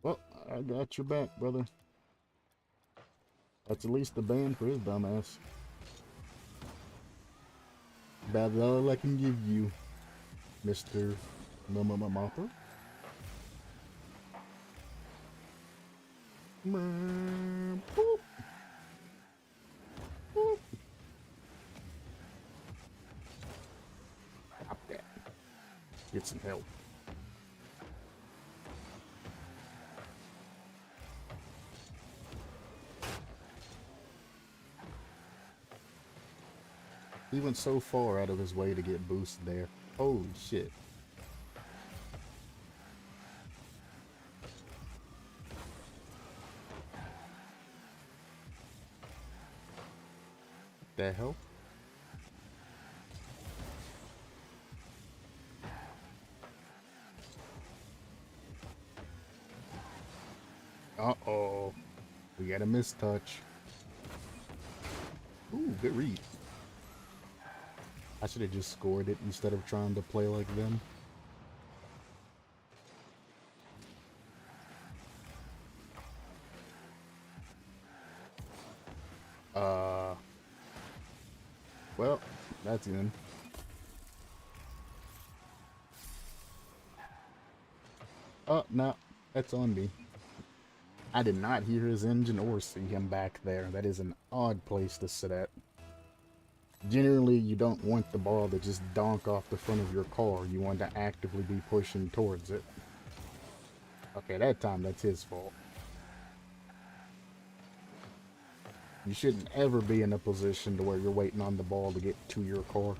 Well, I got your back, brother. That's at least the ban for his dumbass. About all I can give you, Mr. Mopper. Boop. Boop. Stop that. Get some help. He went so far out of his way to get boosted there. Holy shit. What the hell? Uh-oh. We got a mistouch. Ooh, good read. I should have just scored it instead of trying to play like them. Well, that's in. Oh, no, that's on me. I did not hear his engine or see him back there. That is an odd place to sit at. Generally, you don't want the ball to just donk off the front of your car. You want to actively be pushing towards it. Okay, that time that's his fault. You shouldn't ever be in a position to where you're waiting on the ball to get to your car.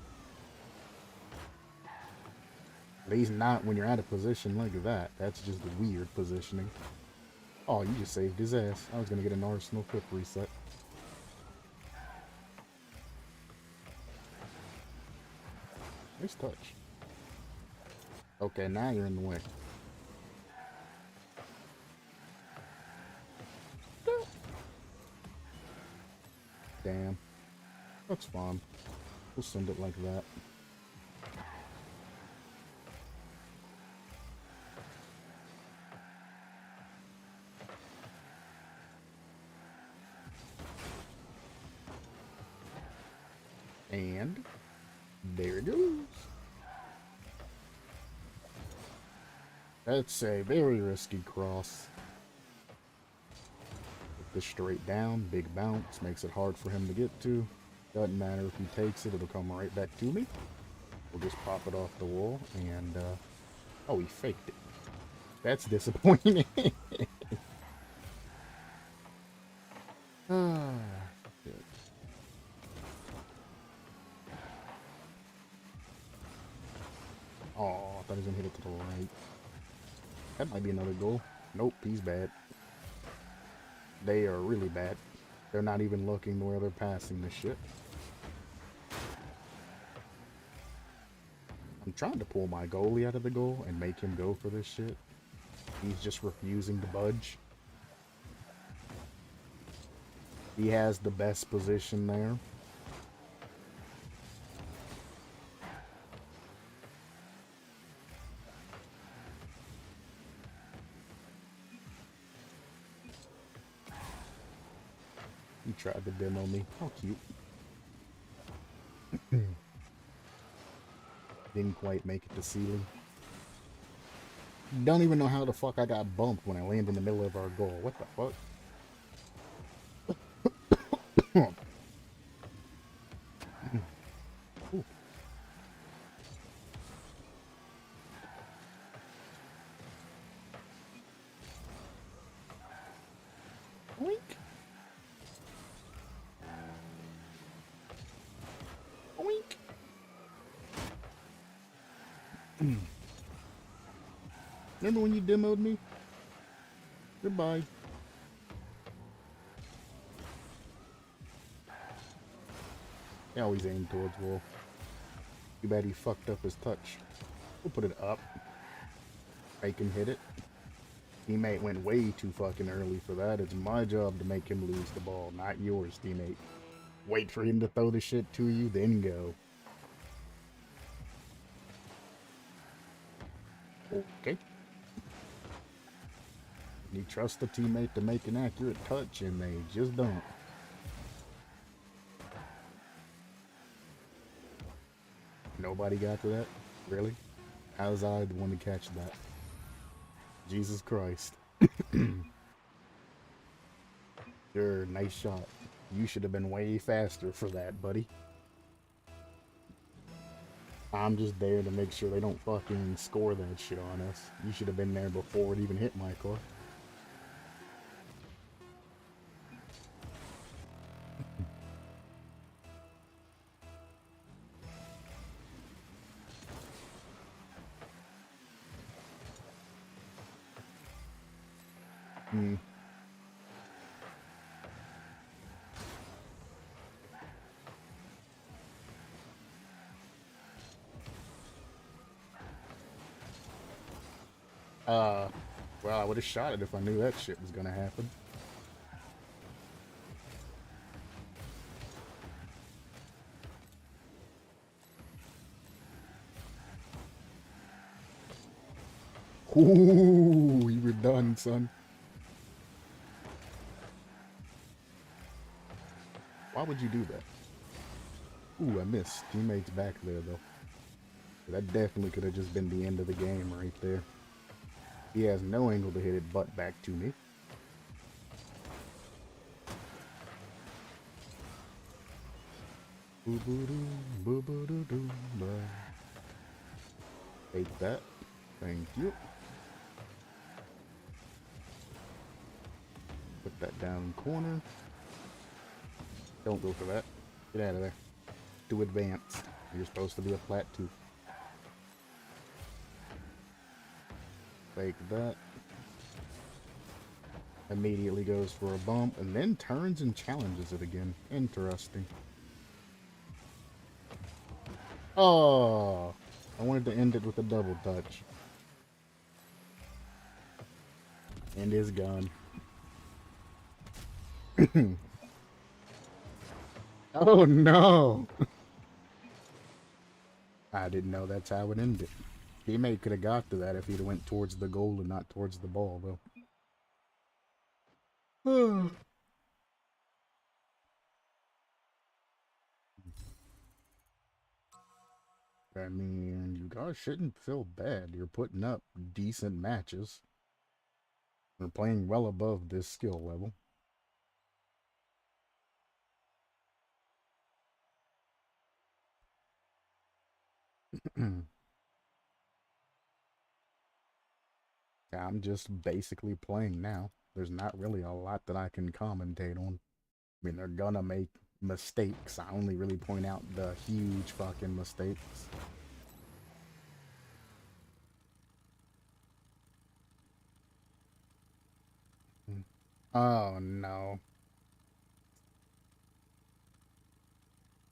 At least not when you're at a position like that. That's just weird positioning. Oh, you just saved his ass. I was gonna get an Arsenal quick reset. Nice touch. Okay, now you're in the way. Damn. That's fine. We'll send it like that. And there it goes. That's a very risky cross. Put this straight down, big bounce, makes it hard for him to get to. Doesn't matter if he takes it, it'll come right back to me. We'll just pop it off the wall and, oh, he faked it. That's disappointing. Ah, good. Oh, I thought he was gonna hit it to the right. That might be another goal. Nope, he's bad. They are really bad. They're not even looking where they're passing this shit. I'm trying to pull my goalie out of the goal and make him go for this shit. He's just refusing to budge. He has the best position there. He tried to demo me. How cute. Didn't quite make it to ceiling. Don't even know how the fuck I got bumped when I landed in the middle of our goal. What the fuck? Ooh. Oink. Oink. Remember when you demoed me? Goodbye. He always aimed towards wall. Too bad he fucked up his touch. We'll put it up. I can hit it. Teammate went way too fucking early for that. It's my job to make him lose the ball, not yours, teammate. Wait for him to throw the shit to you, then go. Okay. You trust the teammate to make an accurate touch, and they just don't. Nobody got to that? Really? How was I the one to catch that? Jesus Christ. Sure, nice shot. You should have been way faster for that, buddy. I'm just there to make sure they don't fucking score that shit on us. You should have been there before it even hit my car. Hmm. Well, I would have shot it if I knew that shit was gonna happen. Ooh, you were done, son. Why would you do that? Ooh, I missed. Teammates back there, though. That definitely could have just been the end of the game right there. He has no angle to hit it but back to me. Boo boo doo, boo boo doo doo, blah. Take that. Thank you. Put that down in the corner. Don't go for that. Get out of there. To advance. You're supposed to be a plat 2. Take that. Immediately goes for a bump and then turns and challenges it again. Interesting. Oh, I wanted to end it with a double touch. And is gone. Oh no! I didn't know that's how it ended. Teammate could have got to that if he'd went towards the goal and not towards the ball, though. I mean, you guys shouldn't feel bad. You're putting up decent matches. You're playing well above this skill level. I'm just basically playing now. There's not really a lot that I can commentate on. I mean, they're gonna make mistakes. I only really point out the huge fucking mistakes. Oh no.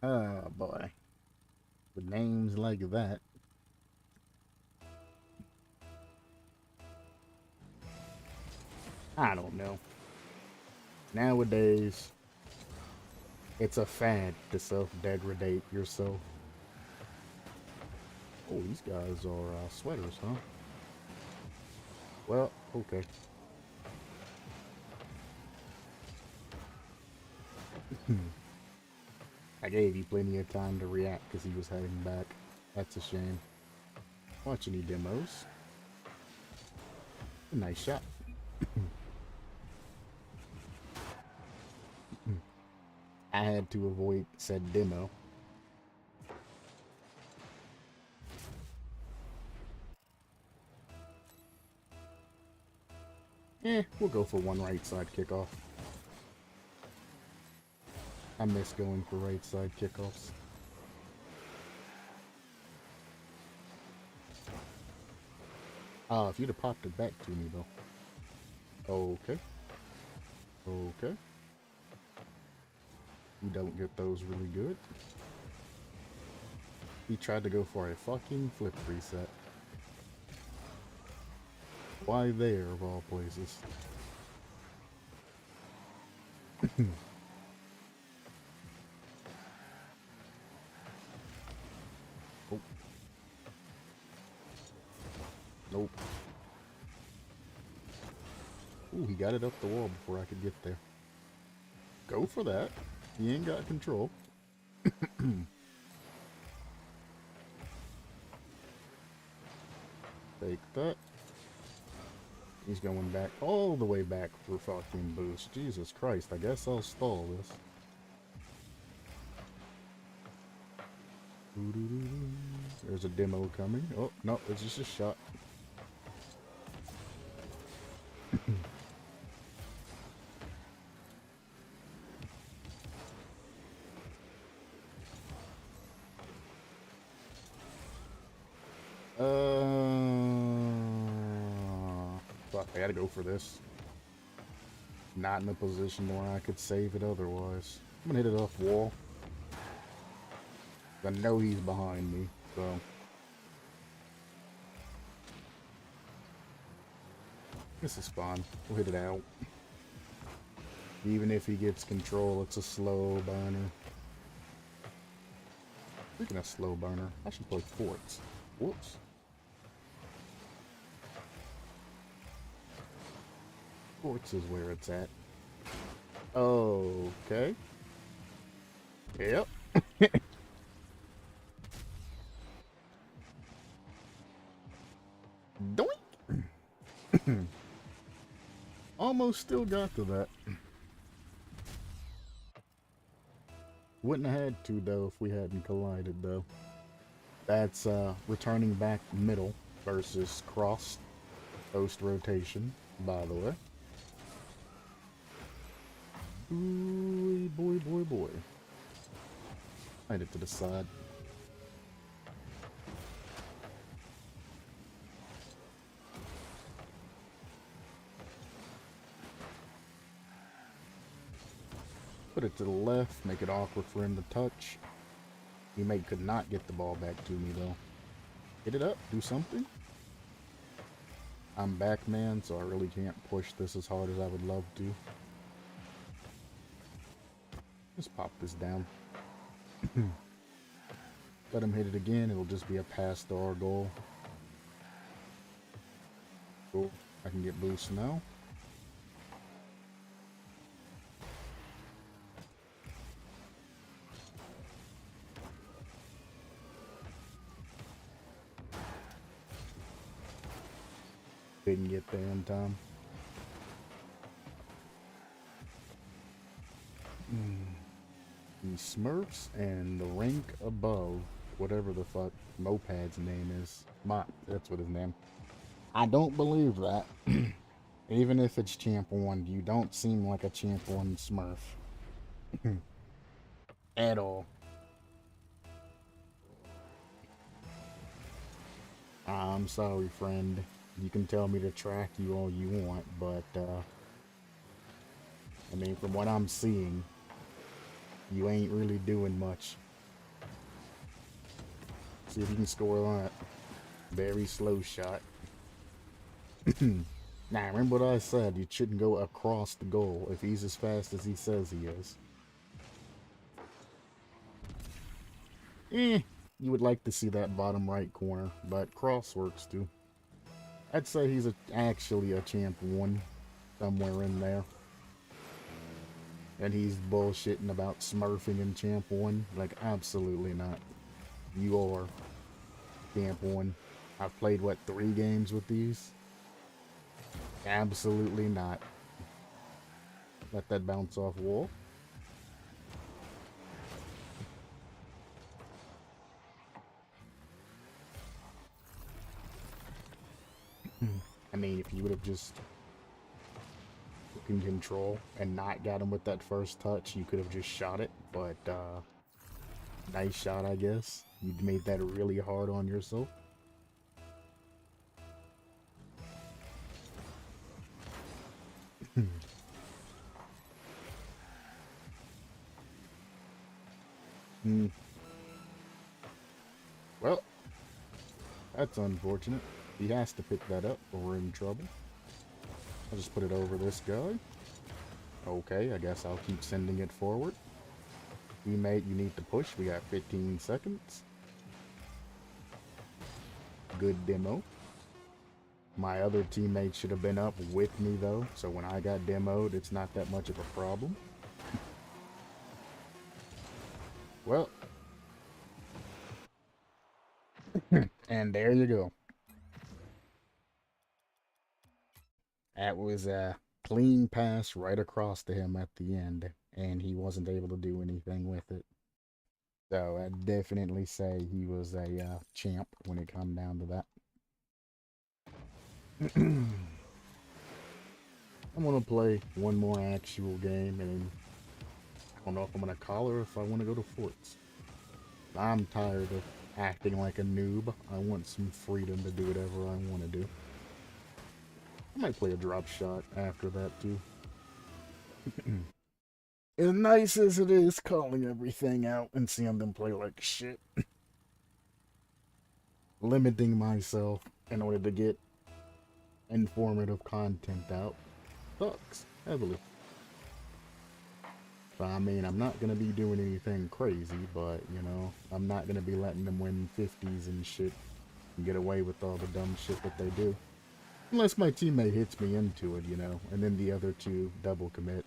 Oh boy. With names like that. I don't know. Nowadays, it's a fad to self-degradate yourself. Oh, these guys are sweaters, huh? Well, okay. I gave you plenty of time to react because he was heading back. That's a shame. Watch any demos. Nice shot. I had to avoid said demo. We'll go for one right side kickoff. I miss going for right side kickoffs. If you'd have popped it back to me, though. Okay. Okay. You don't get those really good. He tried to go for a fucking flip reset. Why there, of all places? Oh. Nope. Ooh, he got it up the wall before I could get there. Go for that. He ain't got control. Take that. He's going back, all the way back for fucking boost. Jesus Christ, I guess I'll stall this. There's a demo coming. Oh, no, it's just a shot. Fuck, I gotta go for this. Not in a position where I could save it otherwise. I'm gonna hit it off wall. I know he's behind me, so. This is fine. We'll hit it out. Even if he gets control, it's a slow burner. Speaking of slow burner, I should play forts. Whoops. Forts is where it's at. Okay. Yep. Doink! Almost still got to that. Wouldn't have had to, though, if we hadn't collided, though. That's returning back middle versus cross post rotation, by the way. Ooh, boy, boy, boy. Made it to the side. Put it to the left, make it awkward for him to touch. Teammate could not get the ball back to me, though. Hit it up, do something. I'm back, man, so I really can't push this as hard as I would love to. Just pop this down. Let him hit it again, it'll just be a pass to our goal. Cool, I can get boost now. Didn't get there in time. The Smurfs and the rank above, whatever the fuck Mopad's name is. Mop, that's what his name. I don't believe that. Even if it's Champ 1, you don't seem like a Champ 1 Smurf. At all. I'm sorry, friend. You can tell me to track you all you want, but, I mean, from what I'm seeing, you ain't really doing much. See if you can score that. Very slow shot. Now, remember what I said, you shouldn't go across the goal if he's as fast as he says he is. You would like to see that bottom right corner, but cross works too. I'd say he's actually a Champ 1, somewhere in there. And he's bullshitting about smurfing in Champ 1. Like, absolutely not. You are Champ 1. I've played, what, 3 games with these? Absolutely not. Let that bounce off wall. I mean, if you would have just in control and not got him with that first touch, you could have just shot it, but nice shot, I guess. You made that really hard on yourself. Well, that's unfortunate. He has to pick that up or we're in trouble. I'll just put it over this guy. Okay, I guess I'll keep sending it forward. Teammate, you need to push. We got 15 seconds. Good demo. My other teammate should have been up with me, though, so when I got demoed, it's not that much of a problem. Well. And there you go. That was a clean pass right across to him at the end, and he wasn't able to do anything with it. So I'd definitely say he was a champ when it come down to that. I'm gonna play one more actual game, and I don't know if I'm gonna call her or if I want to go to forts. I'm tired of acting like a noob. I want some freedom to do whatever I want to do. I might play a drop shot after that too. As nice as it is calling everything out and seeing them play like shit, limiting myself in order to get informative content out sucks heavily. So, I mean, I'm not gonna be doing anything crazy, but you know, I'm not gonna be letting them win 50s and shit and get away with all the dumb shit that they do. Unless my teammate hits me into it, you know, and then the other two double commit.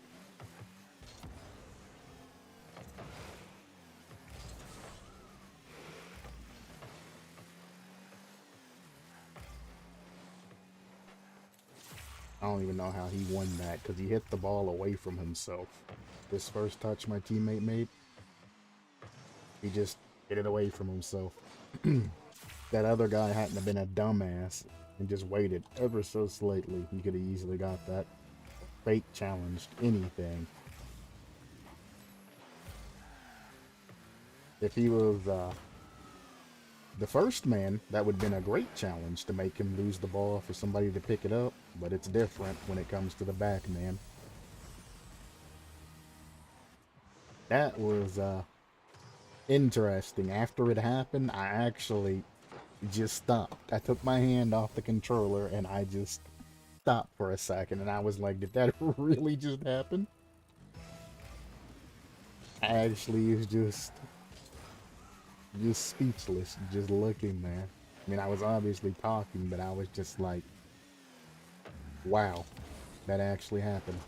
I don't even know how he won that, because he hit the ball away from himself. This first touch my teammate made, he just hit it away from himself. That other guy hadn't have been a dumbass and just waited ever so slightly, he could have easily got that. Fake challenged anything. If he was the first man, that would have been a great challenge to make him lose the ball for somebody to pick it up, but it's different when it comes to the back man. That was interesting. After it happened, I actually just stopped. I took my hand off the controller and I just stopped for a second, and I was like, did that really just happen? I actually was just speechless, just looking there. I mean, I was obviously talking, but I was just like, wow, that actually happened.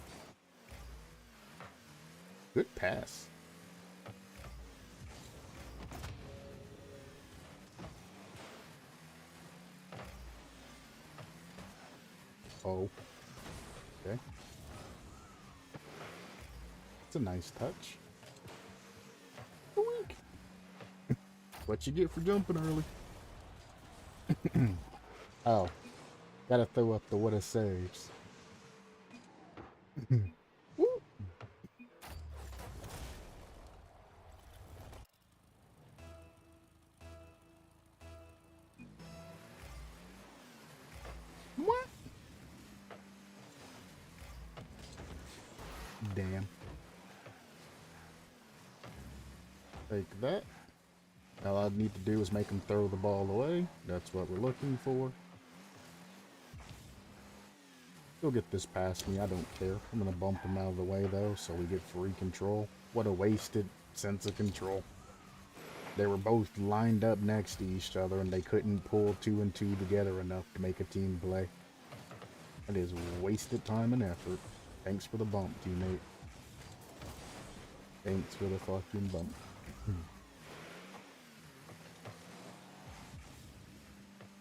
Good pass. Oh, okay. It's a nice touch. Wink. What you get for jumping early? Oh, gotta throw up the what a saves. What? Damn. Take that. All I need to do is make him throw the ball away. That's what we're looking for. He'll get this past me, I don't care. I'm gonna bump him out of the way though, so we get free control. What a wasted sense of control. They were both lined up next to each other and they couldn't pull two and two together enough to make a team play. That is wasted time and effort. Thanks for the bump, teammate. Thanks for the fucking bump.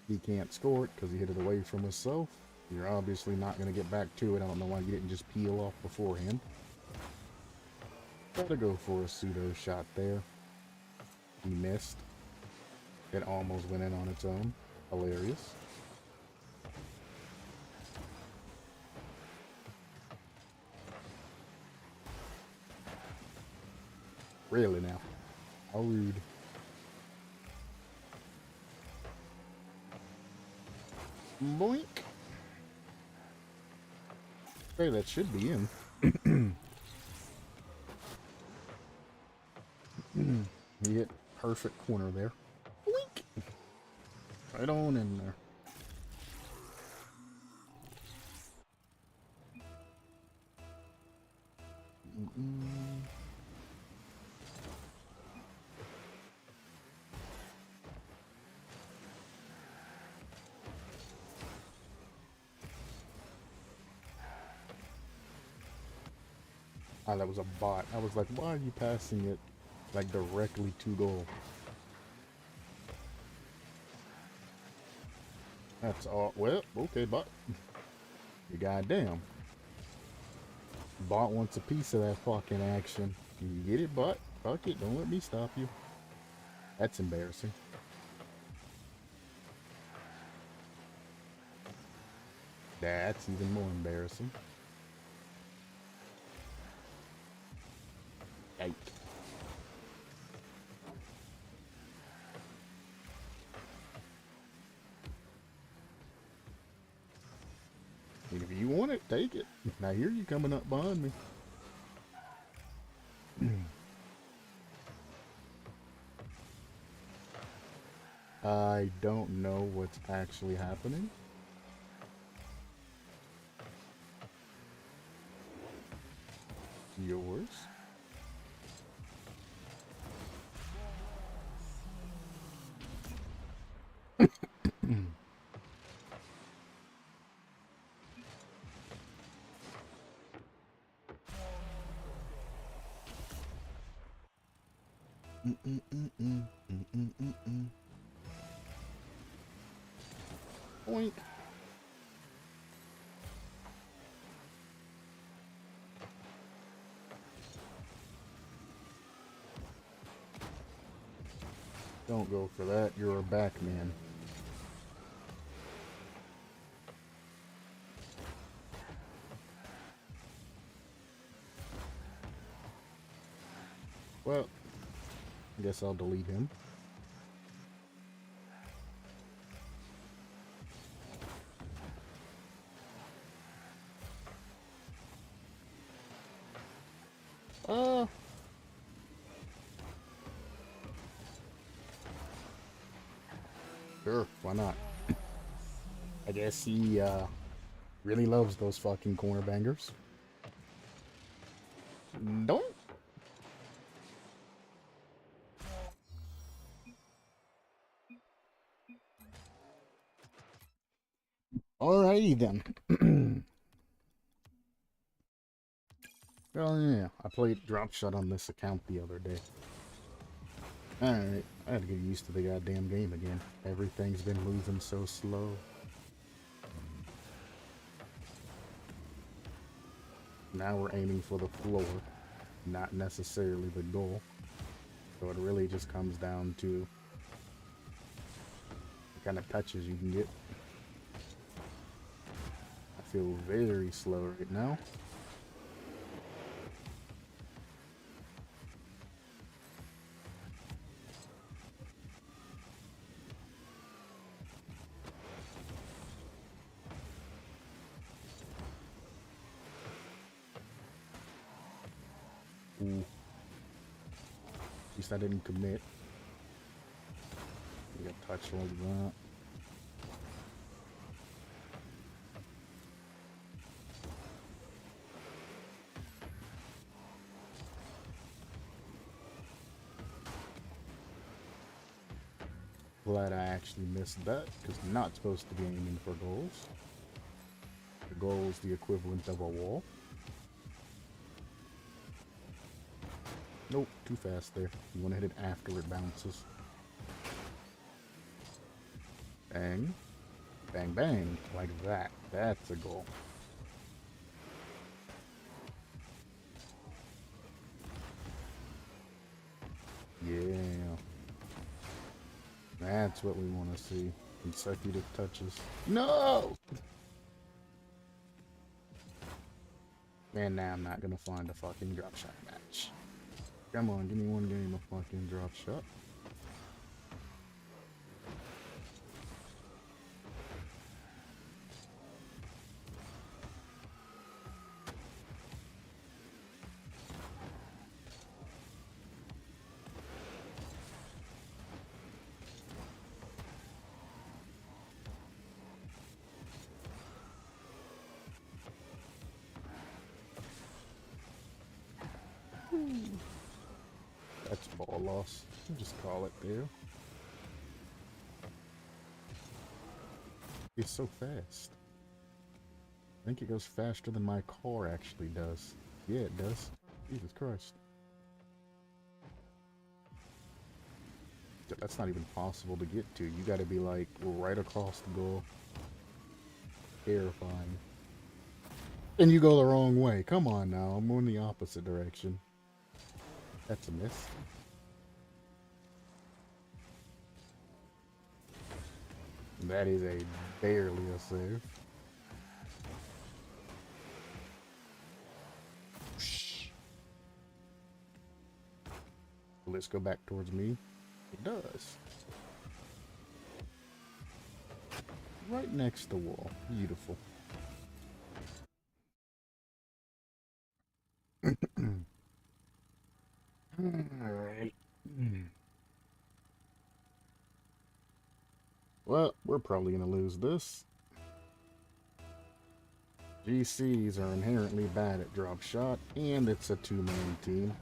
He can't score it because he hit it away from himself. You're obviously not going to get back to it. I don't know why you didn't just peel off beforehand. Gotta go for a pseudo shot there. He missed. It almost went in on its own. Hilarious. Really now? How rude. Boink. Okay, that should be in. He hit perfect corner there. Boink. Right on in there. Oh, that was a bot. I was like, why are you passing it like directly to goal? That's all. Well, okay, bot. You goddamn. Bot wants a piece of that fucking action. Can you get it, Bot? Fuck it, don't let me stop you. That's embarrassing. That's even more embarrassing. Yike. If you want it, take it. Now here you coming up behind me. I don't know what's actually happening. Yours. Oink. Don't go for that. You're a back man. Well, I guess I'll delete him. Sure, why not? I guess he really loves those fucking corner bangers. Don't. Alrighty then. Well, yeah, I played drop shot on this account the other day. Alright, I had to get used to the goddamn game again. Everything's been moving so slow. Now we're aiming for the floor, not necessarily the goal. So it really just comes down to the kind of touches you can get. I feel very slow right now. Ooh. At least I didn't commit. You got touch like that. Glad I actually missed that, because I'm not supposed to be aiming for goals. The goal is the equivalent of a wall. Nope, too fast there. You want to hit it after it bounces. Bang. Bang, bang. Like that. That's a goal. Yeah. That's what we want to see. Consecutive touches. No! And now I'm not going to find a fucking drop shot match. Come on, give me one game of fucking drop shot. That's ball loss. You just call it there. It's so fast. I think it goes faster than my car actually does. Yeah, it does. Jesus Christ. That's not even possible to get to. You gotta be like right across the goal. Terrifying. And you go the wrong way. Come on now, I'm going the opposite direction. That's a miss. That is a barely a save. Let's go back towards me. It does. Right next to wall. Beautiful. Alright. Well, we're probably going to lose this. GCs are inherently bad at drop shot, and it's a two-man team.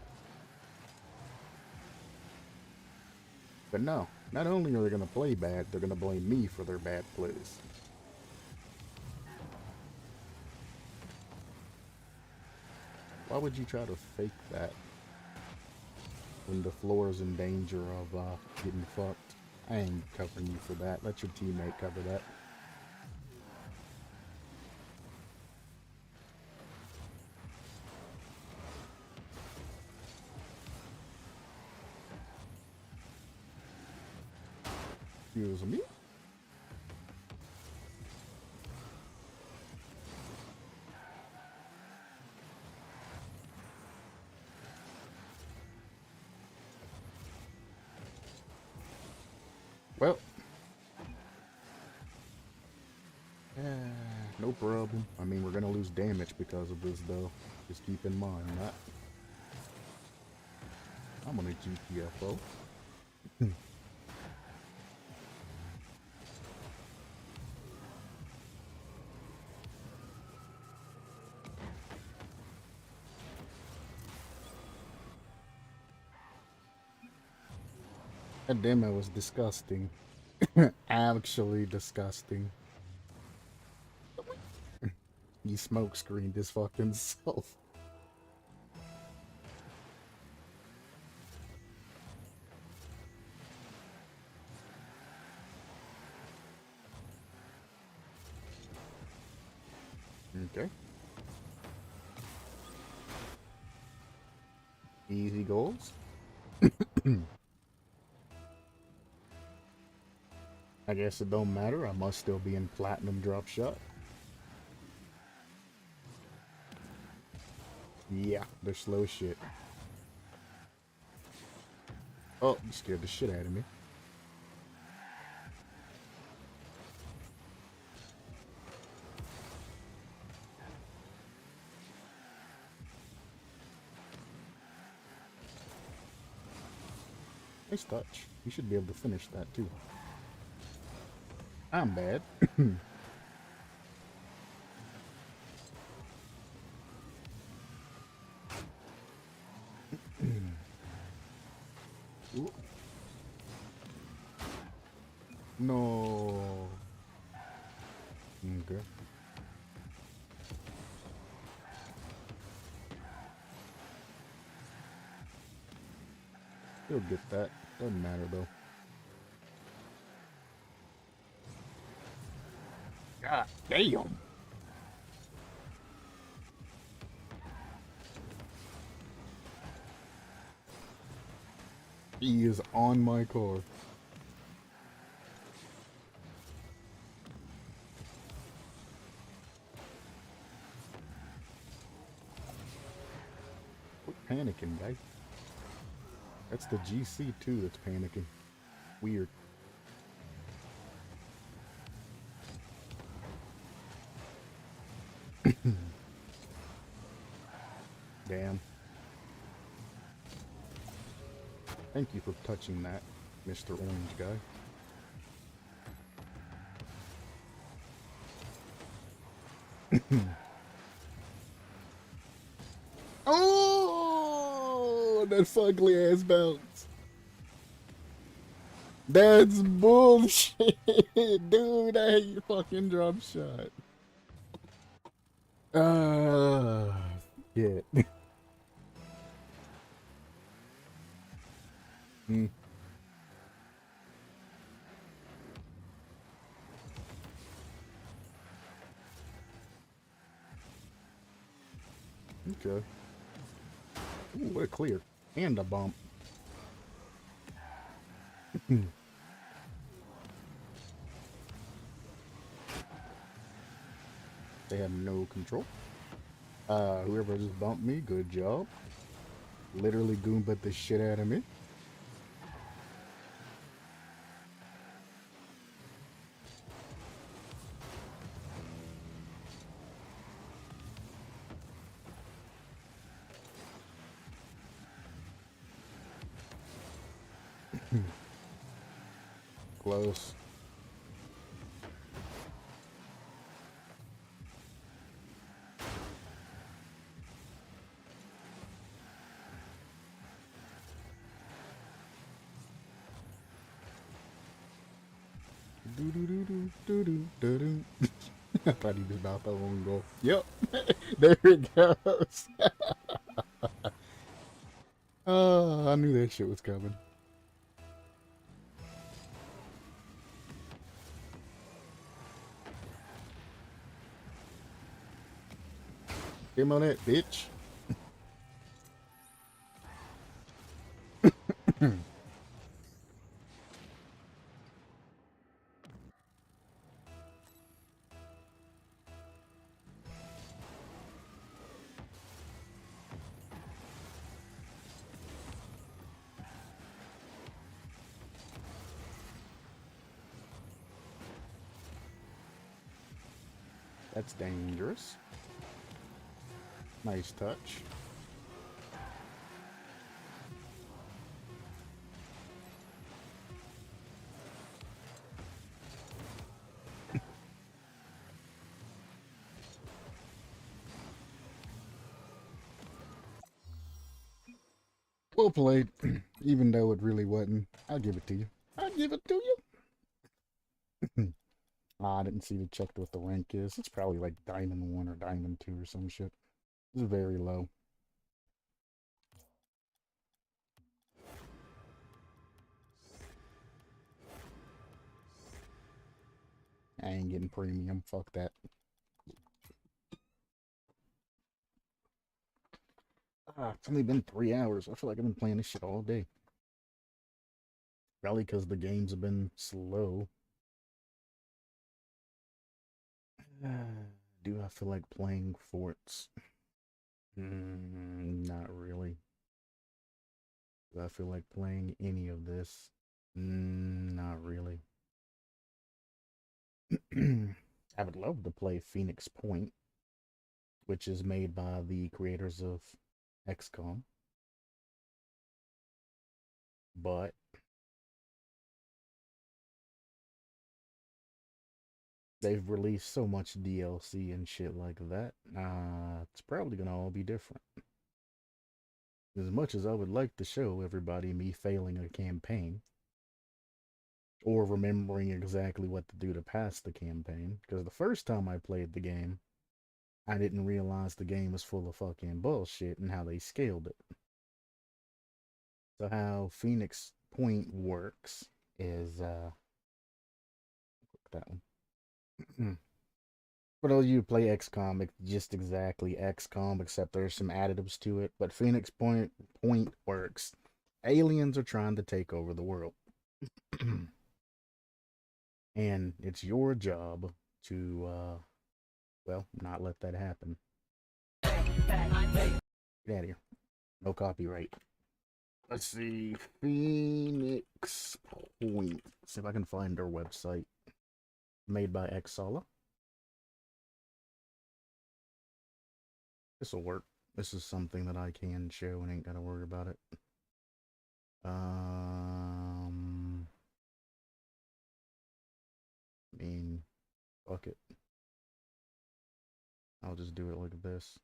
But no, not only are they going to play bad, they're going to blame me for their bad plays. Why would you try to fake that when the floor is in danger of getting fucked? I ain't covering you for that. Let your teammate cover that. Excuse me. Well, no problem. I mean, we're gonna lose damage because of this, though. Just keep in mind that. I'm gonna GTFO. That demo was disgusting. Actually disgusting. He smoke screened his fucking self. Okay. Easy goals. I guess it don't matter. I must still be in platinum drop shot. Yeah, they're slow as shit. Oh, you scared the shit out of me. Nice touch. You should be able to finish that too. I'm bad. No. Okay. You'll get that. Doesn't matter though. God damn. He is on my car. Quit panicking, guy. That's the GC too that's panicking. Weird. Damn. Thank you for touching that, Mr. Orange guy. Oh, that fugly ass bounce. That's bullshit, dude. I hate fucking drop shot. Shit. Hmm. Okay. Ooh, what a clear. And a bump. They have no control. Whoever just bumped me, good job. Literally Goomba'd the shit out of me. Close. Do-do-do-do-do-do-do. I thought he was about to own goal. Yep. There it goes. Oh, I knew that shit was coming. Him on that, bitch. That's dangerous. Nice touch. Well played. Even though it really wasn't. I'll give it to you. I'll give it to you. I didn't see the check what the rank is. It's probably like Diamond 1 or Diamond 2 or some shit. It's very low. I ain't getting premium. Fuck that. It's only been 3 hours. I feel like I've been playing this shit all day. Probably because the games have been slow. Do I feel like playing forts? Not really. Do I feel like playing any of this? Not really. I would love to play Phoenix Point, which is made by the creators of XCOM. But they've released so much DLC and shit like that. It's probably gonna all be different. As much as I would like to show everybody me failing a campaign, or remembering exactly what to do to pass the campaign, because the first time I played the game, I didn't realize the game was full of fucking bullshit and how they scaled it. So how Phoenix Point works is, that one. For those of you who play XCOM, it's just exactly XCOM, except there's some additives to it. But Phoenix Point works. Aliens are trying to take over the world. And it's your job to, well, not let that happen. Get out of here. No copyright. Let's see. Phoenix Point. Let's see if I can find their website. Made by Xala. This'll work. This is something that I can show and ain't gotta worry about it. I mean, fuck it. I'll just do it like this.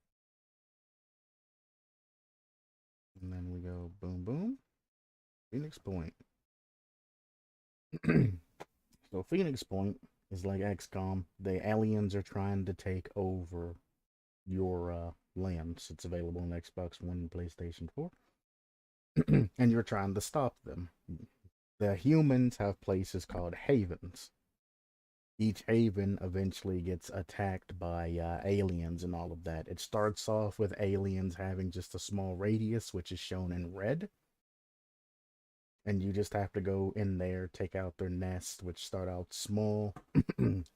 And then we go boom, boom. Phoenix Point. So Phoenix Point is like XCOM. The aliens are trying to take over your lands. It's available on Xbox One and PlayStation 4. And you're trying to stop them. The humans have places called havens. each haven eventually gets attacked by aliens and all of that. It starts off with aliens having just a small radius, which is shown in red, and you just have to go in there, take out their nests, which start out small,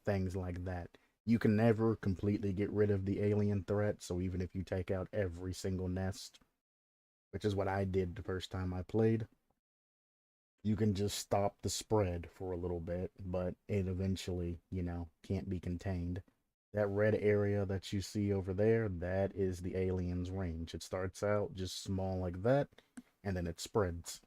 things like that. You can never completely get rid of the alien threat, so even if you take out every single nest, which is what I did the first time I played, you can just stop the spread for a little bit, but it eventually, can't be contained. That red area that you see over there, that is the alien's range. It starts out just small like that, and then it spreads.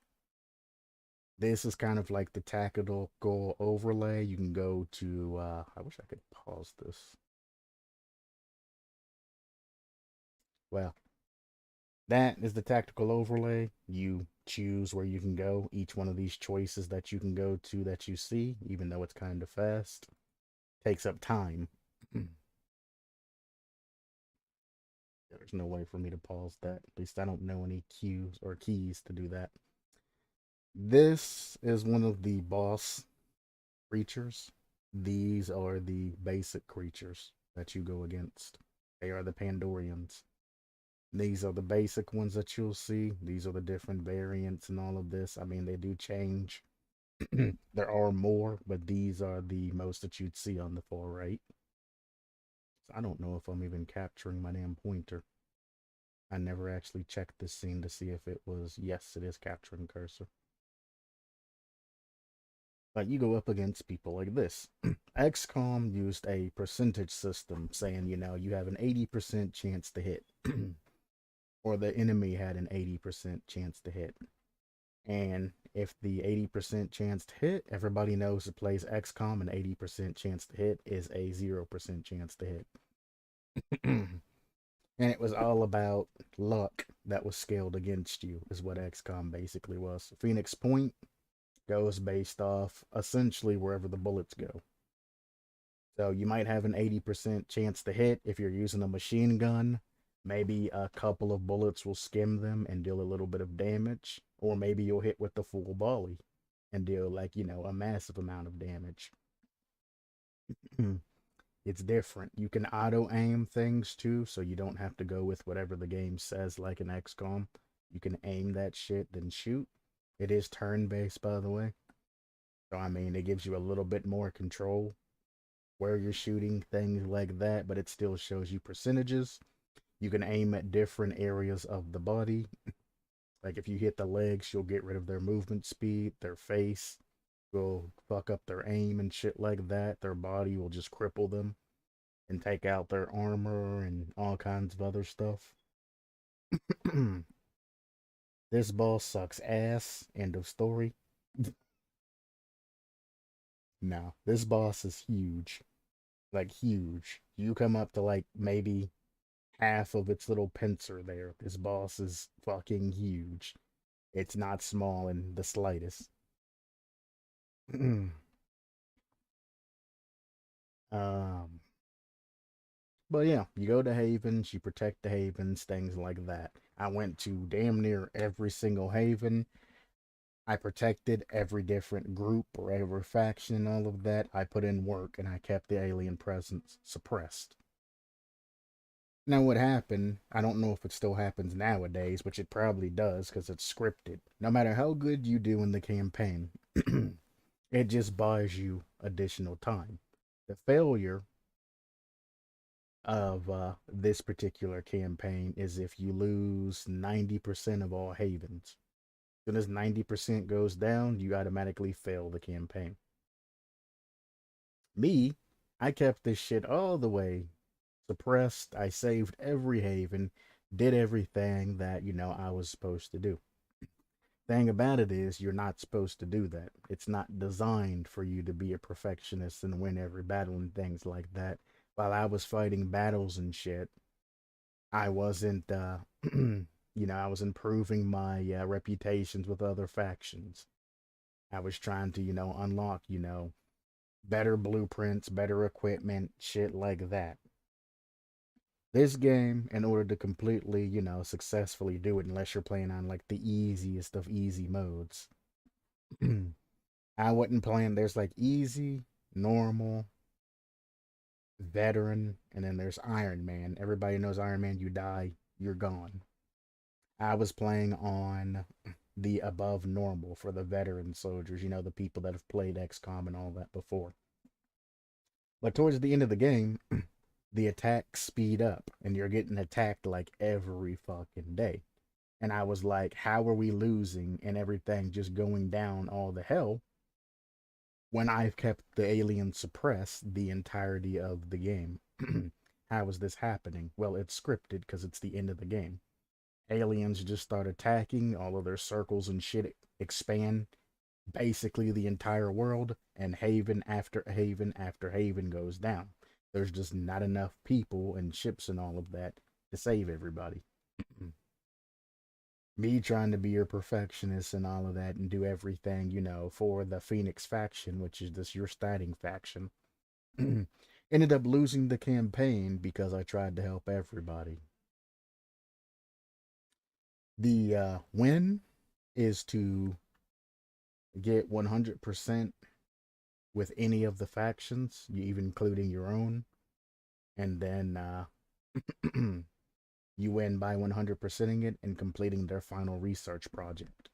This is kind of like the tactical overlay. You can go to, I wish I could pause this. Well, that is the tactical overlay. You choose where you can go. Each one of these choices that you can go to that you see, even though it's kind of fast, takes up time. There's no way for me to pause that. At least I don't know any cues or keys to do that. This is one of the boss creatures. These are the basic creatures that you go against. They are the Pandorians. These are the basic ones that you'll see. These are the different variants and all of this. I mean, they do change. There are more, but these are the most that you'd see on the far right. So I don't know if I'm even capturing my damn pointer. I never actually checked this scene to see if it was, yes, it is capturing cursor. But you go up against people like this. XCOM used a percentage system saying, you have an 80% chance to hit. Or the enemy had an 80% chance to hit. And if the 80% chance to hit, everybody knows it plays XCOM, an 80% chance to hit is a 0% chance to hit. And it was all about luck that was scaled against you, is what XCOM basically was. Phoenix Point goes based off essentially wherever the bullets go. So you might have an 80% chance to hit if you're using a machine gun. Maybe a couple of bullets will skim them and deal a little bit of damage. Or maybe you'll hit with the full volley and deal a massive amount of damage. It's different. You can auto aim things too, so you don't have to go with whatever the game says like an XCOM. You can aim that shit, then shoot. It is turn based, by the way. So, I mean, it gives you a little bit more control where you're shooting, things like that, but it still shows you percentages. You can aim at different areas of the body. Like if you hit the legs, you'll get rid of their movement speed. Their face will fuck up their aim and shit like that. Their body will just cripple them and take out their armor and all kinds of other stuff. This boss sucks ass. End of story. No, this boss is huge. Like huge. You come up to like maybe half of its little pincer there. This boss is fucking huge. It's not small in the slightest. um, but yeah, you go to havens, you protect the havens, things like that. I went to damn near every single haven. I protected every different group or every faction and all of that. I put in work and I kept the alien presence suppressed. Now, what happened, I don't know if it still happens nowadays, which it probably does because it's scripted. No matter how good you do in the campaign, it just buys you additional time. The failure of this particular campaign is if you lose 90% of all havens. As soon as 90% goes down, you automatically fail the campaign. Me, I kept this shit all the way suppressed. I saved every haven, did everything that, I was supposed to do. Thing about it is, you're not supposed to do that. It's not designed for you to be a perfectionist and win every battle and things like that. While I was fighting battles and shit, I wasn't, I was improving my reputations with other factions. I was trying to, unlock, better blueprints, better equipment, shit like that. This game, in order to completely, successfully do it, unless you're playing on like the easiest of easy modes, I wasn't playing. There's like easy, normal, veteran, and then there's Iron Man. Everybody knows Iron Man, you die, you're gone. I was playing on the above normal for the veteran soldiers, the people that have played XCOM and all that before. But towards the end of the game, the attacks speed up and you're getting attacked like every fucking day. And I was like, how are we losing and everything just going down all the hell when I've kept the aliens suppressed the entirety of the game? How is this happening? Well, it's scripted because it's the end of the game. Aliens just start attacking, all of their circles and shit expand basically the entire world, and haven after haven after haven goes down. There's just not enough people and ships and all of that to save everybody. Me trying to be your perfectionist and all of that and do everything, for the Phoenix faction, which is this your starting faction. Ended up losing the campaign because I tried to help everybody. The win is to get 100% with any of the factions, even including your own, and then you win by 100%ing it and completing their final research project.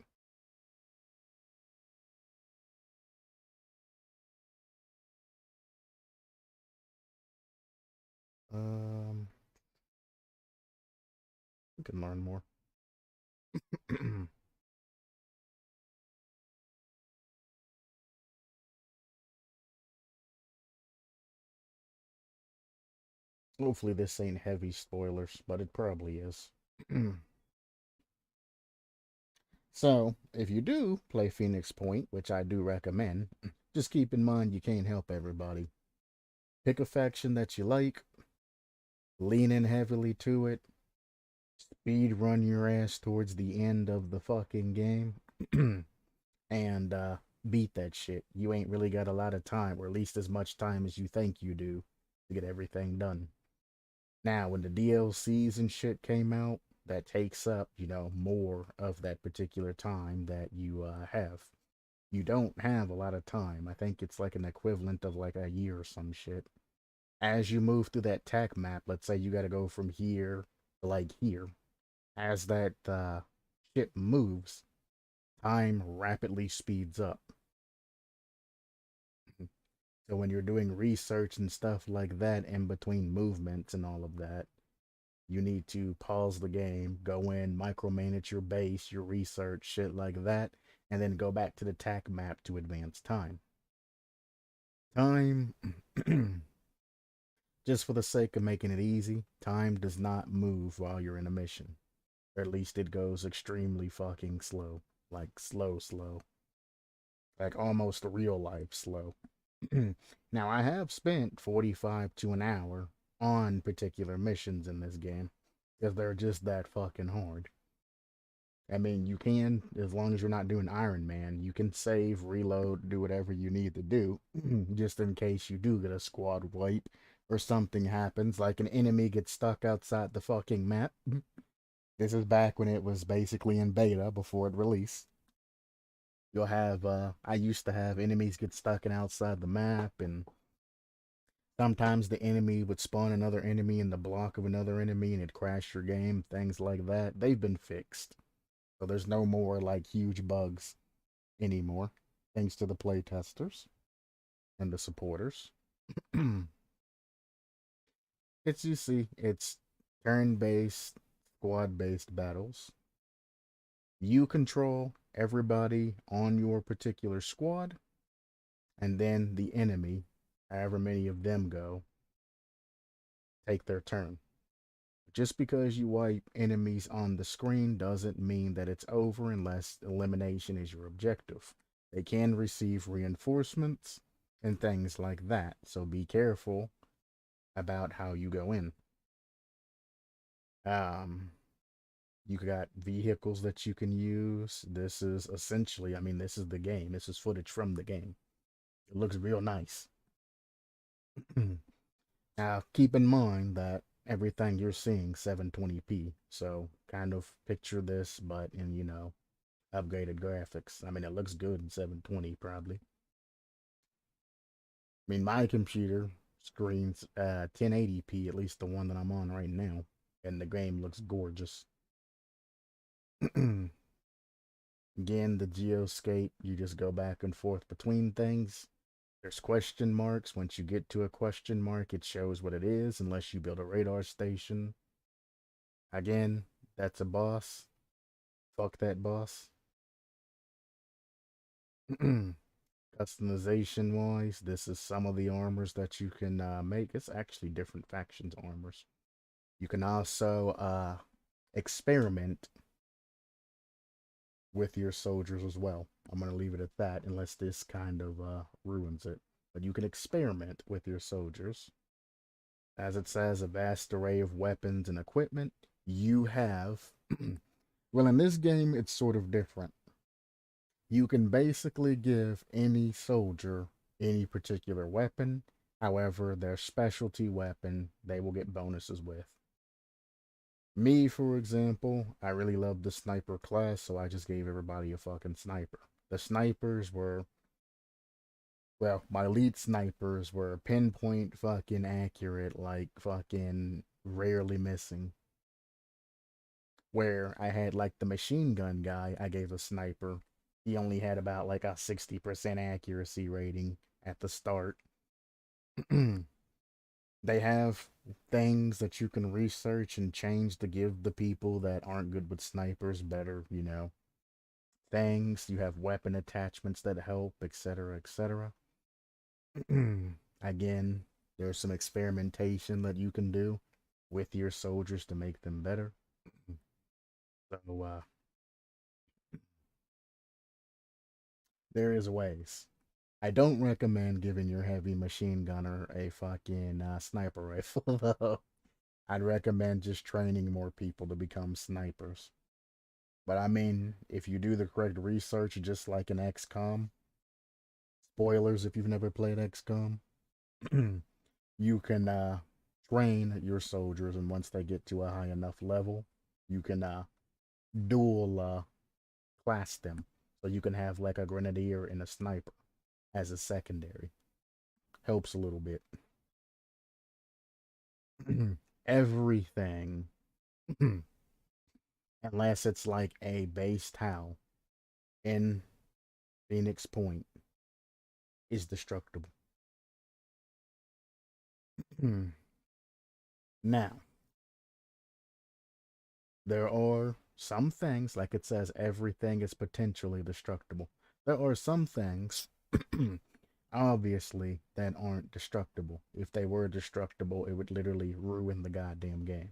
Um, we can learn more. Hopefully, this ain't heavy spoilers, but it probably is. So, if you do play Phoenix Point, which I do recommend, just keep in mind you can't help everybody. Pick a faction that you like, lean in heavily to it, speed run your ass towards the end of the fucking game, and beat that shit. You ain't really got a lot of time, or at least as much time as you think you do, to get everything done. Now, when the DLCs and shit came out, that takes up, more of that particular time that you have. You don't have a lot of time. I think it's like an equivalent of like a year or some shit. As you move through that tac map, let's say you got to go from here to like here. As that ship moves, time rapidly speeds up. So when you're doing research and stuff like that in between movements and all of that, you need to pause the game, go in, micromanage your base, your research, shit like that, and then go back to the tac map to advance time. Time, just for the sake of making it easy, time does not move while you're in a mission. Or at least it goes extremely fucking slow. Like slow, slow. Like almost real life slow. Now, I have spent 45 to an hour on particular missions in this game because they're just that fucking hard. I mean, you can, as long as you're not doing Iron Man, you can save, reload, do whatever you need to do, just in case you do get a squad wipe or something happens, like an enemy gets stuck outside the fucking map. This is back when it was basically in beta before it released. You'll have, I used to have enemies get stuck in outside the map, and sometimes the enemy would spawn another enemy in the block of another enemy and it'd crash your game, things like that. They've been fixed. So there's no more like huge bugs anymore, thanks to the playtesters and the supporters. It's you see, it's turn-based, squad-based battles. You control everybody on your particular squad, and then the enemy, however many of them go, take their turn. Just because you wipe enemies on the screen doesn't mean that it's over unless elimination is your objective. They can receive reinforcements and things like that, so be careful about how you go in. Um, you got vehicles that you can use. This is essentially, I mean, this is the game. This is footage from the game. It looks real nice. Now, keep in mind that everything you're seeing 720p. So, kind of picture this, but in, upgraded graphics. I mean, it looks good in 720 probably. I mean, my computer Screens 1080p, at least the one that I'm on right now, and the game looks gorgeous. Again, the geoscape, you just go back and forth between things. There's question marks. Once you get to a question mark, it shows what it is, unless you build a radar station. Again, that's a boss. Fuck that boss. Customization wise, this is some of the armors that you can make. It's actually different factions armors. You can also experiment with your soldiers as well. I'm going to leave it at that unless this kind of ruins it. But you can experiment with your soldiers. As it says, a vast array of weapons and equipment. You have, well, in this game, it's sort of different. You can basically give any soldier any particular weapon. However, their specialty weapon, they will get bonuses with. Me, for example, I really love the sniper class, so I just gave everybody a fucking sniper. The snipers were, well, my elite snipers were pinpoint fucking accurate, like fucking rarely missing. Where I had like the machine gun guy, I gave a sniper. He only had about like a 60% accuracy rating at the start. They have things that you can research and change to give the people that aren't good with snipers better, things. You have weapon attachments that help, etc., etc. Again, there's some experimentation that you can do with your soldiers to make them better. So, there is ways. I don't recommend giving your heavy machine gunner a fucking sniper rifle, though. I'd recommend just training more people to become snipers. But I mean, if you do the correct research, just like in XCOM, spoilers if you've never played XCOM, you can train your soldiers, and once they get to a high enough level, you can dual class them. So you can have like a grenadier and a sniper as a secondary. Helps a little bit. Everything, unless it's like a base towel in Phoenix Point, is destructible. Now, there are some things, like it says, everything is potentially destructible. There are some things, obviously, that aren't destructible. If they were destructible, it would literally ruin the goddamn game.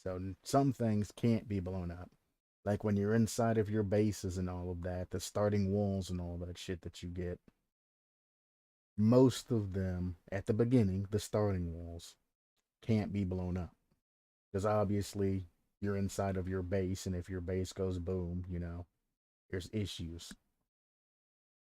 So some things can't be blown up. Like when you're inside of your bases and all of that, the starting walls and all that shit that you get, most of them at the beginning, the starting walls, can't be blown up. Because obviously you're inside of your base, and if your base goes boom, there's issues.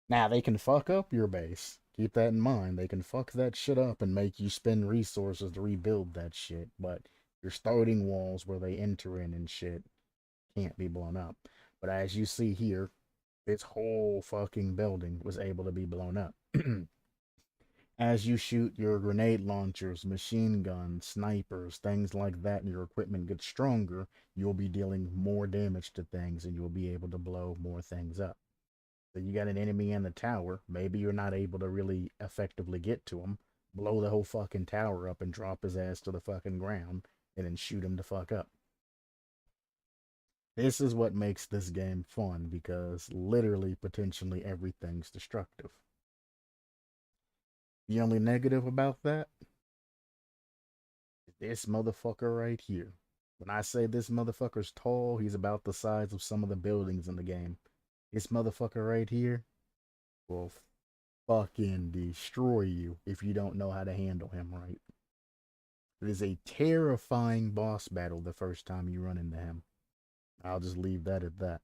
Now they can fuck up your base. Keep that in mind. They can fuck that shit up and make you spend resources to rebuild that shit. But your starting walls where they enter in and shit can't be blown up. But as you see here, this whole fucking building was able to be blown up. As you shoot your grenade launchers, machine guns, snipers, things like that, and your equipment gets stronger, you'll be dealing more damage to things and you'll be able to blow more things up. So you got an enemy in the tower, maybe you're not able to really effectively get to him, blow the whole fucking tower up and drop his ass to the fucking ground, and then shoot him to fuck up. This is what makes this game fun, because literally, potentially everything's destructive. The only negative about that, this motherfucker right here. When I say this motherfucker's tall, he's about the size of some of the buildings in the game. This motherfucker right here will fucking destroy you if you don't know how to handle him right. It is a terrifying boss battle the first time you run into him. I'll just leave that at that.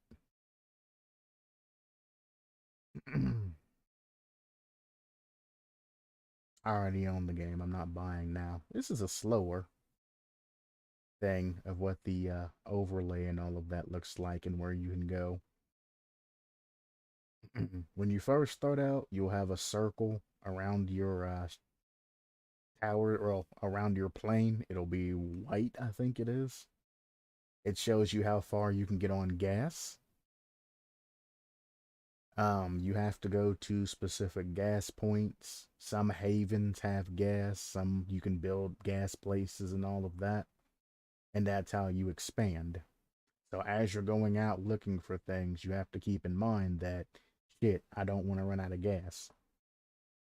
I already own the game. I'm not buying now. This is a slower thing of what the overlay and all of that looks like and where you can go. When you first start out, you'll have a circle around your tower or around your plane, it'll be white, I think it is. It shows you how far you can get on gas. You have to go to specific gas points. Some havens have gas, some you can build gas places and all of that. And that's how you expand. So as you're going out looking for things, you have to keep in mind that shit, I don't want to run out of gas.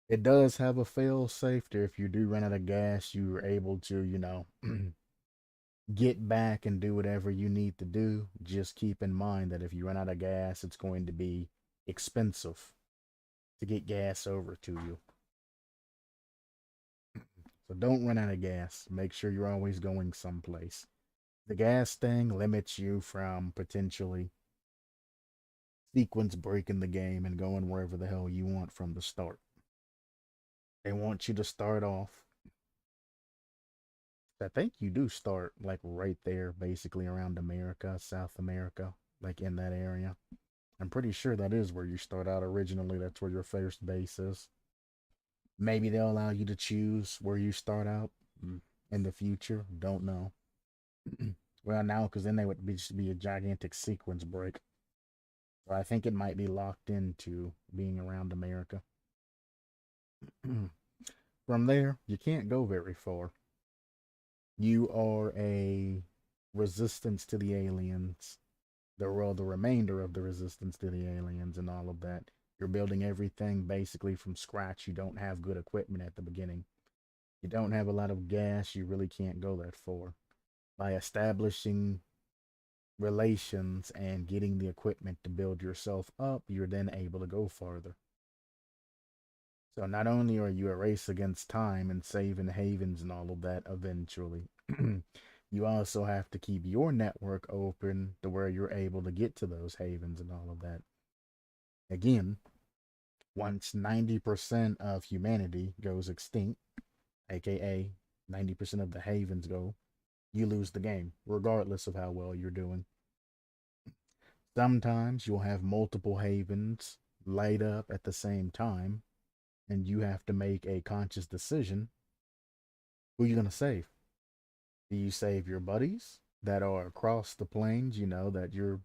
It does have a fail safe to if you do run out of gas, you're able to, get back and do whatever you need to do. Just keep in mind that if you run out of gas, it's going to be expensive to get gas over to you. So don't run out of gas. Make sure you're always going someplace. The gas thing limits you from potentially sequence breaking the game and going wherever the hell you want from the start. They want you to start off. I think you do start like right there, basically around America, South America, like in that area. I'm pretty sure that is where you start out originally. That's where your first base is. Maybe they'll allow you to choose where you start out in the future. Don't know. Well, now, because then they would just be a gigantic sequence break. So I think it might be locked into being around America. From there, you can't go very far. You are a resistance to the aliens, the remainder of the resistance to the aliens and all of that. You're building everything basically from scratch. You don't have good equipment at the beginning. You don't have a lot of gas. You really can't go that far. By establishing relations and getting the equipment to build yourself up, you're then able to go farther. So not only are you a race against time and saving havens and all of that eventually, you also have to keep your network open to where you're able to get to those havens and all of that. Again, once 90% of humanity goes extinct, aka 90% of the havens go, you lose the game, regardless of how well you're doing. Sometimes you'll have multiple havens light up at the same time, and you have to make a conscious decision. Who are you going to save? Do you save your buddies that are across the plains, that you're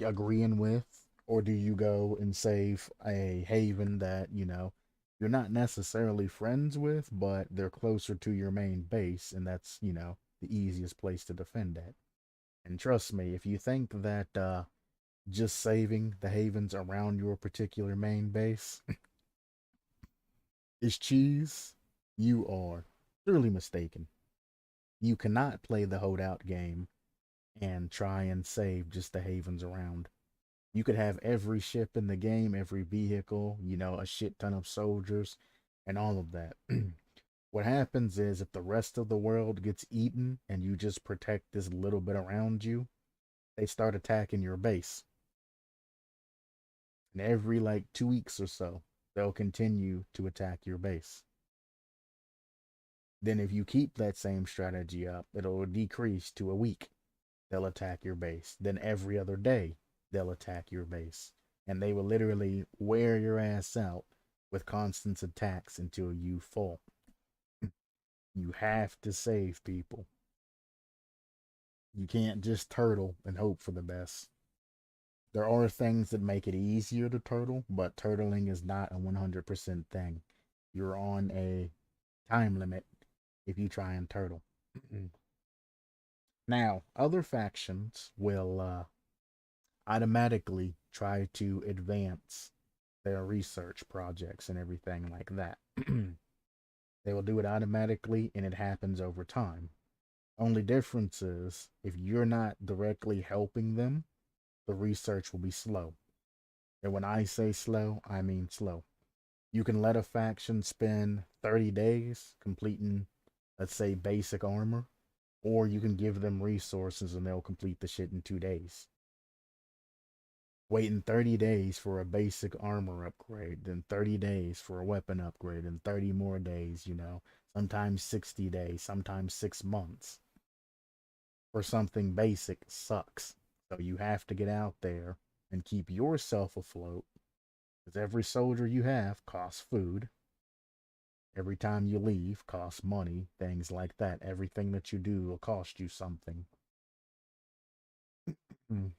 agreeing with? Or do you go and save a haven that, you're not necessarily friends with, but they're closer to your main base, and that's, the easiest place to defend at? And trust me, if you think that just saving the havens around your particular main base is cheese, you are surely mistaken. You cannot play the holdout game and try and save just the havens around. You could have every ship in the game, every vehicle, a shit ton of soldiers, and all of that. What happens is if the rest of the world gets eaten and you just protect this little bit around you, they start attacking your base. And every like 2 weeks or so, they'll continue to attack your base. Then, if you keep that same strategy up, it'll decrease to a week. They'll attack your base. Then, every other day, they'll attack your base. And they will literally wear your ass out with constant attacks until you fall. You have to save people. You can't just turtle and hope for the best. There are things that make it easier to turtle, but turtling is not a 100% thing. You're on a time limit if you try and turtle. Now, other factions will automatically try to advance their research projects and everything like that. They will do it automatically and it happens over time. Only difference is if you're not directly helping them, the research will be slow. And when I say slow, I mean slow. You can let a faction spend 30 days completing, let's say, basic armor, or you can give them resources and they'll complete the shit in 2 days. Waiting 30 days for a basic armor upgrade, then 30 days for a weapon upgrade, and 30 more days, sometimes 60 days, sometimes 6 months for something basic sucks. So you have to get out there and keep yourself afloat because every soldier you have costs food. Every time you leave costs money, things like that. Everything that you do will cost you something. Mm.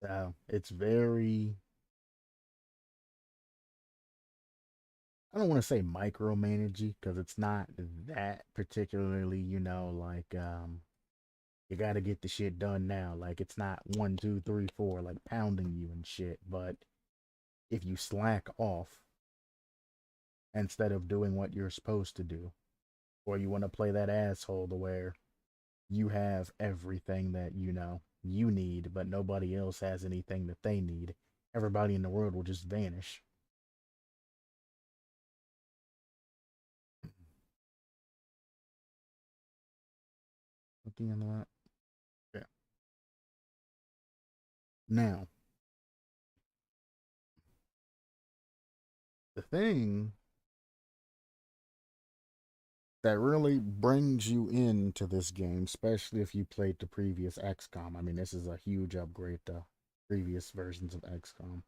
So it's very, I don't want to say micromanagey because it's not that particularly, like you got to get the shit done now. Like it's not one, two, three, four, like pounding you and shit. But if you slack off instead of doing what you're supposed to do, or you want to play that asshole to where you have everything that you need, but nobody else has anything that they need, everybody in the world will just vanish. At the end of that, yeah. Now, the thing that really brings you into this game, especially if you played the previous XCOM. I mean, this is a huge upgrade to previous versions of XCOM.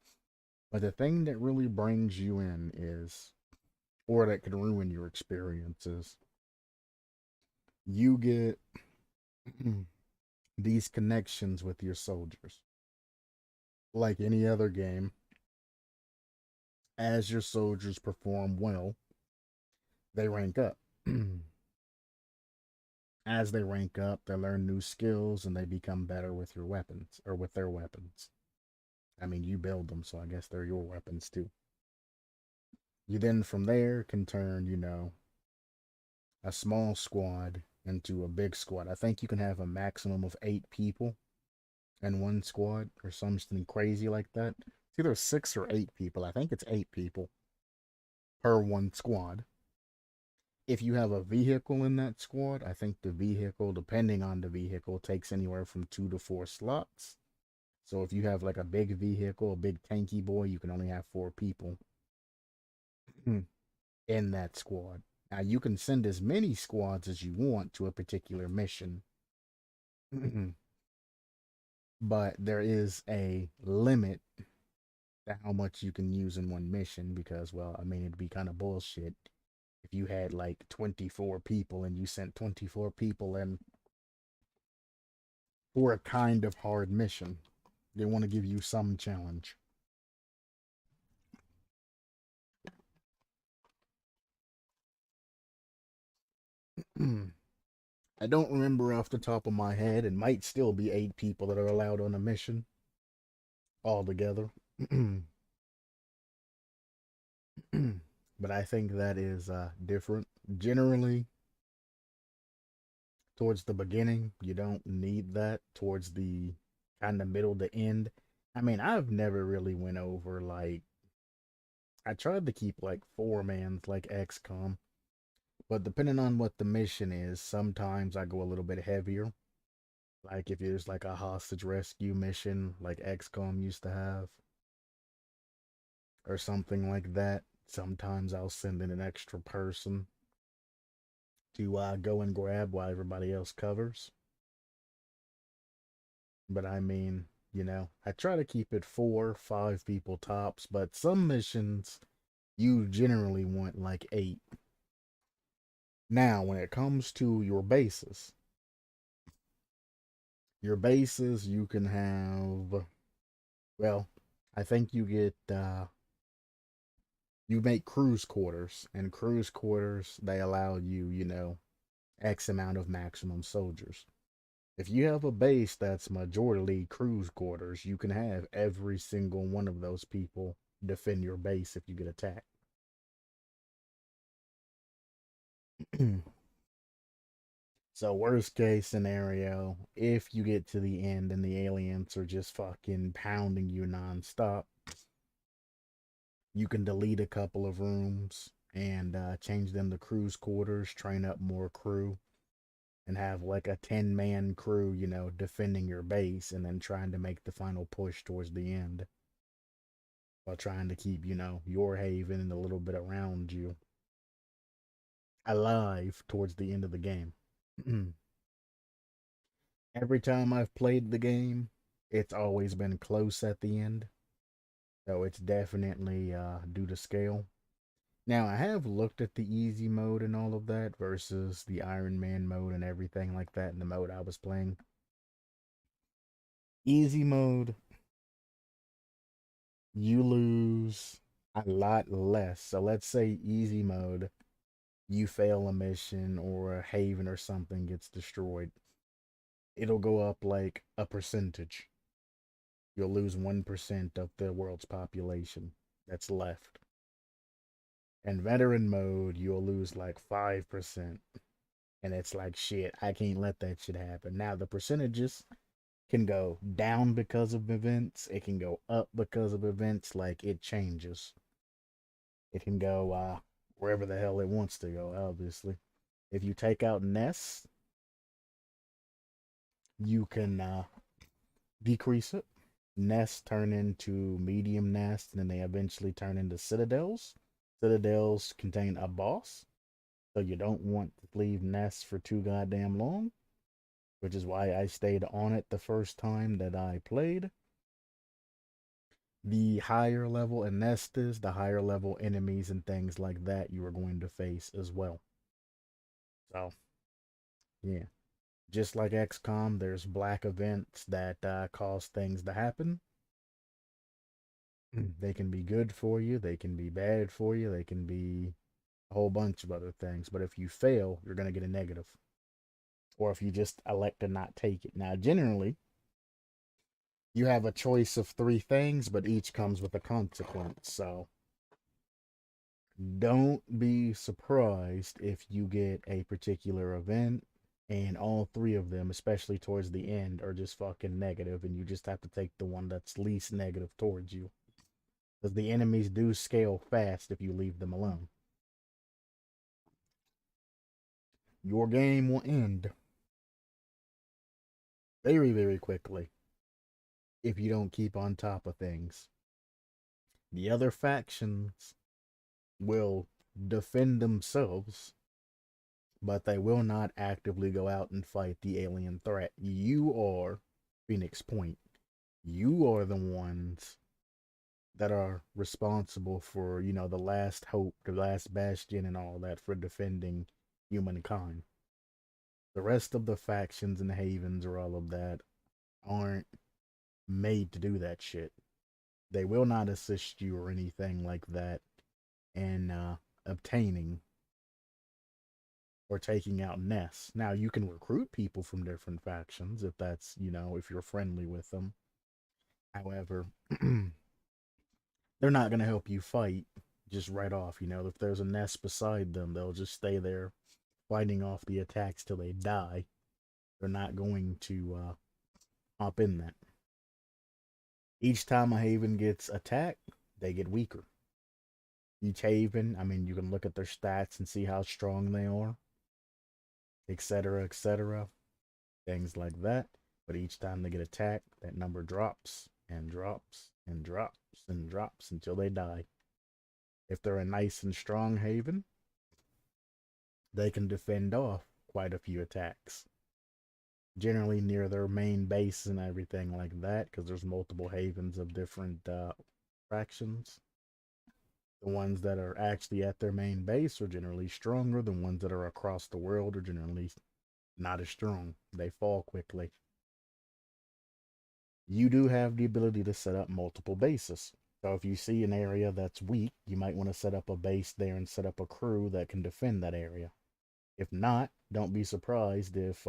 But the thing that really brings you in is, or that can ruin your experiences, you get these connections with your soldiers. Like any other game, as your soldiers perform well, they rank up. As they rank up, they learn new skills and they become better with your weapons or with their weapons. I mean, you build them, so I guess they're your weapons too. You then from there can turn, a small squad into a big squad. I think you can have a maximum of 8 people in one squad or something crazy like that. It's either 6 or 8 people. I think it's 8 people per one squad. If you have a vehicle in that squad, I think the vehicle, depending on the vehicle, takes anywhere from 2 to 4 slots. So if you have like a big vehicle, a big tanky boy, you can only have 4 people in that squad. Now you can send as many squads as you want to a particular mission, but there is a limit to how much you can use in one mission because, well, I mean, it'd be kind of bullshit if you had like 24 people and you sent 24 people in for a kind of hard mission. They want to give you some challenge. I don't remember off the top of my head. It might still be 8 people that are allowed on a mission altogether. But I think that is different. Generally, towards the beginning, you don't need that. Towards the kind of middle to end, I mean, I've never really went over like I tried to keep like 4 mans like XCOM, but depending on what the mission is, sometimes I go a little bit heavier. Like if there's like a hostage rescue mission like XCOM used to have, or something like that. Sometimes I'll send in an extra person to go and grab while everybody else covers. But I mean, I try to keep it 4, 5 people tops, but some missions you generally want like 8. Now, when it comes to your bases, you can have, well, I think you make cruise quarters, and cruise quarters, they allow you, X amount of maximum soldiers. If you have a base that's majority cruise quarters, you can have every single one of those people defend your base if you get attacked. So, worst case scenario, if you get to the end and the aliens are just fucking pounding you nonstop, you can delete a couple of rooms and change them to cruise quarters, train up more crew, and have like a 10-man crew, defending your base and then trying to make the final push towards the end while trying to keep, your haven and a little bit around you alive towards the end of the game. Every time I've played the game, it's always been close at the end. So it's definitely due to scale. Now, I have looked at the easy mode and all of that versus the Iron Man mode and everything like that in the mode I was playing. Easy mode, you lose a lot less. So let's say easy mode, you fail a mission or a haven or something gets destroyed. It'll go up like a percentage. You'll lose 1% of the world's population that's left. In veteran mode, you'll lose like 5%. And it's like, shit, I can't let that shit happen. Now, the percentages can go down because of events, it can go up because of events, like it changes. It can go wherever the hell it wants to go, obviously. If you take out nests, you can decrease it. Nests turn into medium nests, and then they eventually turn into citadels. Citadels contain a boss, so you don't want to leave nests for too goddamn long, which is why I stayed on it the first time that I played. The higher level a nest is, the higher level enemies and things like that you are going to face as well. So, yeah. Just like XCOM, there's black events that cause things to happen. They can be good for you, they can be bad for you, they can be a whole bunch of other things. But if you fail, you're going to get a negative. Or if you just elect to not take it. Now, generally, you have a choice of three things, but each comes with a consequence. So don't be surprised if you get a particular event and all three of them, especially towards the end, are just fucking negative, and you just have to take the one that's least negative towards you. Because the enemies do scale fast if you leave them alone. Your game will end very, very quickly if you don't keep on top of things. The other factions will defend themselves, but they will not actively go out and fight the alien threat. You are Phoenix Point. You are the ones that are responsible for, the last hope, the last bastion, and all that for defending humankind. The rest of the factions and havens or all of that aren't made to do that shit. They will not assist you or anything like that in obtaining or taking out nests. Now, you can recruit people from different factions if that's, if you're friendly with them. However, they're not going to help you fight just right off. If there's a nest beside them, they'll just stay there fighting off the attacks till they die. They're not going to hop in that. Each time a haven gets attacked, they get weaker. Each haven, I mean, you can look at their stats and see how strong they are, etc., etc., things like that. But each time they get attacked, that number drops and drops and drops and drops until they die. If they're a nice and strong haven, they can defend off quite a few attacks. Generally near their main base and everything like that, because there's multiple havens of different fractions. The ones that are actually at their main base are generally stronger. The ones that are across the world are generally not as strong. They fall quickly. You do have the ability to set up multiple bases. So if you see an area that's weak, you might want to set up a base there and set up a crew that can defend that area. If not, don't be surprised if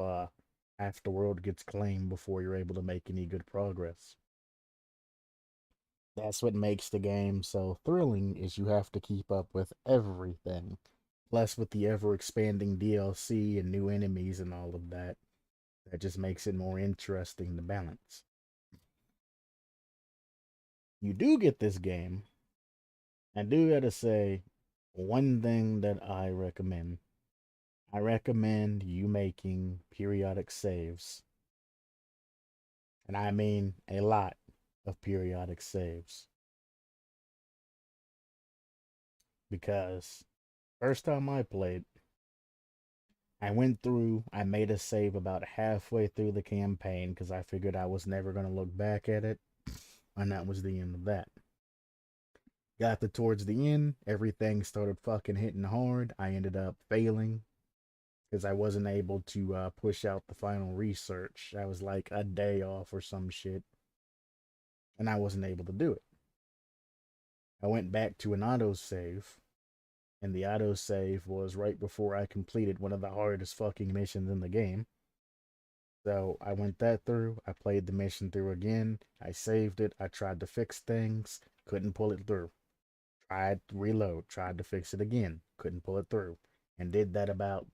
half the world gets claimed before you're able to make any good progress. That's what makes the game so thrilling, is you have to keep up with everything. Plus with the ever expanding DLC and new enemies and all of that, that just makes it more interesting to balance. You do get this game. I do gotta say, one thing that I recommend. I recommend you making periodic saves. And I mean a lot of periodic saves. Because first time I played, I went through, I made a save about halfway through the campaign because I figured I was never going to look back at it. And that was the end of that. Got to towards the end, everything started fucking hitting hard. I ended up failing because I wasn't able to push out the final research. I was like a day off or some shit, and I wasn't able to do it. I went back to an autosave, and the autosave was right before I completed one of the hardest fucking missions in the game. So I went that through. I played the mission through again. I saved it. I tried to fix things. Couldn't pull it through. Tried to reload. Tried to fix it again. Couldn't pull it through. And did that about,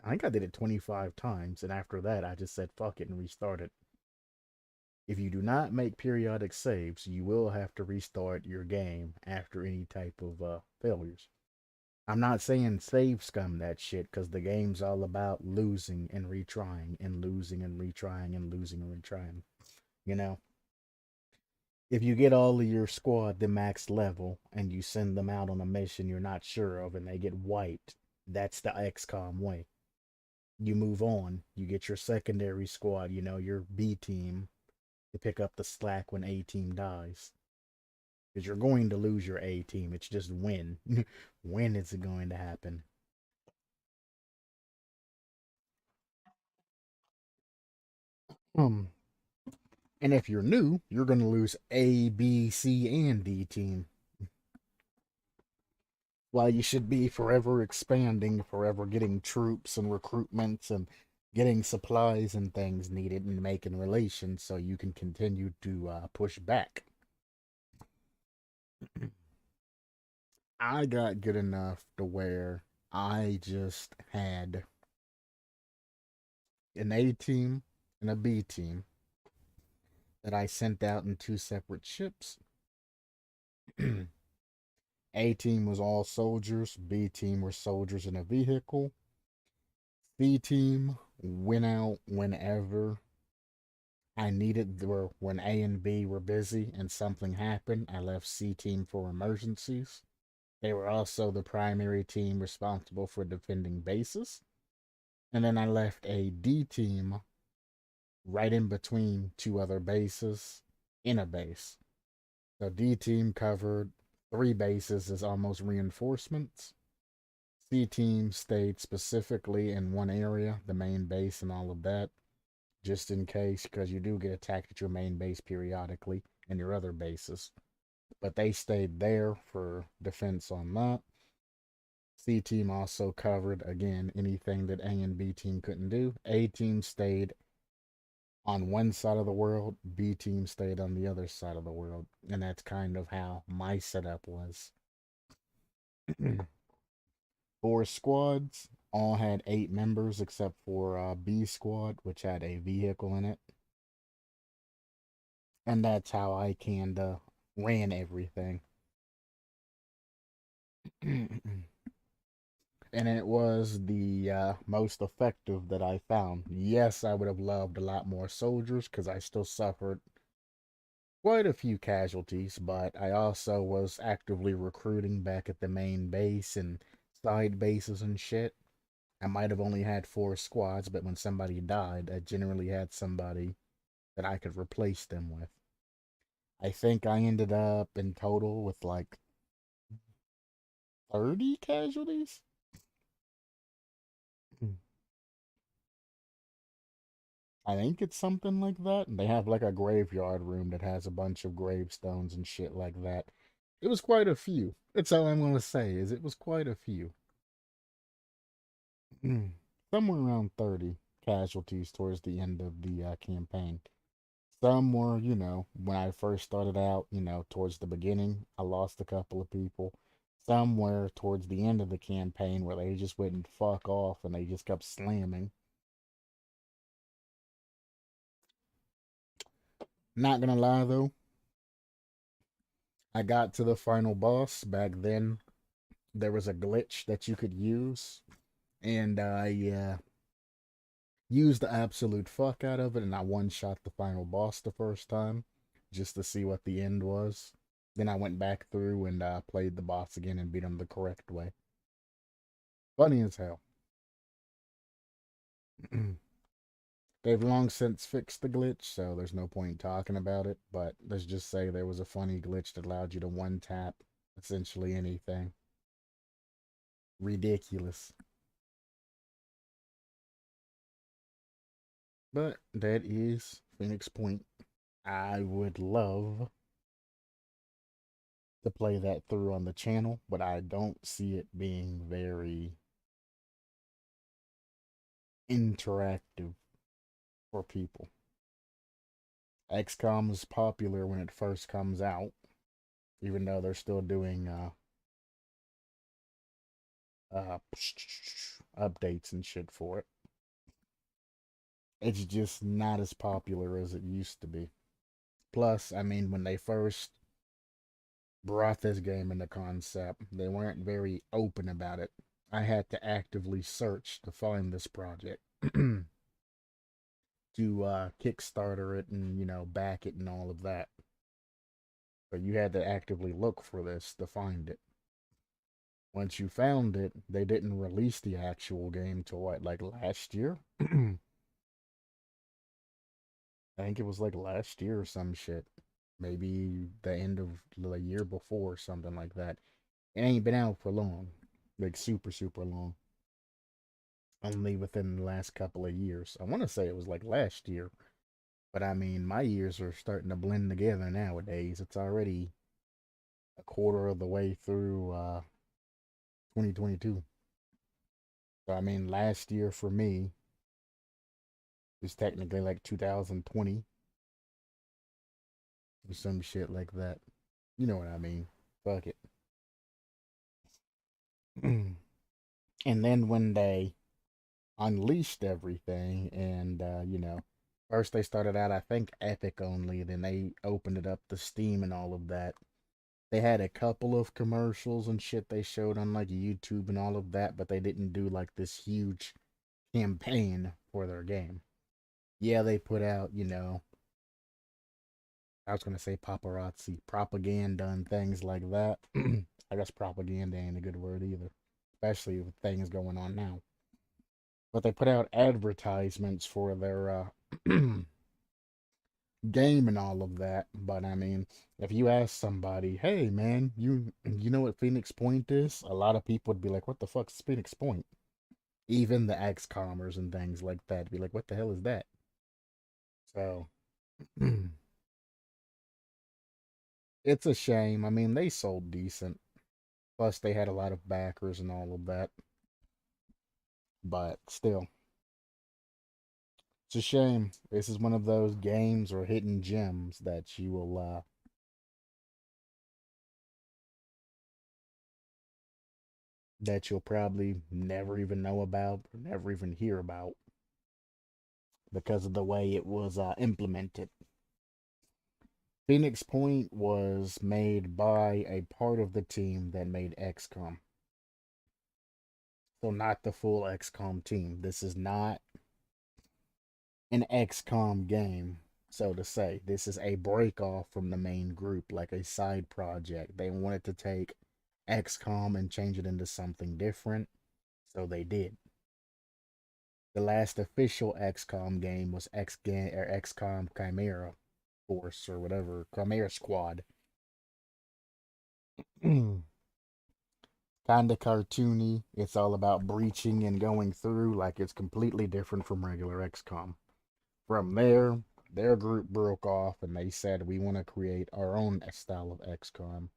I think I did it 25 times. And after that, I just said fuck it and restarted. If you do not make periodic saves, you will have to restart your game after any type of failures. I'm not saying save scum that shit because the game's all about losing and retrying and losing and retrying and losing and retrying. You know, if you get all of your squad the max level and you send them out on a mission you're not sure of and they get wiped, that's the XCOM way. You move on, you get your secondary squad, your B team, to pick up the slack when A team dies. Because you're going to lose your A team. It's just when. When is it going to happen? Um, and if you're new, you're going to lose A, B, C, and D team. While you should be forever expanding, forever getting troops and recruitments and getting supplies and things needed and making relations so you can continue to push back. I got good enough to where I just had an A team and a B team that I sent out in two separate ships. A team was all soldiers, B team were soldiers in a vehicle. C team went out whenever I needed, or when A and B were busy and something happened. I left C team for emergencies. They were also the primary team responsible for defending bases. And then I left a D team right in between two other bases in a base. So D team covered three bases as almost reinforcements. C team stayed specifically in one area, the main base and all of that, just in case, because you do get attacked at your main base periodically and your other bases. But they stayed there for defense on that. C team also covered, again, anything that A and B team couldn't do. A team stayed on one side of the world, B team stayed on the other side of the world. And that's kind of how my setup was. Four squads all had 8 members except for B squad, which had a vehicle in it. And that's how I kinda ran everything. And it was the most effective that I found. Yes, I would have loved a lot more soldiers because I still suffered quite a few casualties, but I also was actively recruiting back at the main base and side bases and shit. I might have only had 4 squads, but when somebody died, I generally had somebody that I could replace them with. I think I ended up in total with like 30 casualties. I think it's something like that. They have like a graveyard room that has a bunch of gravestones and shit like that. It was quite a few. That's all I'm gonna say is it was quite a few. Somewhere around 30 casualties towards the end of the campaign. Some were, when I first started out, towards the beginning, I lost a couple of people. Some were towards the end of the campaign where they just wouldn't fuck off and they just kept slamming. Not gonna lie though, I got to the final boss. Back then, there was a glitch that you could use, and I used the absolute fuck out of it, and I one shot the final boss the first time just to see what the end was. Then I went back through and played the boss again and beat him the correct way. Funny as hell. They've long since fixed the glitch, so there's no point talking about it, but let's just say there was a funny glitch that allowed you to one tap essentially anything. Ridiculous. But that is Phoenix Point. I would love to play that through on the channel, but I don't see it being very interactive for people. XCOM is popular when it first comes out, even though they're still doing uh, updates and shit for it. It's just not as popular as it used to be. Plus, I mean, when they first brought this game into concept, they weren't very open about it. I had to actively search to find this project to Kickstarter it and back it and all of that. But you had to actively look for this to find it. Once you found it, they didn't release the actual game till what, like last year? I think it was like last year or some shit. Maybe the end of the year before, or something like that. It ain't been out for long. Like super, super long. Only within the last couple of years. I want to say it was like last year. But I mean, my years are starting to blend together nowadays. It's already a quarter of the way through 2022. So I mean, last year for me is technically like 2020 or some shit like that. You know what I mean? Fuck it. And then when they unleashed everything, and first they started out, I think, Epic only, then they opened it up to Steam and all of that. They had a couple of commercials and shit they showed on like YouTube and all of that, but they didn't do like this huge campaign for their game. Yeah, they put out, I was gonna say paparazzi, propaganda, and things like that. I guess propaganda ain't a good word either, especially with things going on now. But they put out advertisements for their game and all of that. But I mean, if you ask somebody, "Hey, man, you know what Phoenix Point is?" A lot of people would be like, "What the fuck's Phoenix Point?" Even the ex-comers and things like that be like, "What the hell is that?" So it's a shame. I mean, they sold decent. Plus, they had a lot of backers and all of that. But still, it's a shame. This is one of those games or hidden gems that you will that you'll probably never even know about or never even hear about because of the way it was implemented. Phoenix Point was made by a part of the team that made XCOM. So, not the full XCOM team. This is not an XCOM game, so to say. This is a break off from the main group, like a side project. They wanted to take XCOM and change it into something different, so they did. The last official XCOM game was XCOM Chimera Force or whatever, Chimera Squad. Kind of cartoony. It's all about breaching and going through, like it's completely different from regular XCOM. From there, their group broke off and they said, we want to create our own style of XCOM.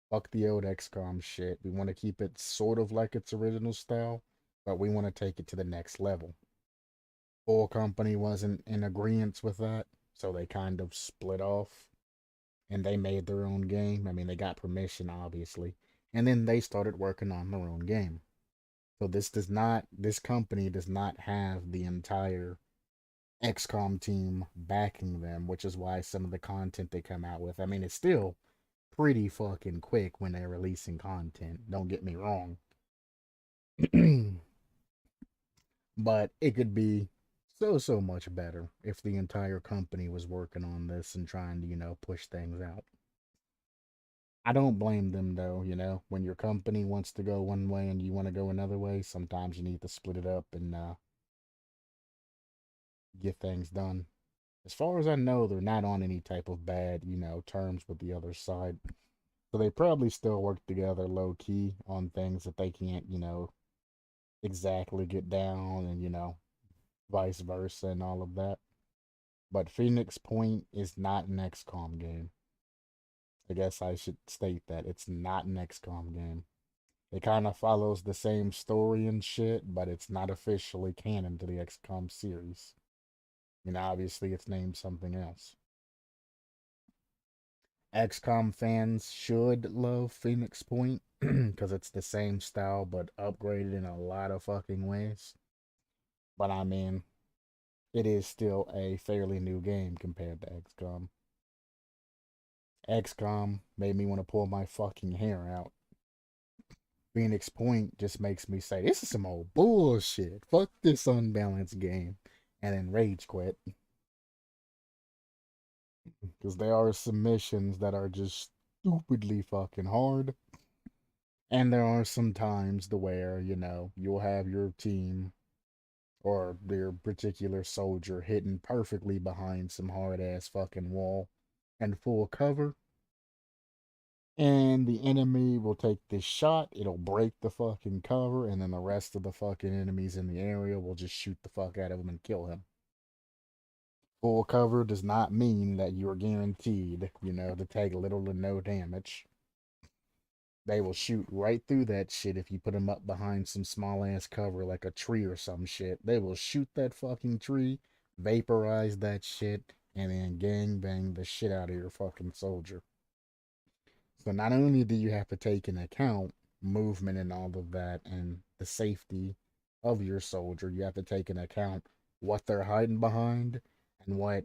Fuck the old XCOM shit. We want to keep it sort of like its original style, but we want to take it to the next level. Full Company wasn't in agreement with that, so they kind of split off and they made their own game. I mean, they got permission, obviously. And then they started working on their own game. So this company does not have the entire XCOM team backing them, which is why some of the content they come out with, I mean, it's still pretty fucking quick when they're releasing content. Don't get me wrong. But it could be so much better if the entire company was working on this and trying to, push things out. I don't blame them though, when your company wants to go one way and you want to go another way, sometimes you need to split it up and get things done. As far as I know, they're not on any type of bad, terms with the other side. So they probably still work together low key on things that they can't, exactly get down and, vice versa and all of that. But Phoenix Point is not an XCOM game. I guess I should state that. It's not an XCOM game. It kind of follows the same story and shit, but it's not officially canon to the XCOM series. Obviously it's named something else. XCOM fans should love Phoenix Point because it's the same style but upgraded in a lot of fucking ways. But I mean, it is still a fairly new game compared to XCOM. XCOM made me want to pull my fucking hair out. Phoenix Point just makes me say, this is some old bullshit. Fuck this unbalanced game. And then rage quit. Because there are some missions that are just stupidly fucking hard. And there are some times the where, you'll have your team or their particular soldier hidden perfectly behind some hard ass fucking wall and full cover. And the enemy will take this shot, it'll break the fucking cover, and then the rest of the fucking enemies in the area will just shoot the fuck out of him and kill him. Full cover does not mean that you're guaranteed, to take little to no damage. They will shoot right through that shit if you put them up behind some small ass cover like a tree or some shit. They will shoot that fucking tree, vaporize that shit, and then gang bang the shit out of your fucking soldier. So not only do you have to take into account movement and all of that and the safety of your soldier, you have to take into account what they're hiding behind and what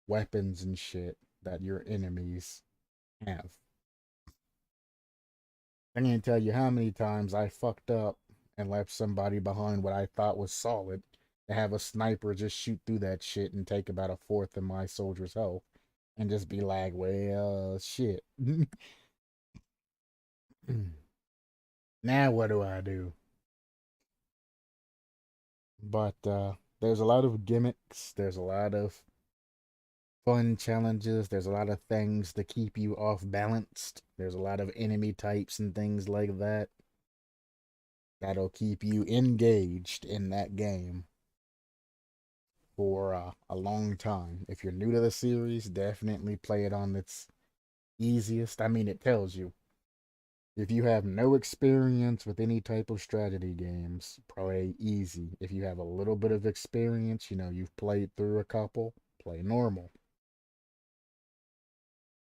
weapons and shit that your enemies have. I can't tell you how many times I fucked up and left somebody behind what I thought was solid to have a sniper just shoot through that shit and take about a fourth of my soldier's health and just be like, well, shit. Now what do I do? But there's a lot of gimmicks, there's a lot of fun challenges, there's a lot of things to keep you off balanced, there's a lot of enemy types and things like that that'll keep you engaged in that game for a long time. If you're new to the series, definitely play it on its easiest. I mean, it tells you. If you have no experience with any type of strategy games, play easy. If you have a little bit of experience, you've played through a couple, play normal.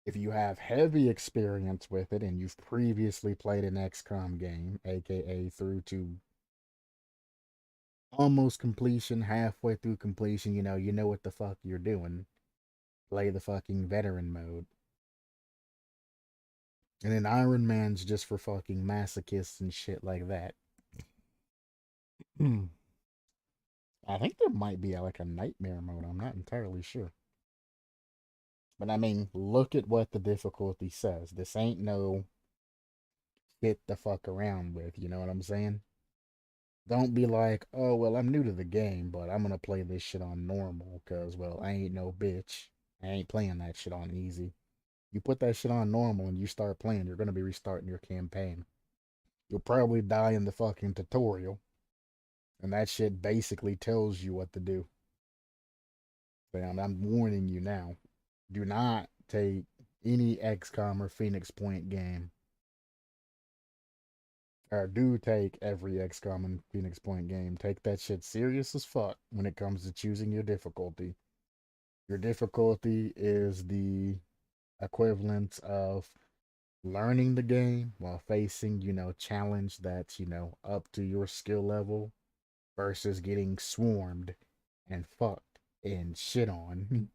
If you have heavy experience with it and you've previously played an XCOM game, aka through to almost completion, halfway through completion, you know what the fuck you're doing. Play the fucking veteran mode. And then Iron Man's just for fucking masochists and shit like that. I think there might be like a nightmare mode. I'm not entirely sure. But I mean, look at what the difficulty says. This ain't no hit the fuck around with. You know what I'm saying? Don't be like, oh, well, I'm new to the game, but I'm gonna play this shit on normal because, well, I ain't no bitch. I ain't playing that shit on easy. You put that shit on normal and you start playing, you're gonna be restarting your campaign. You'll probably die in the fucking tutorial. And that shit basically tells you what to do. And I'm warning you now. Do not take any XCOM or Phoenix Point game. Or do take every XCOM and Phoenix Point game. Take that shit serious as fuck when it comes to choosing your difficulty. Your difficulty is the equivalent of learning the game while facing, challenge that's, up to your skill level versus getting swarmed and fucked and shit on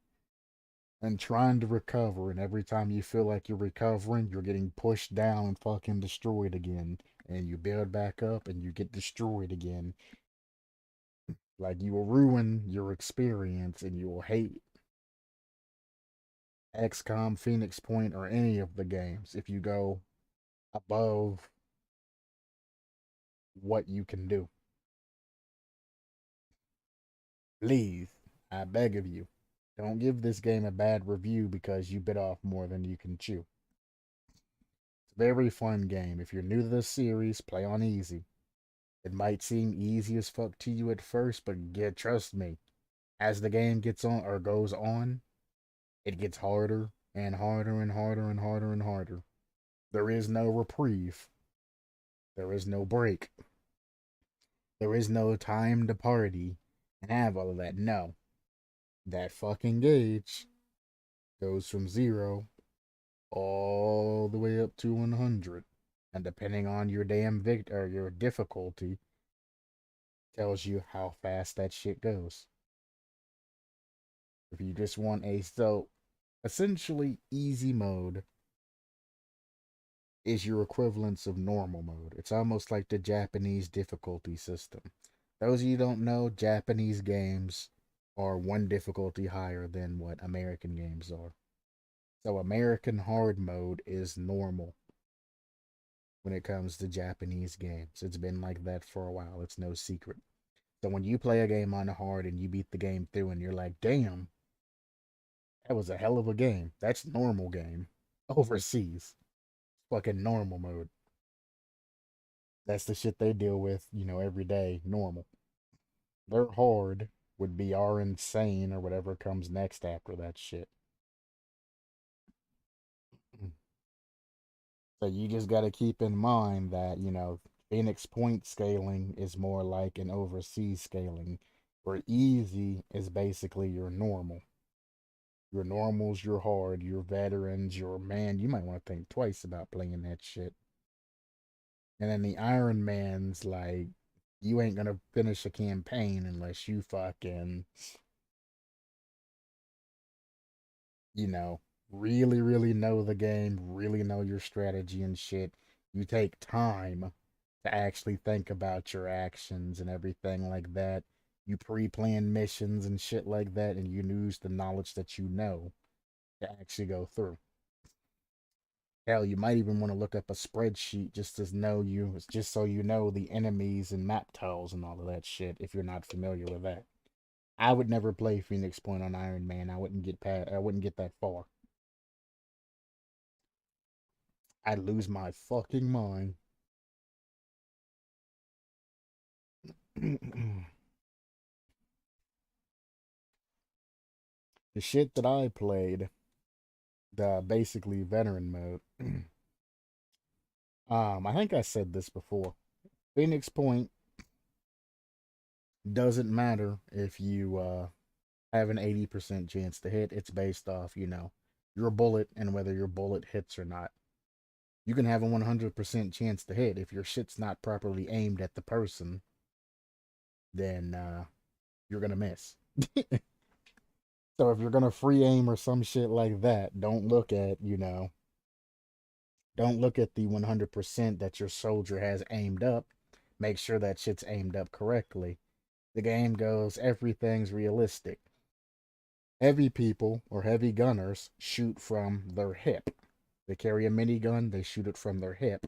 and trying to recover. And every time you feel like you're recovering, you're getting pushed down and fucking destroyed again. And you build back up and you get destroyed again. Like you will ruin your experience and you will hate XCOM, Phoenix Point, or any of the games if you go above what you can do. Please, I beg of you, don't give this game a bad review because you bit off more than you can chew. Very fun game. If you're new to this series, play on easy. It might seem easy as fuck to you at first, but trust me, as the game gets on or goes on, it gets harder and harder and harder and harder and harder. There is no reprieve. There is no break. There is no time to party and have all of that. No. That fucking gauge goes from 0 all the way up to 100. And depending on your or your difficulty, tells you how fast that shit goes. If you just want essentially easy mode is your equivalence of normal mode. It's almost like the Japanese difficulty system. Those of you who don't know, Japanese games are one difficulty higher than what American games are. So American hard mode is normal when it comes to Japanese games. It's been like that for a while. It's no secret. So when you play a game on hard and you beat the game through and you're like, damn, that was a hell of a game. That's normal game. Overseas. Fucking normal mode. That's the shit they deal with, every day. Normal. Their hard would be our insane or whatever comes next after that shit. So you just got to keep in mind that, Phoenix Point scaling is more like an overseas scaling, where easy is basically your normal. Your normals, your hard, your veterans, your man. You might want to think twice about playing that shit. And then the Iron Man's like, you ain't gonna finish a campaign unless you fucking, you know, really, really know the game, really know your strategy and shit. You take time to actually think about your actions and everything like that. You pre plan missions and shit like that, and you use the knowledge that you know to actually go through. Hell, you might even want to look up a spreadsheet just so you know the enemies and map tiles and all of that shit if you're not familiar with that. I would never play Phoenix Point on Iron Man. I wouldn't get that far. I'd lose my fucking mind. The shit that I played, the basically veteran mode. I think I said this before. Phoenix Point doesn't matter if you have an 80% chance to hit. It's based off, your bullet and whether your bullet hits or not. You can have a 100% chance to hit. If your shit's not properly aimed at the person, then you're going to miss. So if you're going to free aim or some shit like that, don't look at the 100% that your soldier has aimed up. Make sure that shit's aimed up correctly. The game goes, everything's realistic. Heavy people or heavy gunners shoot from their hip. They carry a minigun, they shoot it from their hip.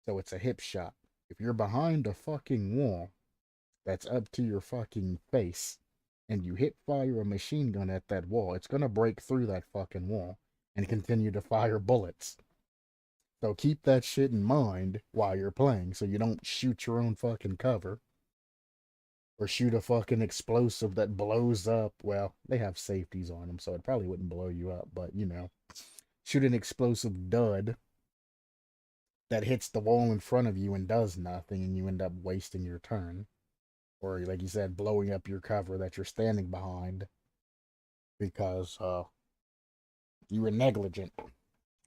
So it's a hip shot. If you're behind a fucking wall that's up to your fucking face and you hit fire a machine gun at that wall, it's gonna break through that fucking wall and continue to fire bullets. So keep that shit in mind while you're playing so you don't shoot your own fucking cover or shoot a fucking explosive that blows up. Well, they have safeties on them, so it probably wouldn't blow you up, but shoot an explosive dud that hits the wall in front of you and does nothing, and you end up wasting your turn. Or, like you said, blowing up your cover that you're standing behind because you were negligent.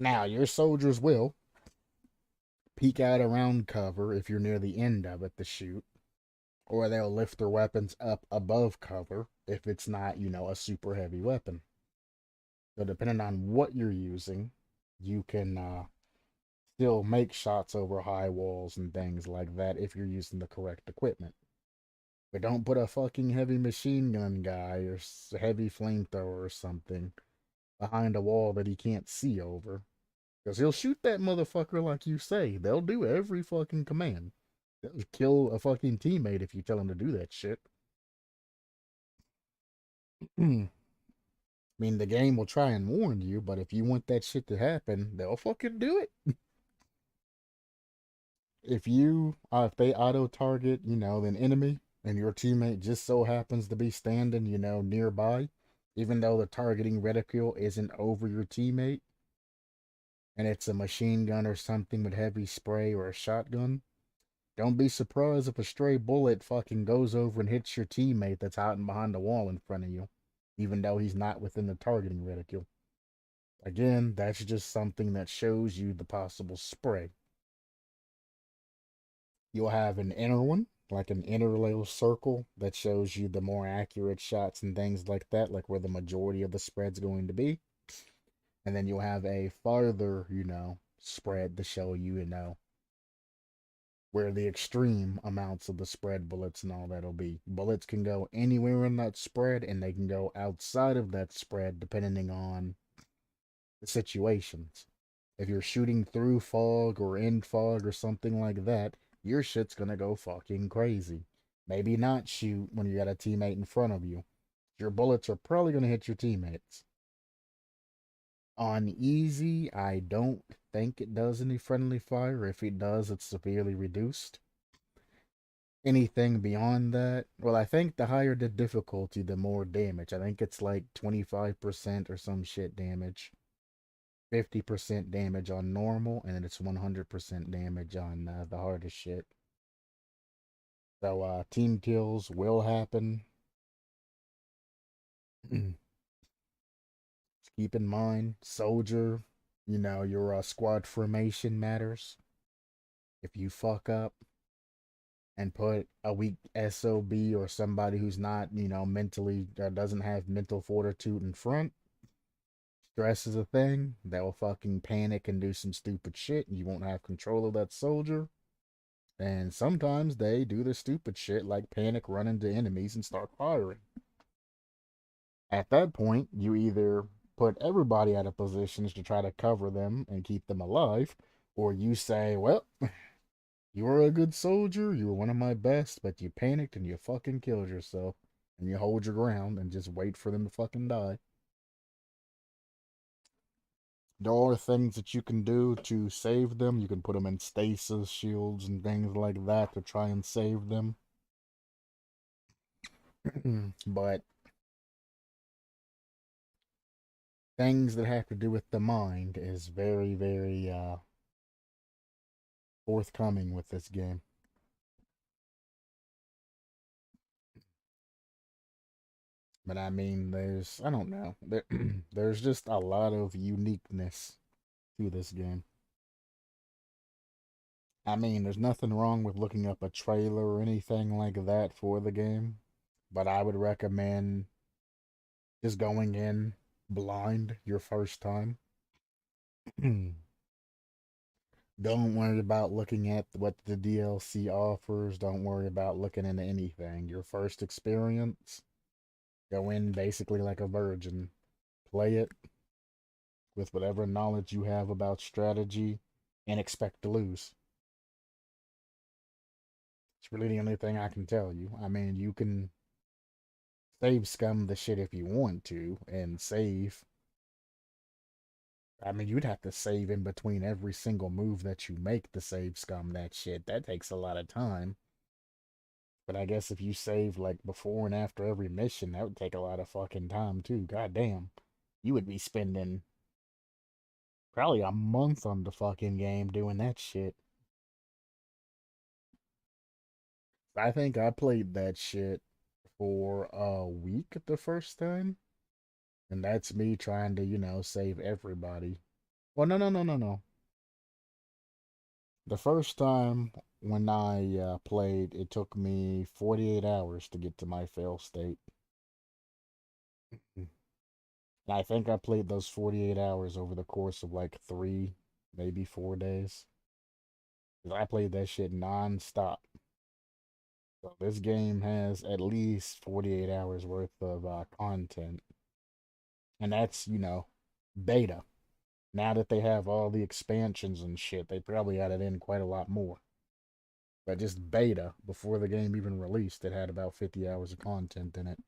Now, your soldiers will peek out around cover if you're near the end of it to shoot, or they'll lift their weapons up above cover if it's not, a super heavy weapon. So, depending on what you're using, you can still make shots over high walls and things like that if you're using the correct equipment. But don't put a fucking heavy machine gun guy or heavy flamethrower or something behind a wall that he can't see over. Because he'll shoot that motherfucker like you say. They'll do every fucking command. They'll kill a fucking teammate if you tell him to do that shit. I mean, the game will try and warn you, but if you want that shit to happen, they'll fucking do it. If they auto target, an enemy, and your teammate just so happens to be standing, nearby, even though the targeting reticule isn't over your teammate, and it's a machine gun or something with heavy spray or a shotgun, don't be surprised if a stray bullet fucking goes over and hits your teammate that's hiding behind the wall in front of you, even though he's not within the targeting reticule. Again, that's just something that shows you the possible spray. You'll have an inner one, like an inner little circle that shows you the more accurate shots and things like that, like where the majority of the spread's going to be. And then you'll have a farther, spread to show you, where the extreme amounts of the spread bullets and all that'll be. Bullets can go anywhere in that spread and they can go outside of that spread depending on the situations. If you're shooting through fog or in fog or something like that, your shit's gonna go fucking crazy. Maybe not shoot when you got a teammate in front of you. Your bullets are probably gonna hit your teammates. On easy, I don't think it does any friendly fire. If it does, it's severely reduced. Anything beyond that, well, I think the higher the difficulty, the more damage. I think it's like 25% or some shit damage. 50% damage on normal, and then it's 100% damage on the hardest shit. So, team kills will happen. Just keep in mind, soldier, your squad formation matters. If you fuck up and put a weak SOB or somebody who's not, mentally, doesn't have mental fortitude in front, stress is a thing. They'll fucking panic and do some stupid shit, and you won't have control of that soldier. And sometimes they do the stupid shit like panic, run into enemies, and start firing. At that point, you either put everybody out of positions to try to cover them and keep them alive, or you say, well, you were a good soldier, you were one of my best, but you panicked and you fucking killed yourself. And you hold your ground and just wait for them to fucking die. There are things that you can do to save them. You can put them in stasis shields and things like that to try and save them. But things that have to do with the mind is very, very forthcoming with this game. But I mean, I don't know, there's just a lot of uniqueness to this game. I mean, there's nothing wrong with looking up a trailer or anything like that for the game, but I would recommend just going in blind your first time. Don't worry about looking at what the DLC offers. Don't worry about looking into anything. Your first experience, go in basically like a virgin. Play it with whatever knowledge you have about strategy and expect to lose. It's really the only thing I can tell you. I mean, you can save scum the shit if you want to, and save. I mean, you'd have to save in between every single move that you make to save scum that shit. That takes a lot of time. But I guess if you save like before and after every mission, that would take a lot of fucking time too. God damn. You would be spending probably a month on the fucking game doing that shit. I think I played that shit for a week the first time. And that's me trying to, save everybody. Well, no, no, no, no, no. The first time when I played, it took me 48 hours to get to my fail state. And I think I played those 48 hours over the course of like 3, maybe 4 days. 'Cause I played that shit non-stop. So this game has at least 48 hours worth of content. And that's, beta. Now that they have all the expansions and shit, they probably added in quite a lot more. But just beta, before the game even released, it had about 50 hours of content in it.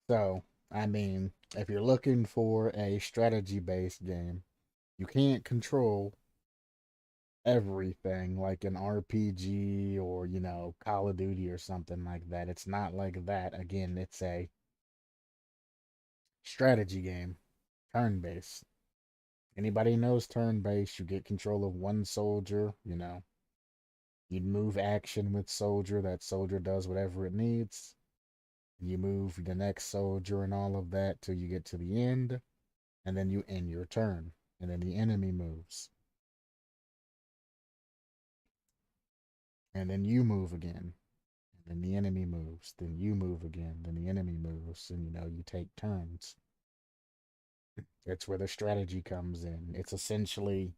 So, I mean, if you're looking for a strategy based game, you can't control everything like an RPG or, Call of Duty or something like that. It's not like that. Again, it's a strategy game, turn based. Anybody knows turn based, you get control of one soldier, you'd move action with soldier, that soldier does whatever it needs. You move the next soldier and all of that till you get to the end, and then you end your turn, and then the enemy moves, and then you move again, and then the enemy moves, then you move again, then the enemy moves, and you take turns. It's where the strategy comes in. It's essentially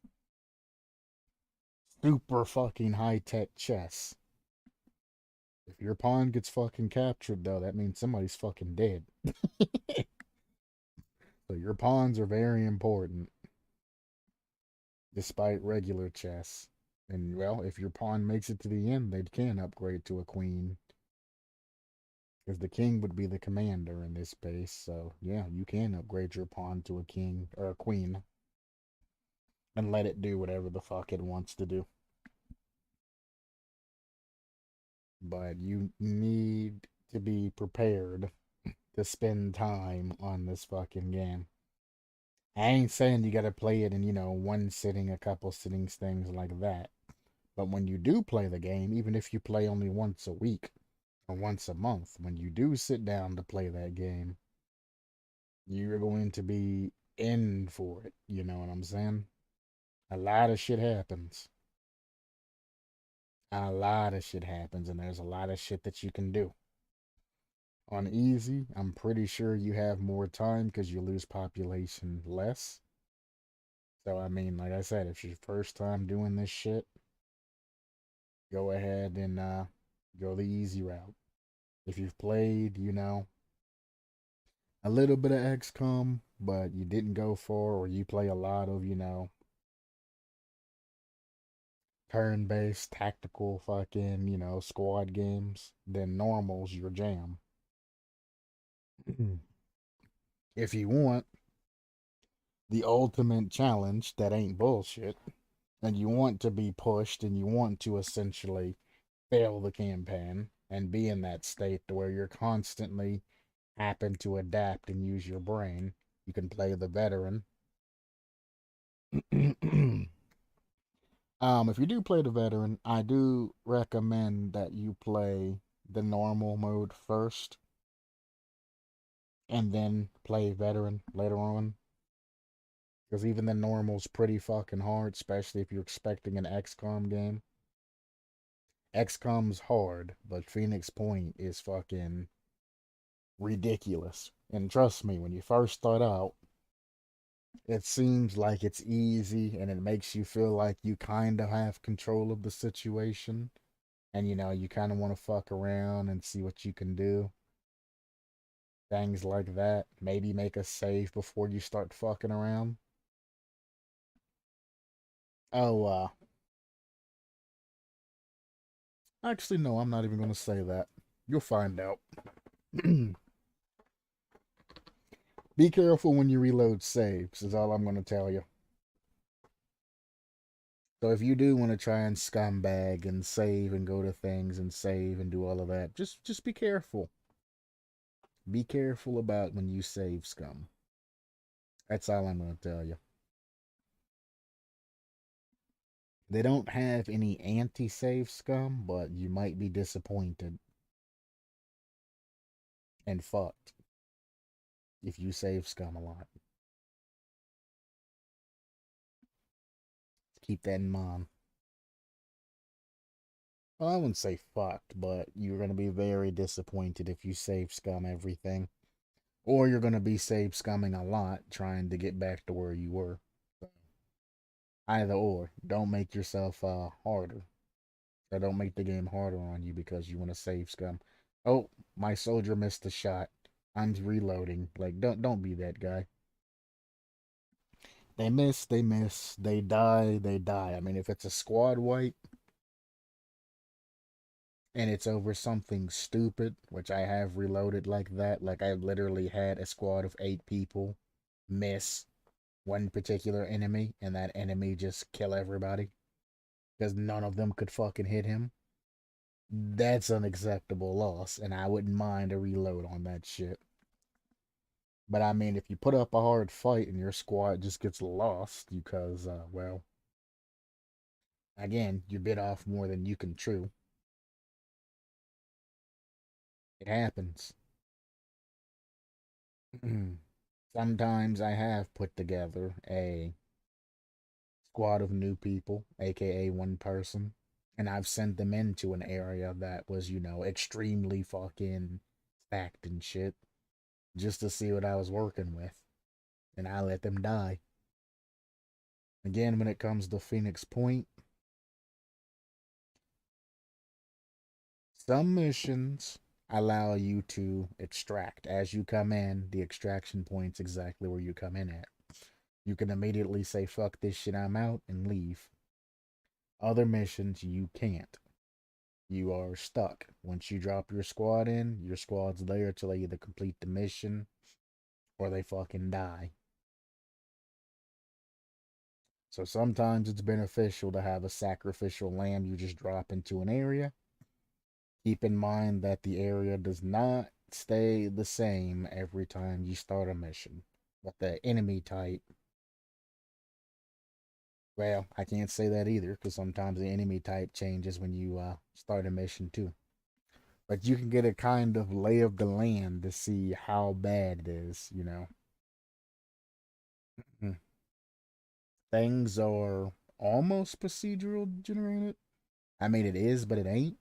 super fucking high tech chess. If your pawn gets fucking captured, though, that means somebody's fucking dead. So your pawns are very important, despite regular chess. And well, if your pawn makes it to the end, they can upgrade to a queen. Because the king would be the commander in this base. So yeah, you can upgrade your pawn to a king or a queen and let it do whatever the fuck it wants to do. But you need to be prepared to spend time on this fucking game. I ain't saying you gotta play it in, one sitting, a couple sittings, things like that. But when you do play the game, even if you play only once a week or once a month, when you do sit down to play that game, you're going to be in for it. You know what I'm saying? A lot of shit happens. A lot of shit happens, and there's a lot of shit that you can do. On easy, I'm pretty sure you have more time because you lose population less. So, I mean, like I said, if it's your first time doing this shit, go ahead and go the easy route. If you've played, a little bit of XCOM, but you didn't go for, or you play a lot of, turn based tactical fucking, squad games, then normal's your jam. If you want the ultimate challenge that ain't bullshit, and you want to be pushed and you want to essentially fail the campaign and be in that state to where you're constantly happen to adapt and use your brain, you can play the veteran. If you do play the veteran, I do recommend that you play the normal mode first and then play veteran later on. Because even the normal's pretty fucking hard, especially if you're expecting an XCOM game. XCOM's hard, but Phoenix Point is fucking ridiculous. And trust me, when you first start out, it seems like it's easy and it makes you feel like you kind of have control of the situation. And you kind of want to fuck around and see what you can do. Things like that. Maybe make a save before you start fucking around. Oh, actually, no, I'm not even going to say that. You'll find out. Be careful when you reload saves, is all I'm going to tell you. So if you do want to try and scumbag and save and go to things and save and do all of that, just be careful. Be careful about when you save scum. That's all I'm going to tell you. They don't have any anti-save scum, but you might be disappointed and fucked if you save scum a lot. Keep that in mind. Well, I wouldn't say fucked, but you're going to be very disappointed if you save scum everything. Or you're going to be save scumming a lot trying to get back to where you were. So, either or. Don't make yourself harder. Or don't make the game harder on you because you want to save scum. Oh, my soldier missed a shot. I'm reloading. Like, don't be that guy. They miss, they miss. They die, they die. I mean, if it's a squad wipe, and it's over something stupid, which I have reloaded like that. Like I literally had a squad of 8 people miss one particular enemy, and that enemy just kill everybody because none of them could fucking hit him. That's unacceptable loss, and I wouldn't mind a reload on that shit. But I mean, if you put up a hard fight and your squad just gets lost because, well, again, you bit off more than you can chew. It happens. Sometimes I have put together a squad of new people, aka one person, and I've sent them into an area that was, extremely fucking stacked and shit, just to see what I was working with, and I let them die. Again, when it comes to Phoenix Point, some missions allow you to extract. As you come in, the extraction point's exactly where you come in at. You can immediately say, fuck this shit, I'm out, and leave. Other missions, you can't. You are stuck. Once you drop your squad in, your squad's there till they either complete the mission or they fucking die. So sometimes it's beneficial to have a sacrificial lamb you just drop into an area. Keep in mind that the area does not stay the same every time you start a mission. But the enemy type, well, I can't say that either because sometimes the enemy type changes when you start a mission too. But you can get a kind of lay of the land to see how bad it is. Hmm. Things are almost procedural generated. I mean, it is, but it ain't.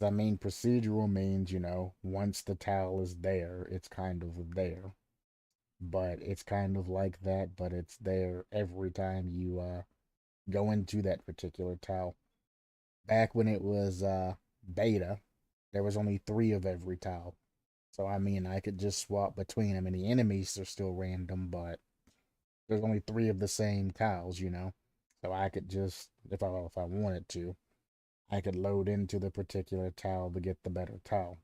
I mean, procedural means, once the towel is there, it's kind of there. But it's kind of like that, but it's there every time you go into that particular towel. Back when it was beta, there was only 3 of every towel. So I mean, I could just swap between them, and the enemies are still random, but there's only 3 of the same tiles. So I could just, if I wanted to, I could load into the particular tile to get the better tile.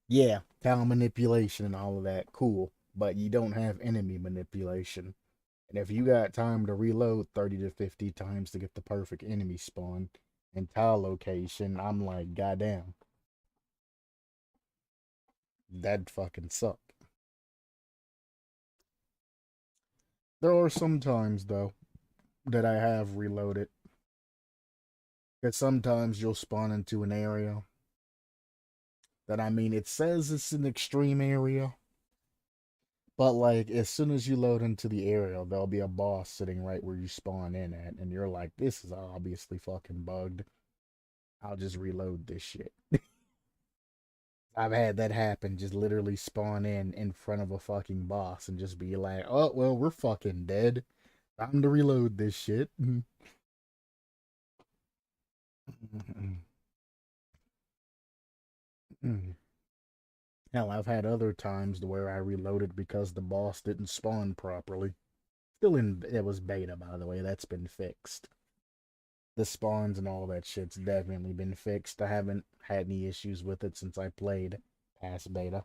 Yeah, tile manipulation and all of that, cool. But you don't have enemy manipulation. And if you got time to reload 30 to 50 times to get the perfect enemy spawn and tile location, I'm like, goddamn, that'd fucking suck. There are some times, though, that I have reloaded. Because sometimes you'll spawn into an area that, I mean, it says it's an extreme area, but like as soon as you load into the area, there'll be a boss sitting right where you spawn in at, and you're like, this is obviously fucking bugged. I'll just reload this shit. I've had that happen, just literally spawn in front of a fucking boss and just be like, oh, well, we're fucking dead. Time to reload this shit. Hell, I've had other times where I reloaded because the boss didn't spawn properly. Still in, it was beta, by the way. That's been fixed. The spawns and all that shit's definitely been fixed. I haven't had any issues with it since I played past beta.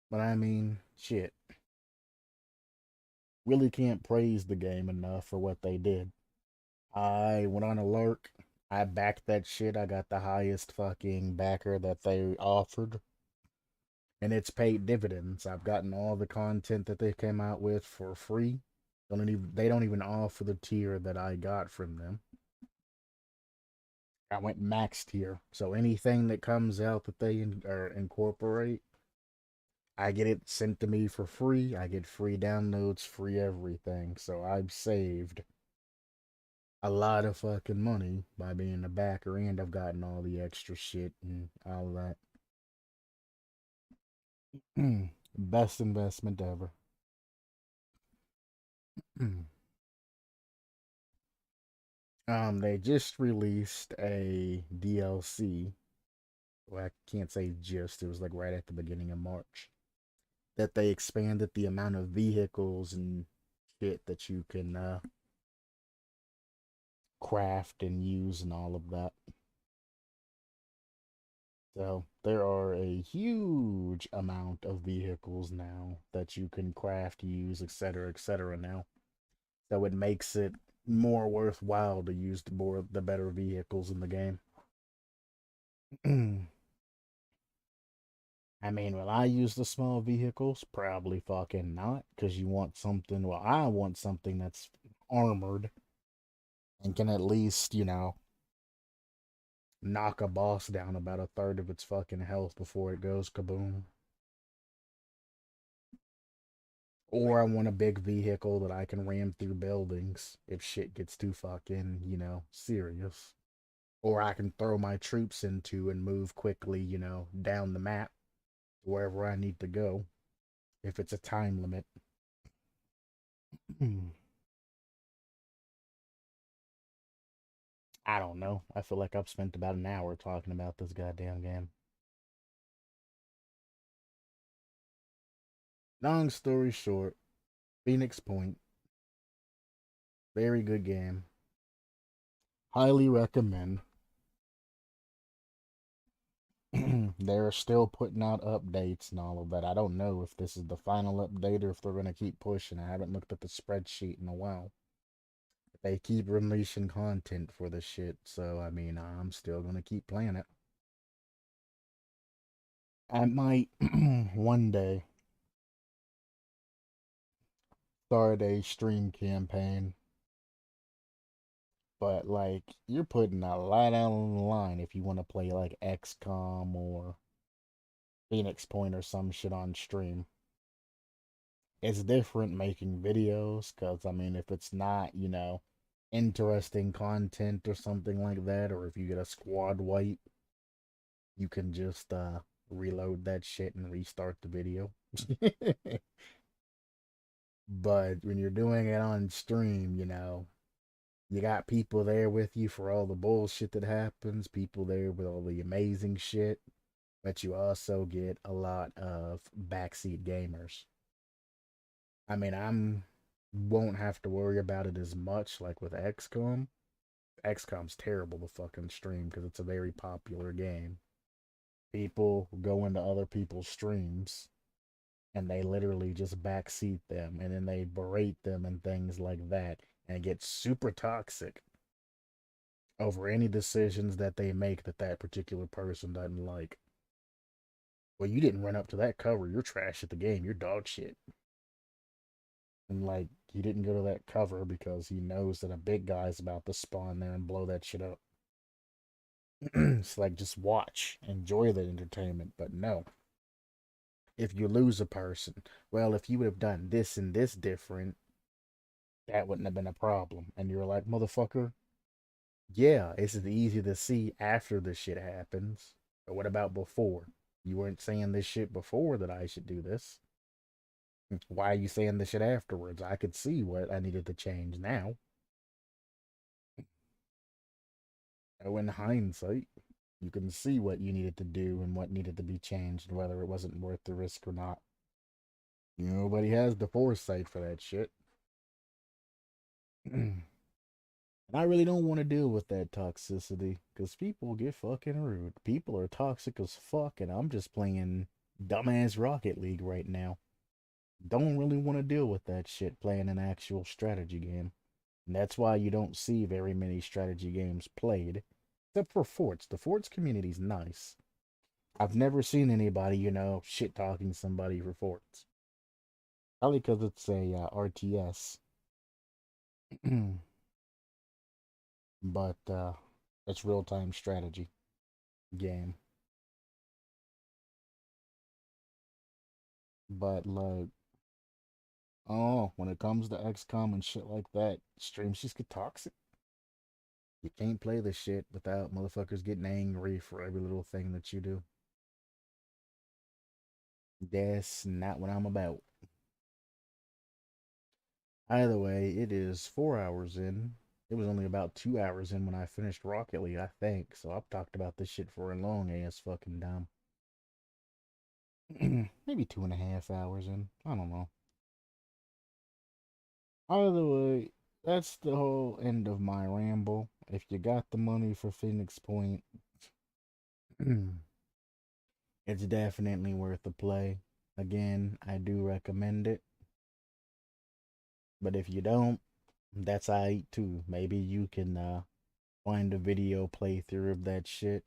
But I mean, shit. Really can't praise the game enough for what they did. I went on a lurk. I backed that shit. I got the highest fucking backer that they offered. And it's paid dividends. I've gotten all the content that they came out with for free. They don't even offer the tier that I got from them. I went max tier, so anything that comes out that they incorporate, I get it sent to me for free. I get free downloads, free everything. So I've saved a lot of fucking money by being a backer, and I've gotten all the extra shit and all that. Best investment ever. They just released a DLC. Well, I can't say just. It was like right at the beginning of March that they expanded the amount of vehicles and shit that you can craft and use and all of that. So there are a huge amount of vehicles now that you can craft, use, etc., now. So it makes it more worthwhile to use the better vehicles in the game. I mean, will I use the small vehicles? Probably fucking not, because you want something. Well, I want something that's armored and can at least, knock a boss down about a third of its fucking health before it goes kaboom. Or I want a big vehicle that I can ram through buildings if shit gets too fucking, serious. Or I can throw my troops into and move quickly, down the map to wherever I need to go if it's a time limit. I don't know. I feel like I've spent about an hour talking about this goddamn game. Long story short, Phoenix Point, very good game. Highly recommend. They're still putting out updates and all of that. I don't know if this is the final update or if they're going to keep pushing. I haven't looked at the spreadsheet in a while. They keep releasing content for this shit, so I mean, I'm still going to keep playing it. I might one day start a stream campaign, but like, you're putting a lot out on the line if you want to play like XCOM or Phoenix Point or some shit on stream. It's different making videos because, I mean, if it's not, interesting content or something like that, or if you get a squad wipe, you can just reload that shit and restart the video. But when you're doing it on stream, you got people there with you for all the bullshit that happens, people there with all the amazing shit, but you also get a lot of backseat gamers. I mean, I'm won't have to worry about it as much like with XCOM. XCOM's terrible to fucking stream because it's a very popular game. People go into other people's streams and they literally just backseat them and then they berate them and things like that and get super toxic over any decisions that they make that that particular person doesn't like. Well, you didn't run up to that cover. You're trash at the game. You're dog shit. And like, he didn't go to that cover because he knows that a big guy's about to spawn there and blow that shit up. It's like, just watch, enjoy the entertainment. But no, if you lose a person, well, if you would have done this and this different, that wouldn't have been a problem. And you're like, motherfucker, yeah, it's easy to see after the shit happens. But what about before? You weren't saying this shit before that I should do this. Why are you saying this shit afterwards? I could see what I needed to change now. Oh, in hindsight, you can see what you needed to do and what needed to be changed, whether it wasn't worth the risk or not. Nobody has the foresight for that shit. And I really don't want to deal with that toxicity because people get fucking rude. People are toxic as fuck, and I'm just playing dumbass Rocket League right now. Don't really want to deal with that shit playing an actual strategy game. And that's why you don't see very many strategy games played, except for Forts. The Forts community's nice. I've never seen anybody, shit talking somebody for Forts. Probably because it's a RTS. But it's real time strategy game. But like, oh, when it comes to XCOM and shit like that, streams just get toxic. You can't play this shit without motherfuckers getting angry for every little thing that you do. That's not what I'm about. Either way, it is 4 hours in. It was only about 2 hours in when I finished Rocket League, I think. So I've talked about this shit for a long ass fucking time. Maybe 2.5 hours in. I don't know. Either way, that's the whole end of my ramble. If you got the money for Phoenix Point, it's definitely worth a play. Again, I do recommend it. But if you don't, that's alright too. Maybe you can find a video playthrough of that shit.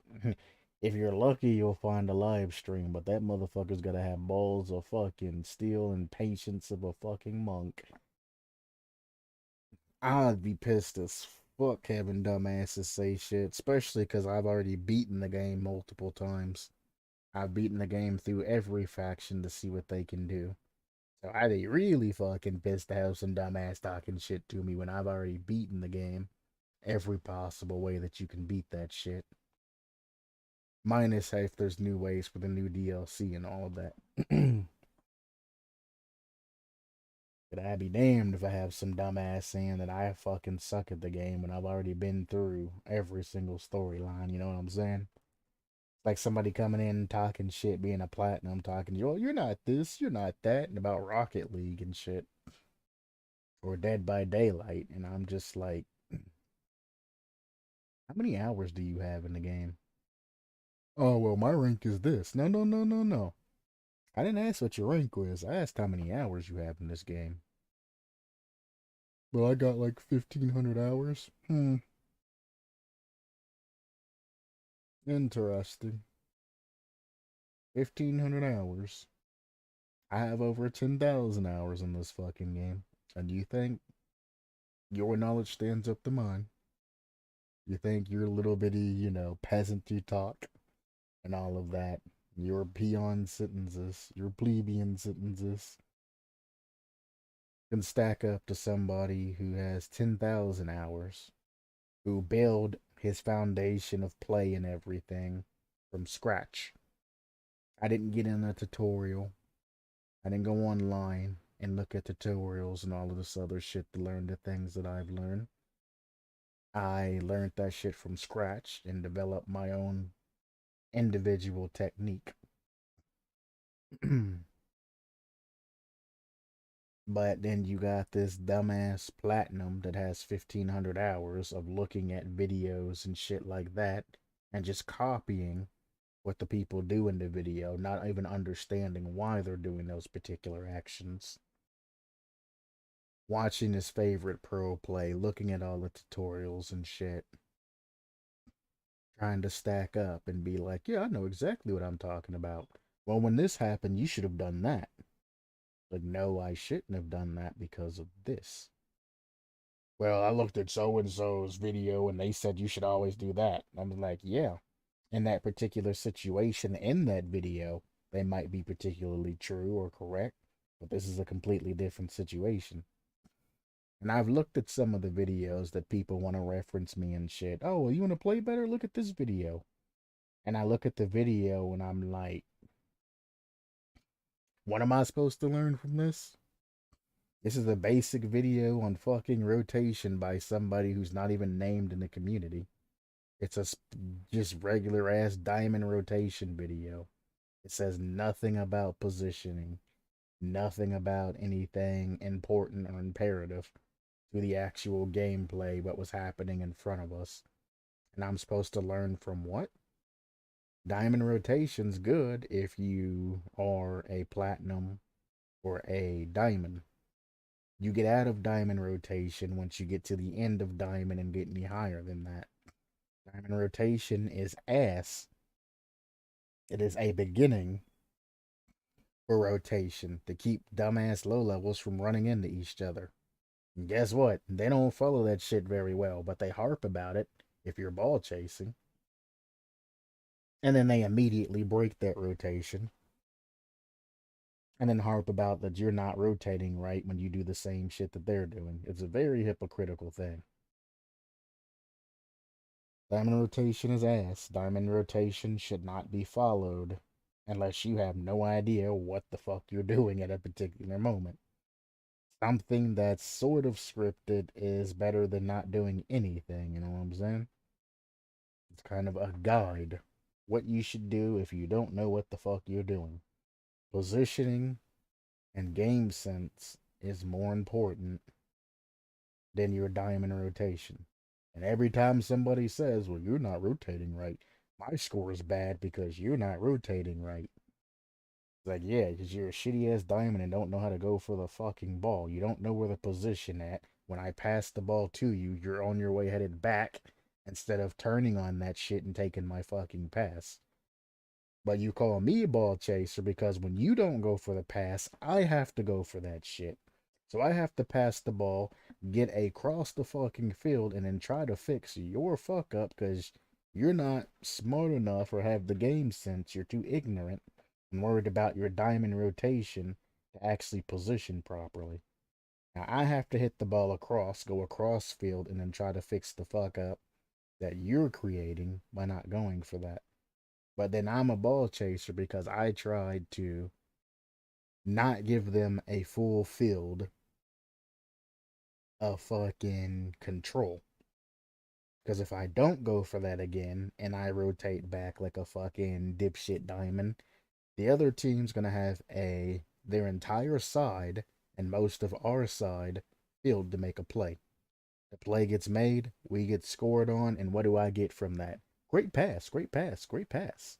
If you're lucky, you'll find a live stream, but that motherfucker's gotta have balls of fucking steel and patience of a fucking monk. I'd be pissed as fuck having dumbasses say shit, especially because I've already beaten the game multiple times. I've beaten the game through every faction to see what they can do. So I'd be really fucking pissed to have some dumbass talking shit to me when I've already beaten the game every possible way that you can beat that shit. Minus if there's new ways for the new DLC and all of that. But I'd be damned if I have some dumbass saying that I fucking suck at the game when I've already been through every single storyline, you know what I'm saying? Like somebody coming in talking shit, being a platinum, talking, oh, you're not this, you're not that, and about Rocket League and shit, or Dead by Daylight, and I'm just like, how many hours do you have in the game? Oh, well, my rank is this. No, no, no, no, no. I didn't ask what your rank was. I asked how many hours you have in this game. Well, I got like 1,500 hours. Interesting. 1,500 hours. I have over 10,000 hours in this fucking game. And you think your knowledge stands up to mine? You think your little bitty, peasantry talk and all of that, your peon sentences, your plebeian sentences, can stack up to somebody who has 10,000 hours, who build his foundation of play and everything from scratch. I didn't get in a tutorial. I didn't go online and look at tutorials and all of this other shit to learn the things that I've learned. I learned that shit from scratch and developed my own individual technique. But then you got this dumbass platinum that has 1,500 hours of looking at videos and shit like that and just copying what the people do in the video, not even understanding why they're doing those particular actions. Watching his favorite pro play, looking at all the tutorials and shit, trying to stack up and be like, yeah, I know exactly what I'm talking about. Well, when this happened, you should have done that. Like, no, I shouldn't have done that because of this. Well, I looked at so and so's video and they said you should always do that. I'm like, yeah, in that particular situation in that video, they might be particularly true or correct, but this is a completely different situation. And I've looked at some of the videos that people want to reference me and shit. Oh, well, you want to play better? Look at this video. And I look at the video and I'm like, what am I supposed to learn from this? This is a basic video on fucking rotation by somebody who's not even named in the community. It's a just regular ass diamond rotation video. It says nothing about positioning, nothing about anything important or imperative to the actual gameplay, what was happening in front of us. And I'm supposed to learn from what? Diamond rotation's good if you are a platinum or a diamond. You get out of diamond rotation once you get to the end of diamond and get any higher than that. Diamond rotation is ass. It is a beginning for rotation to keep dumbass low levels from running into each other. And guess what? They don't follow that shit very well, but they harp about it if you're ball chasing. And then they immediately break that rotation. And then harp about that you're not rotating right when you do the same shit that they're doing. It's a very hypocritical thing. Diamond rotation is ass. Diamond rotation should not be followed unless you have no idea what the fuck you're doing at a particular moment. Something that's sort of scripted is better than not doing anything, you know what I'm saying? It's kind of a guide. What you should do if you don't know what the fuck you're doing. Positioning and game sense is more important then you're diamond rotation. And every time somebody says, well, you're not rotating right, my score is bad because you're not rotating right. It's like, yeah, because you're a shitty ass diamond and don't know how to go for the fucking ball. You don't know where the position at. When I pass the ball to you, you're on your way headed back instead of turning on that shit and taking my fucking pass. But you call me a ball chaser because when you don't go for the pass, I have to go for that shit. So I have to pass the ball, get across the fucking field, and then try to fix your fuck up because you're not smart enough or have the game sense. You're too ignorant and worried about your diamond rotation to actually position properly. Now I have to hit the ball across, go across field, and then try to fix the fuck up that you're creating by not going for that. But then I'm a ball chaser because I tried to not give them a full field of fucking control. Because if I don't go for that again and I rotate back like a fucking dipshit diamond, the other team's gonna have their entire side and most of our side filled to make a play. The play gets made, we get scored on, and what do I get from that? Great pass, great pass, great pass.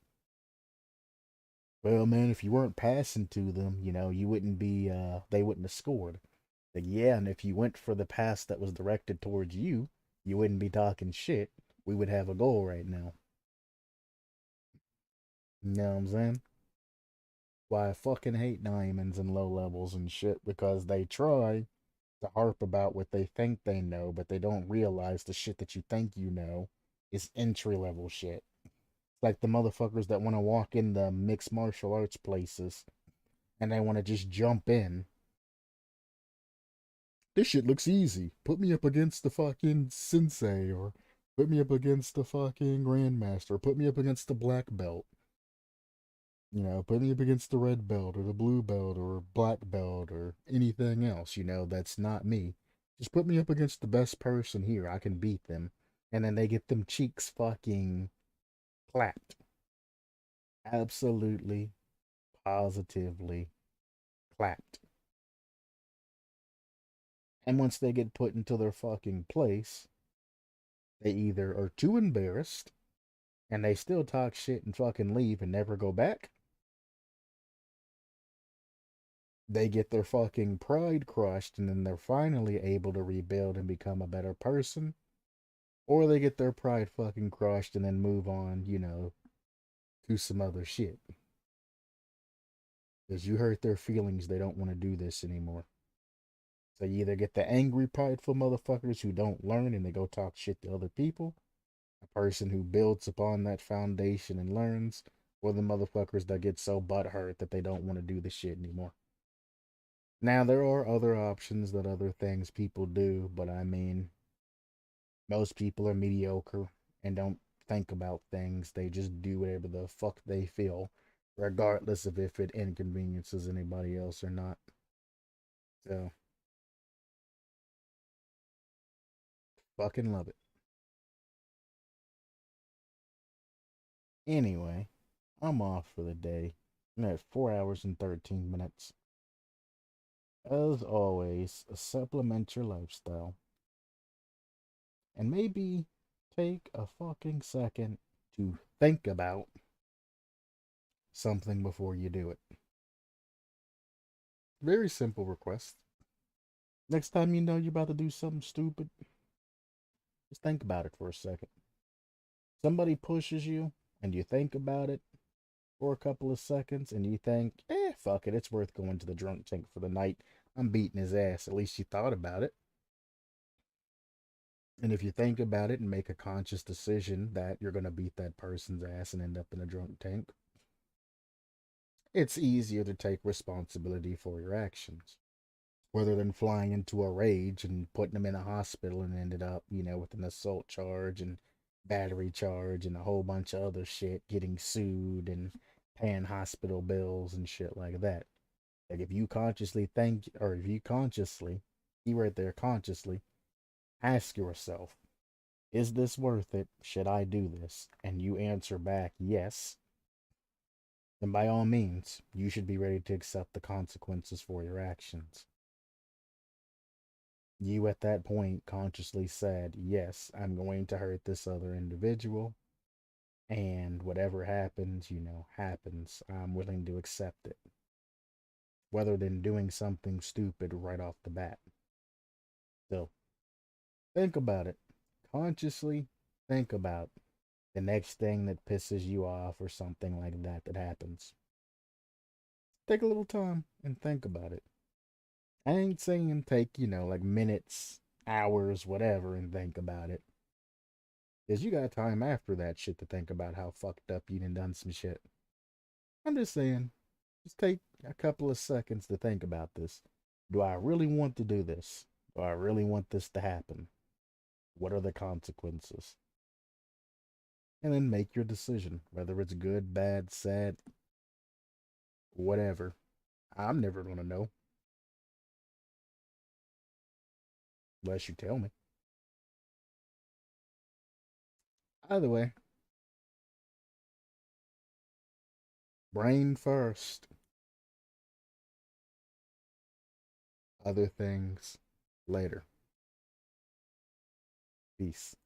Well, man, if you weren't passing to them, you wouldn't be, they wouldn't have scored. Like, yeah, and if you went for the pass that was directed towards you, you wouldn't be talking shit. We would have a goal right now. You know what I'm saying? Why I fucking hate diamonds and low levels and shit because they try to harp about what they think they know, but they don't realize the shit that you think you know is entry level shit. It's like the motherfuckers that want to walk in the mixed martial arts places and they want to just jump in. This shit looks easy. Put me up against the fucking sensei, or put me up against the fucking grandmaster, put me up against the black belt. Put me up against the red belt or the blue belt or black belt or anything else, that's not me. Just put me up against the best person here. I can beat them. And then they get them cheeks fucking clapped. Absolutely, positively clapped. And once they get put into their fucking place, they either are too embarrassed and they still talk shit and fucking leave and never go back. They get their fucking pride crushed and then they're finally able to rebuild and become a better person. Or they get their pride fucking crushed and then move on, to some other shit. Because you hurt their feelings, they don't want to do this anymore. So you either get the angry, prideful motherfuckers who don't learn and they go talk shit to other people, a person who builds upon that foundation and learns, or the motherfuckers that get so butthurt that they don't want to do the shit anymore. Now, there are other options that other things people do, but I mean, most people are mediocre and don't think about things. They just do whatever the fuck they feel, regardless of if it inconveniences anybody else or not. So, fucking love it. Anyway, I'm off for the day. I'm at 4 hours and 13 minutes. As always, supplement your lifestyle. And maybe take a fucking second to think about something before you do it. Very simple request. Next time you know you're about to do something stupid, just think about it for a second. Somebody pushes you and you think about it for a couple of seconds and you think, fuck it, it's worth going to the drunk tank for the night. I'm beating his ass. At least you thought about it. And if you think about it and make a conscious decision that you're going to beat that person's ass and end up in a drunk tank, it's easier to take responsibility for your actions. Rather than flying into a rage and putting them in a hospital and ended up, with an assault charge and battery charge and a whole bunch of other shit, getting sued and paying hospital bills and shit like that. Like if you consciously think, or if you consciously, you right there consciously, ask yourself, is this worth it? Should I do this? And you answer back yes, then by all means, you should be ready to accept the consequences for your actions. You at that point consciously said, yes, I'm going to hurt this other individual, and whatever happens, happens. I'm willing to accept it, rather than doing something stupid right off the bat. So think about it. Consciously think about the next thing that pisses you off or something like that that happens. Take a little time and think about it. I ain't saying take, like minutes, hours, whatever, and think about it. Because you got time after that shit to think about how fucked up you done some shit. I'm just saying, just take a couple of seconds to think about this. Do I really want to do this? Do I really want this to happen? What are the consequences? And then make your decision, whether it's good, bad, sad, whatever. I'm never going to know unless you tell me. Either way, brain first, other things later. Peace.